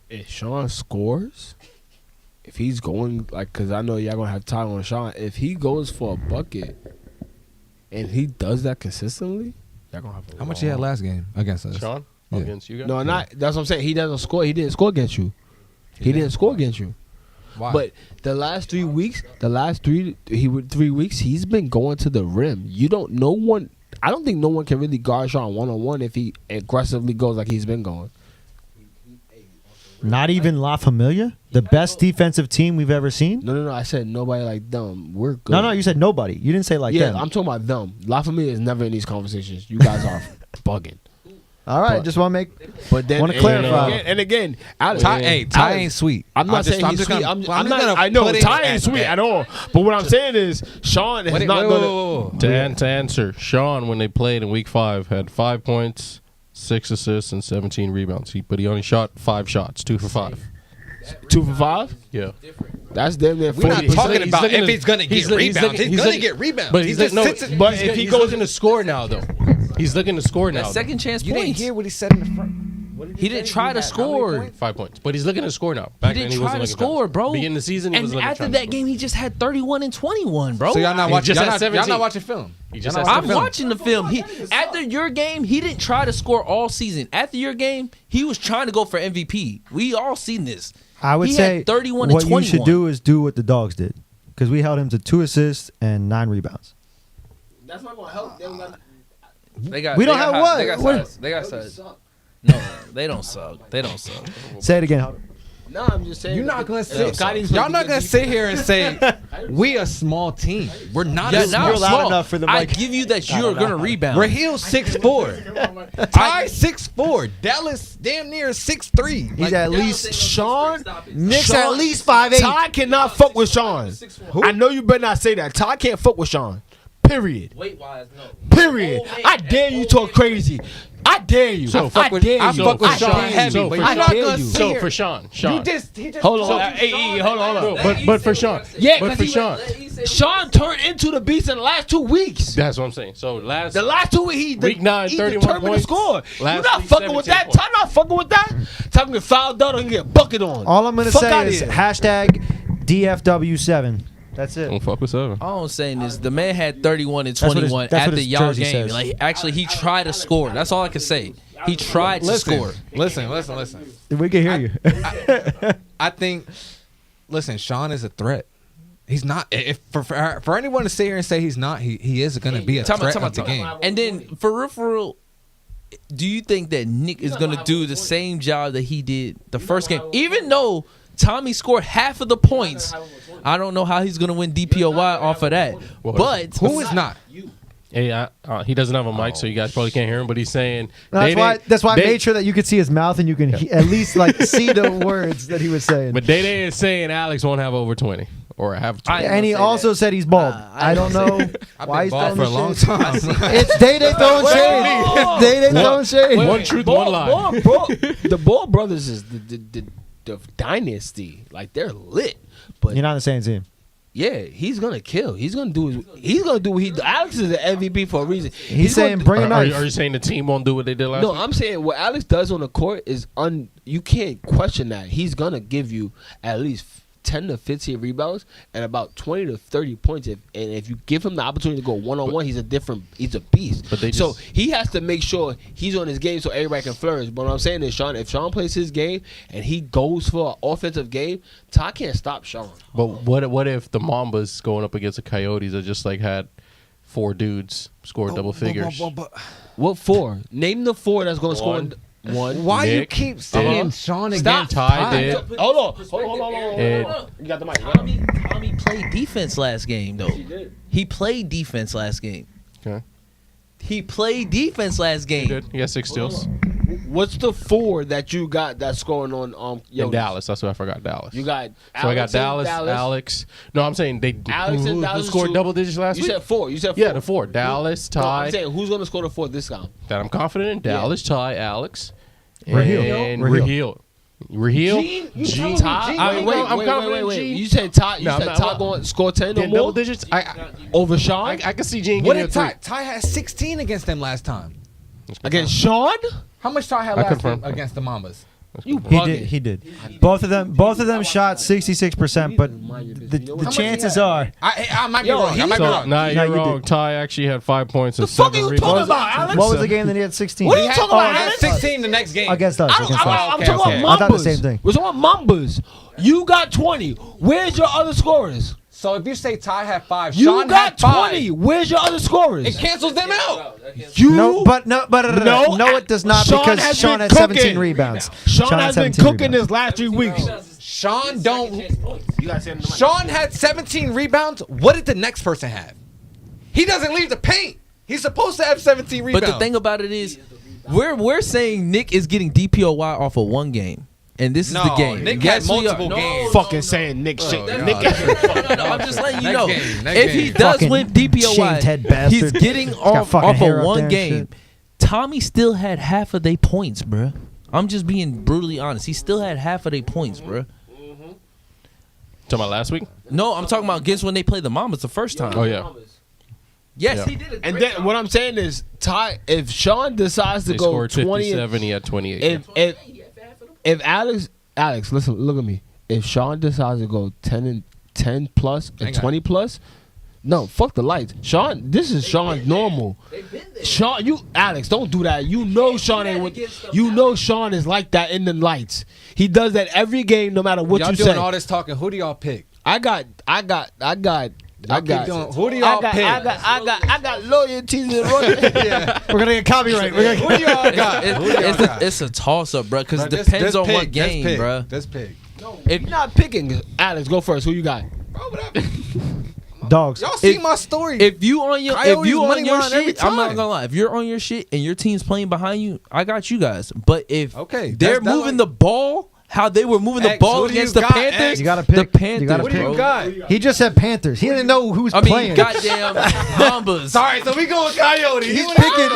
D: If Sean scores, if he's going like, cause I know y'all gonna have time on Sean. If he goes for a bucket, and he does that consistently, y'all gonna have.
C: How much he had last game against us?
B: Sean,
C: Yeah.
B: against you guys?
D: No, not. That's what I'm saying. He doesn't score. He didn't score against you. He didn't score against you.
C: Why?
D: But the last 3 weeks, 3 weeks, he's been going to the rim. You don't. No one. I don't think no one can really guard Sean 1-on-1 if he aggressively goes like he's been going.
A: Not even La Familia, the best defensive team we've ever seen.
D: No. I said nobody like them. We're good.
A: No, you said nobody. You didn't say like
D: yeah,
A: them.
D: I'm talking about them. La Familia is never in these conversations. You guys are bugging.
A: All right,
D: But-
A: just want to make.
D: But then
A: Wanna clarify.
D: And again, Alex,
C: Ty, hey, Ty
D: Alex,
C: ain't sweet.
D: I'm not saying he's sweet. I'm not. I know Ty ain't sweet at all. But what I'm saying is Sean is not gonna.
B: To answer, Sean, when they played in week 5, had 5 points, 6 assists, and 17 rebounds. But he only shot 5 shots, 2 for 5.
D: 2 for 5.
B: Yeah.
D: That's damn near
C: We're not
D: 40.
C: talking
B: he's
C: about
B: looking
C: if
B: to-
C: he's gonna get
B: he's look- he's
C: rebounds.
B: looking-
C: He's
B: he's
C: gonna
B: looking-
C: get rebounds.
B: But
C: he
B: he's
C: just
B: no,
C: sits.
D: but
B: he's
D: if he
B: he's
D: goes
B: looking to score now, though. He's looking to score now.
E: That second chance
C: You didn't
E: points.
C: hear what he said in the front. What did
E: He didn't try to score.
B: 5 points, but he's looking to score now.
E: He
B: Back
E: didn't
B: then,
E: try
B: wasn't
E: to
B: looking
E: score, bro.
B: Beginning of the season, he
E: And
B: wasn't looking
E: after
B: to
E: that
B: score.
E: game, he just had 31 and 21, bro.
C: So y'all not
B: He
C: watching?
B: just
C: Y'all
B: had
C: not, y'all
B: 17.
C: not watching film.
B: He just
C: Y'all
B: had
C: not
E: I'm
C: film.
E: watching the film. He after your game, he didn't try to score all season. After your game, he was trying to go for MVP. We all seen this.
A: I would
E: He
A: say
E: had 31 and
A: what you should
E: 21.
A: do is do what the Dogs did, because we held him to 2 assists and 9 rebounds.
D: That's not gonna help.
E: They got.
A: We don't
E: they got
A: have
E: high-
A: what?
E: They got
A: What?
E: size. They got size. No, they don't suck. They don't suck.
A: Say it again.
D: No, I'm just saying.
C: You're not gonna
D: if
C: sit.
D: Scotty's
C: Y'all
D: playing
C: not gonna
D: good
C: sit here and say we a small team. We're not
E: Yeah,
C: a
E: now
C: small.
A: You're loud
E: small.
A: enough for the
E: I
A: mic.
E: give you that you're gonna rebound.
C: Raheel 6'4", Ty 6'4", Dallas damn near 6'3".
A: He's at least
D: Sean,
A: Nick's
D: Sean-
A: at least 5'8".
D: Ty cannot fuck with Sean. I know you better not say that. Ty can't fuck with Sean. Period.
F: Weight wise, no.
D: Period.
F: Old man,
D: I dare you talk crazy. I dare you.
B: So
D: I
B: fuck
C: with-
D: dare you.
C: I fuck with
D: I
C: Sean
D: dare you.
C: heavy,
B: So
C: but
B: for
C: you're
D: I
C: not
D: dare
C: gonna
D: you.
C: sit
B: So
C: here.
B: for Sean,
C: He
B: Sean.
C: just
D: Hold on.
C: told
D: Hey, hey, hold on.
B: No,
F: Let
B: but
F: he
B: for
F: say
B: Sean.
F: what he
D: Yeah,
B: But
D: 'cause
B: for
D: he
B: Sean.
F: Let he say what
D: Sean turned into the beast in the last 2 weeks.
B: That's what I'm saying. So last
D: The last 2 weeks,
B: Week 9,
D: he
B: 31
D: determined
B: points.
D: to score.
B: Last
D: You're not
B: week,
D: fucking with
B: 17
D: that.
B: points.
D: Ty not fucking with that. Ty can get fouled out and get bucket on.
A: All I'm gonna
D: Fuck
A: say
D: outta
A: is
D: here.
A: hashtag DFW7. That's it.
B: don't fuck with 7.
E: All I'm saying is the man had 31 and
A: That's what his-
E: 21
A: that's
E: at
A: what
E: the
A: his
E: y'all
A: jersey
E: game.
A: says.
E: Like actually, he tried to score. That's all I can say. He tried to score.
C: Listen.
A: We can hear you.
C: I think. Listen, Sean is a threat. He's not. If for anyone to sit here and say he's not, he is going to be a
E: Time out,
C: threat
E: time
C: of
E: out,
C: the
E: time
C: game.
E: out. And then for real, do you think that Nick is gonna do the same job that he did the first game? Even though Tommy scored half of the points, I don't know how he's gonna win DPOY off of that. But
C: Who is not?
B: Hey, he doesn't have a mic, so you guys probably can't hear him. But he's saying
A: That's why I
B: Day-
A: made sure that you could see his mouth and you can at least like see the words that he was saying.
B: But Day Day is saying Alex won't have over 20 or have 20.
A: And he also said he's bald. I don't know
C: I've
A: why
C: been
A: he's
C: bald
A: throwing
C: for a long
A: the shade.
C: time.
A: It's Day Day throwing shade. It's Day Day throwing shade.
B: One truth, one lie.
D: The Ball brothers is the dynasty. Like they're lit. But
A: You're not on the same team.
D: yeah, he's gonna kill. He's gonna do what he. Alex is an MVP for a reason.
A: He's saying
D: gonna,
A: bring a
B: Are
A: knife.
B: you saying the team won't do what they did last
D: No,
B: week?
D: I'm saying what Alex does on the court is you can't question that. He's gonna give you at least 10 to 15 rebounds and about 20 to 30 points. If you give him the opportunity to go one-on-one, he's a beast.
B: But they
D: so
B: just-
D: he has to make sure he's on his game so everybody can flourish. But what I'm saying is, Sean, if Sean plays his game and he goes for an offensive game, Ty can't stop Sean.
B: But what if the Mambas going up against the Coyotes that just like had 4 dudes score double figures?
D: What 4? Name the 4 that's going to score.
B: One.
D: One.
C: Why you
B: Nick.
C: keep saying
B: Uh-huh.
C: Sean
D: Stop.
C: against
B: Ty
C: Ty?
B: did.
D: Hold on.
B: And-
D: You got the mic.
E: Tommy played defense last game though. He played defense last game.
B: Okay.
E: He played defense last
B: He
E: game.
B: did. He got 6 steals.
D: What's the 4 that you got that's scoring on
B: In Dallas. That's what I forgot. Dallas.
D: You got
B: So I got
D: Alex and
B: Dallas, Alex. No, I'm saying they
D: Alex and
B: who
D: Dallas
B: scored
D: two.
B: double digits last
D: You
B: week.
D: said 4. You said 4.
B: Yeah, the 4. Dallas,
D: No,
B: Ty.
D: I'm saying who's going to score the 4 this time?
B: That I'm confident in. Dallas, Ty, Alex,
A: Raheel.
B: and
A: Raheel.
B: Raheel.
C: Gene?
D: Ty.
B: I mean,
D: wait,
B: I'm
D: wait,
B: confident
D: wait.
B: Gene.
D: You said Ty. You
B: No,
D: said
B: I'm
D: Ty
B: not-
D: going to score 10 or
B: Getting
D: more
B: double digits.
D: over Sean
B: I can see Gene
C: What
B: getting
C: did
B: a 3.
C: Ty had 16 against them last time.
D: against Sean.
C: How much Ty had
B: I
C: last
B: confirm.
C: week against the Mambas?
D: You
A: He
D: bugging.
A: did. He did. Both of them shot 66%, but the
C: much
A: chances
C: he had?
A: are
C: I might be
D: Yo,
C: wrong. I might be
B: So,
C: wrong.
B: nah,
A: No,
B: you're
A: you
B: wrong.
A: did.
B: Ty actually had 5 points and
D: The fuck
B: 7
D: are you
B: rebounds.
D: talking about, Alex?
A: what was the game that he had 16?
D: What are you
C: He had,
D: talking about,
C: he had
D: Alex?
C: 16 the next game.
A: Against us. Against us.
D: I'm
C: Okay,
D: talking
C: okay.
D: about
A: I thought the
D: Mambas.
A: same thing.
D: We're talking about Mambas. You got 20. Where's your other scorers?
C: So if you say Ty had 5,
D: You
C: Sean
D: got
C: had 5.
D: 20. Where's your other scorers?
C: It cancels them out.
D: You
A: No, no, it does not
D: Sean
A: because
D: has
A: Sean
D: been
A: had 17
D: cooking.
A: rebounds.
D: Sean
A: had
D: has been
A: 17
D: cooking
A: rebounds.
D: this last 3 weeks.
C: Sean don't.
D: You gotta say it in the mic.
C: Sean had 17 rebounds. What did the next person have? He doesn't leave the paint. He's supposed to have 17 rebounds.
E: But the thing about it is, we're saying Nick is getting DPOY off of one game, and this is the game.
C: Nick
E: Yes,
C: had
E: we are.
C: multiple
E: No,
C: games.
D: Fucking saying Nick shit.
C: God.
D: Nick,
E: No, I'm just letting you
C: Next
E: know.
C: game, next
E: If he
C: game.
E: does
A: Fucking
E: win DPOY,
A: shaved head bastard.
E: he's getting
A: got
E: off
A: fucking hair
E: of
A: up
E: one
A: there and
E: game.
A: shit.
E: Tommy still had half of their points, bruh. I'm just being brutally honest. He still had half of their points, bruh.
B: Talking about last week?
E: No, I'm talking about against when they played the Mamas the first time.
B: Oh, yeah.
E: Yes,
B: Yeah.
E: he did.
D: And then what I'm saying is, Ty, if Sean decides to
B: They
D: go
B: scored
D: 20,
B: 57. He had 28.
D: if Alex, listen, look at me. If Sean decides to go 10 plus and 20 plus, no, fuck the lights. Sean, this is Sean's normal. Sean, Alex, don't do that. You know Sean ain't with, you know Sean is like that in the lights. He does that every game, no matter what
C: Y'all
D: you
C: doing
D: say.
C: all this talking. Who do y'all pick?
D: I got.
C: Y'all keep doing- who do y'all pick?
D: I got loyalties and royalties.
A: We're gonna get copyright. We're
C: Who
A: gonna
C: do y'all got? Who do y'all got?
E: It's a toss up, bro. Because it
C: Bro,
E: depends
C: this
E: on
C: pick,
E: what game,
C: this pick,
E: bro.
C: This pick.
D: If you're not picking, Alex, go first. Who you got?
C: Bro, whatever.
A: dogs.
C: Y'all see my story.
E: If you on your
C: Coyotes money line every
E: shit, I'm not
C: time.
E: gonna lie. If you're on your shit and your team's playing behind you, I got you guys. But if
C: Okay,
E: they're
C: that's
E: moving
C: like-
E: the ball, how they were moving the
C: X,
E: ball
C: who do you
E: against the
C: got,
E: Panthers,
C: X?
A: You gotta
E: the
A: pick.
E: Panthers.
A: You gotta
C: what do you
A: bro.
C: got?
A: He just said Panthers. He didn't know who was
E: I mean,
A: playing.
E: goddamn Mambas.
C: Sorry, so we going Coyote.
A: He's picking.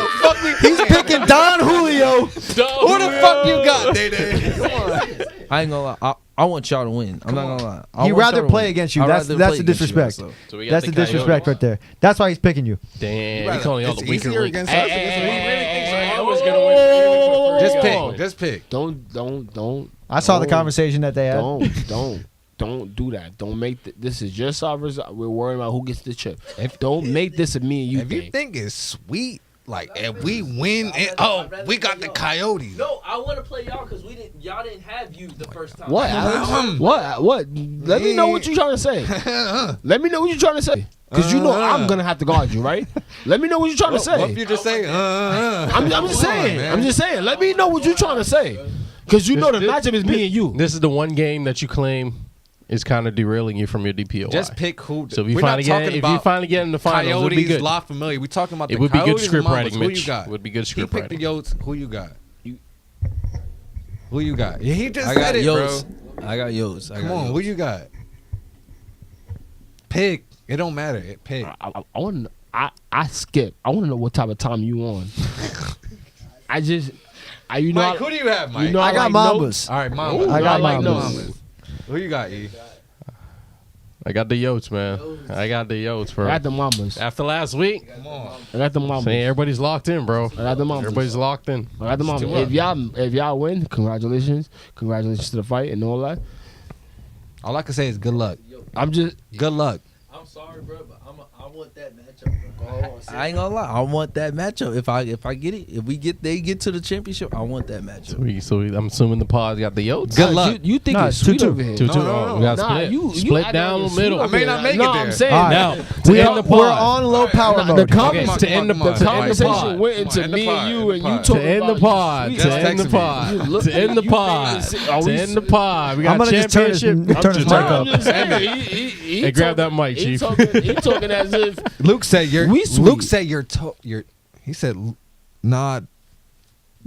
A: He's picking Don Julio.
C: Who the fuck you got, Day? Come on.
E: I ain't gonna lie. I want y'all to win. I'm not gonna lie. I
A: He'd
E: want
A: rather
E: y'all to
A: play
E: win.
A: against you.
E: I'd
A: That's
E: rather
A: the
E: play against you
A: disrespect.
E: guys,
B: So we got
A: That's the disrespect right there. That's why he's picking you.
B: Damn, we calling y'all the
C: It's
B: weaker
C: easier
B: link.
C: against us.
B: I was gonna win.
C: Just pick. Just pick.
D: Don't.
A: I saw the
D: Don't.
A: conversation that they had.
D: Don't do that. Don't make this is just our result. We're worrying about who gets the chip. Don't make this a me and you
C: If you
D: thing.
C: think it's sweet, like if we win, we got the Coyotes.
F: No, I want to play y'all because y'all didn't have you the first time.
D: What? Alex? What? Let me know what you're trying to say. Let me know what you're trying to say. Because you know I'm gonna have to guard you, right? Let me know what you're trying to say.
C: What if you just say,
D: I'm just saying.
C: man.
D: I'm just saying. Let me know what you're trying to say. Because you know the matchup is me and you.
B: This is the one game that you claim is kind of derailing you from your DPOY.
C: Just pick who.
B: So if you
C: we're
B: finally
C: not
B: get
C: talking
B: if you
C: about
B: finally get in the finals, it would be
C: Coyotes,
B: good.
C: La Familia. We talking about
B: It
C: the
B: would be good
C: Coyotes
B: script
C: and Mambas.
B: writing,
C: Who
B: Mitch.
C: you got?
B: It would be good
C: He
B: script
C: picked the
B: writing.
C: Yotes. Who you got? Who you got? Yeah, he just
E: I
C: said
E: got
C: it,
E: Yotes.
C: bro.
E: I got Yotes.
C: Come on, who you got? Pick. It don't matter. Pick.
D: I want. I skip. I want to know what type of time you on. You know.
C: Mike, who do you have, Mike?
D: You know
A: I got
D: like
A: Mambas.
D: notes.
C: All right, Mama.
D: Ooh,
A: I got
D: like
A: Mambas.
D: notes.
C: Who you got, E?
B: I got the Yotes, man. I got the Yotes,
D: I
B: bro.
D: got the Mambas.
B: After last week,
C: Come on.
D: I got the Mambas.
B: saying everybody's locked in, bro.
D: I got the Mambas.
B: Everybody's locked in.
D: I got the
C: It's too
D: Mambas. If y'all win, congratulations to the fight and all that.
C: All I can say is good luck.
D: I'm just.
C: Good luck.
F: I'm sorry, bro, but I want that matchup, bro.
E: I ain't gonna lie. I want that matchup. If I get it, if they get to the championship, I want that matchup.
B: I'm assuming the pod got the Yotes.
C: Good luck.
D: You think
A: Nah,
D: it's sweet
A: 2-2.
D: over here?
B: 2-2.
C: No.
B: We got
D: Nah,
B: split.
D: you
B: split
D: acting
B: down
D: like
B: the
D: it's
B: middle.
D: sweet
C: I may
D: over
C: not
D: here.
C: make it
D: No,
C: there.
D: I'm saying
A: All right.
B: Now,
A: We
B: to
A: are,
B: end the
A: we're
B: pod.
A: on low power
D: the
A: mode.
D: conversation,
B: to end the
C: Come on,
B: to
C: come on,
B: end the
C: come on.
B: pod.
D: conversation went
C: Come
D: into
C: on, end the
D: me
C: pod,
D: and you,
C: end the
D: and you
C: pod.
D: talking
B: To end the
D: about
B: pod.
D: you
B: To
D: sweet.
B: end the
C: text me.
B: pod.
D: You look-
B: To end the
D: you
B: pod.
D: made it- are
B: To
D: we-
B: end the pod. We got
A: I'm gonna just turn
B: championship.
A: his mic
D: I'm
A: up.
D: just saying, he
B: Hey, grab that
D: talking-
B: mic, Chief.
D: He talking as if
C: Luke said you're.
D: We sweet.
C: Luke said you're. He said, "Nah."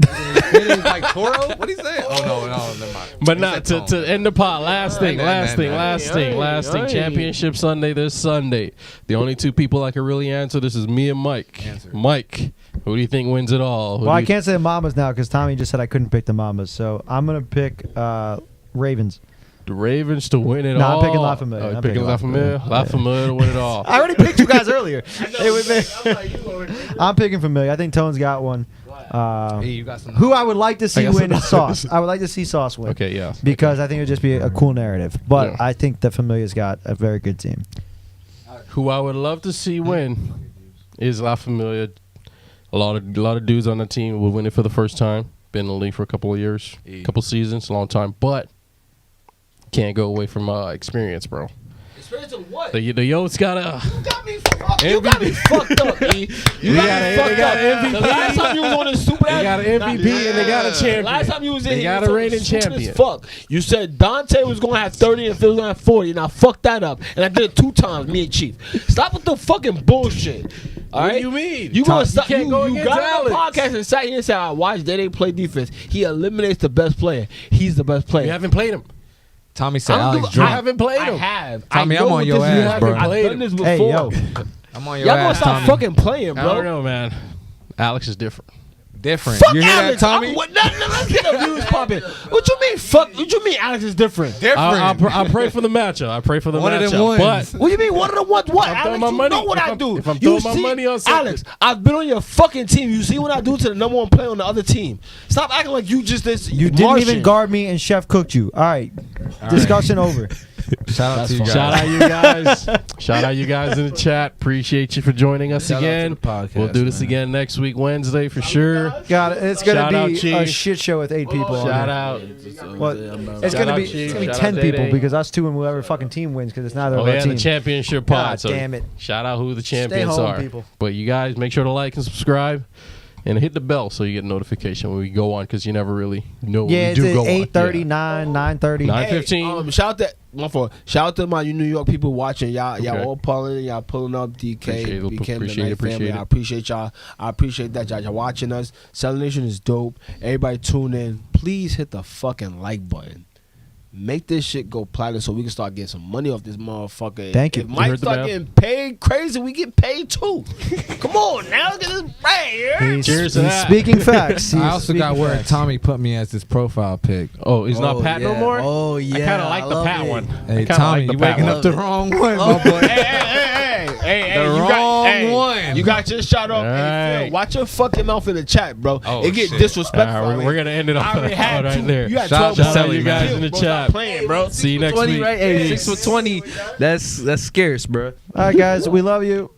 C: It's like Toro. What he say? Oh no, never mind.
B: But
C: He
B: not
C: said
B: to
C: Tone.
B: end the pod. Last thing.
D: Hey.
B: Championship Sunday this Sunday. The only two people I can really answer this is me and Mike.
C: Answer.
B: Mike, who do you think wins it all? Who
A: Well,
B: do
A: I
B: you-
A: can't say Mamas now because Tommy just said I couldn't pick the Mamas. So I'm gonna pick Ravens.
B: The Ravens to win it
A: No, I'm
B: all.
A: picking La Familia.
B: Oh,
A: I'm
B: picking
A: picking
B: La
A: La
B: Familia. La Familia to win it all.
A: I already picked you guys earlier. I'm picking Familia. I think Tone's got one.
C: Hey, you got some.
A: Who I would like to see
B: got
A: win
B: some-
A: is Sauce. I would like to see Sauce win.
B: Okay, yeah.
A: Because I think it would just be a cool narrative. But
B: Yeah.
A: I think the Familia's got a very good team.
B: Who I would love to see win is La Familia. A lot of dudes on the team will win it for the first time. Been in the league for a couple of years, couple seasons, a long time. But can't go away from experience, bro.
F: Experience of what?
B: The Yotes gotta.
D: you got me fucked up, E. You got me fucked up. The last time you was on this stupid
B: They got an MVP and they got a champion.
D: Last time you was in
B: They
D: here,
B: got
D: you
B: a
D: was
B: reigning
D: stupid as
B: champion.
D: Fuck. You said Dante was gonna have 30 and Phil was gonna have 40, and I fucked that up. And I did it 2 times, me and Chief. Stop with the fucking bullshit. All
B: What
D: right?
B: do you mean?
D: You gonna
B: You
D: stop?
B: can't go
D: You
B: against
D: got on the
B: Alex.
D: podcast and sat here and said, "I watched Day play defense. He eliminates the best player. He's the best player."
B: You haven't played him.
C: Tommy said
D: I'm
C: Alex
D: doing-
B: You
C: drunk.
B: haven't played
D: I
B: him.
D: have.
C: Tommy,
D: I know
C: I'm on
D: what
C: your
D: this
C: ass,
D: is.
C: bro.
D: I've done this before.
A: Hey, yo.
C: I'm on your
D: Y'all gonna
C: ass,
D: stop
C: Tommy.
D: fucking playing,
B: I don't
D: bro.
B: know, man. Alex is different.
C: Different.
D: Fuck
C: You hear
D: Alex.
C: that, Tommy?
D: Let's get the views popping. What you mean? Fuck. What you mean? Alex is different.
B: I pray for the matchup. I pray for the
C: One of them
B: matchup.
C: ones.
B: But
D: What do you mean? One of the ones? What?
B: I'm
D: Alex,
B: throwing my
D: you
B: money-
D: know what
B: if
D: I
B: I'm-
D: do.
B: if I'm
D: You
B: throwing my money on something-
D: Alex, I've been on your fucking team. You see what I do to the number one player on the other team. Stop acting like you just this.
A: You didn't
D: Martian.
A: even guard me, and Chef cooked you. All right, discussion over.
C: Shout out to you guys.
B: shout out you guys. Shout out you guys in the chat. Appreciate you for joining us
E: Shout out to
B: again.
E: the podcast,
B: We'll do this
E: man.
B: again next week, Wednesday for sure.
A: Got it. It's
B: Shout
A: gonna
B: out,
A: be a
B: Chief.
A: shit show with 8 people. on
B: Shout
A: it.
B: out.
A: Well, it's
B: Shout
A: gonna
B: out
A: be
B: Chief.
A: it's gonna be
B: Shout out
A: 10 people
B: Day-Day.
A: because us two and whoever fucking team wins because it's neither
B: Oh
A: of our
B: yeah, the
A: teams.
B: championship pod.
A: God
B: So
A: damn it.
B: shout out who the
A: Stay
B: champions
A: home,
B: are.
A: people.
B: But you guys make sure to like and subscribe. And hit the bell so you get a notification when we go on because you never really know when
A: Yeah,
B: we
A: it's
B: do
A: at
B: go on.
A: 8:30, 9:30.
B: 9:15.
D: Shout out to my fault. Shout out to my New York people watching. Y'all
B: Okay.
D: all pulling. Y'all pulling up. DK
B: Appreciate it,
D: became the
B: appreciate
D: night
B: it, appreciate
D: family.
B: it.
D: I appreciate y'all. I appreciate that y'all watching us. CeleNation is dope. Everybody tune in. Please hit the fucking like button. Make this shit go platinum so we can start getting some money off this motherfucker.
A: Thank you.
D: If
A: You
D: Mike
B: heard the
D: start
B: mail?
D: getting paid crazy, we get paid too. Come on now, get this right.
A: He's,
B: Cheers to
A: he's
B: that.
A: speaking facts.
C: I
A: He's
C: also got
A: speaking
C: word
A: facts.
C: Tommy put me as his profile pic.
B: Oh, he's not Pat no
E: yeah.
B: more?
E: Oh yeah.
B: I kind of like the
E: love
B: Pat
E: it.
B: one.
C: Hey,
B: I kinda
C: Tommy,
B: like the
C: you
B: Pat
C: waking
B: one.
C: up the wrong one, my boy.
D: Hey,
C: The
D: you
C: wrong one.
D: You got your shot off.
B: All
D: Hey, Phil,
B: right.
D: watch your fucking mouth in the chat, bro.
C: Oh,
D: it get
C: shit.
D: disrespectful.
B: We're going to end it
D: I
B: off
D: already had
B: right
D: two.
B: there.
D: You had
C: Shout out
D: 12
C: to
B: Shout out
C: Selly,
B: you
C: man.
B: guys in the
D: Bro,
B: chat.
D: stop playing, bro.
B: See you next
E: 20,
B: week.
E: right? Hey,
D: Yeah.
E: 6 for 20. That's scarce, bro.
A: All right, guys, we love you.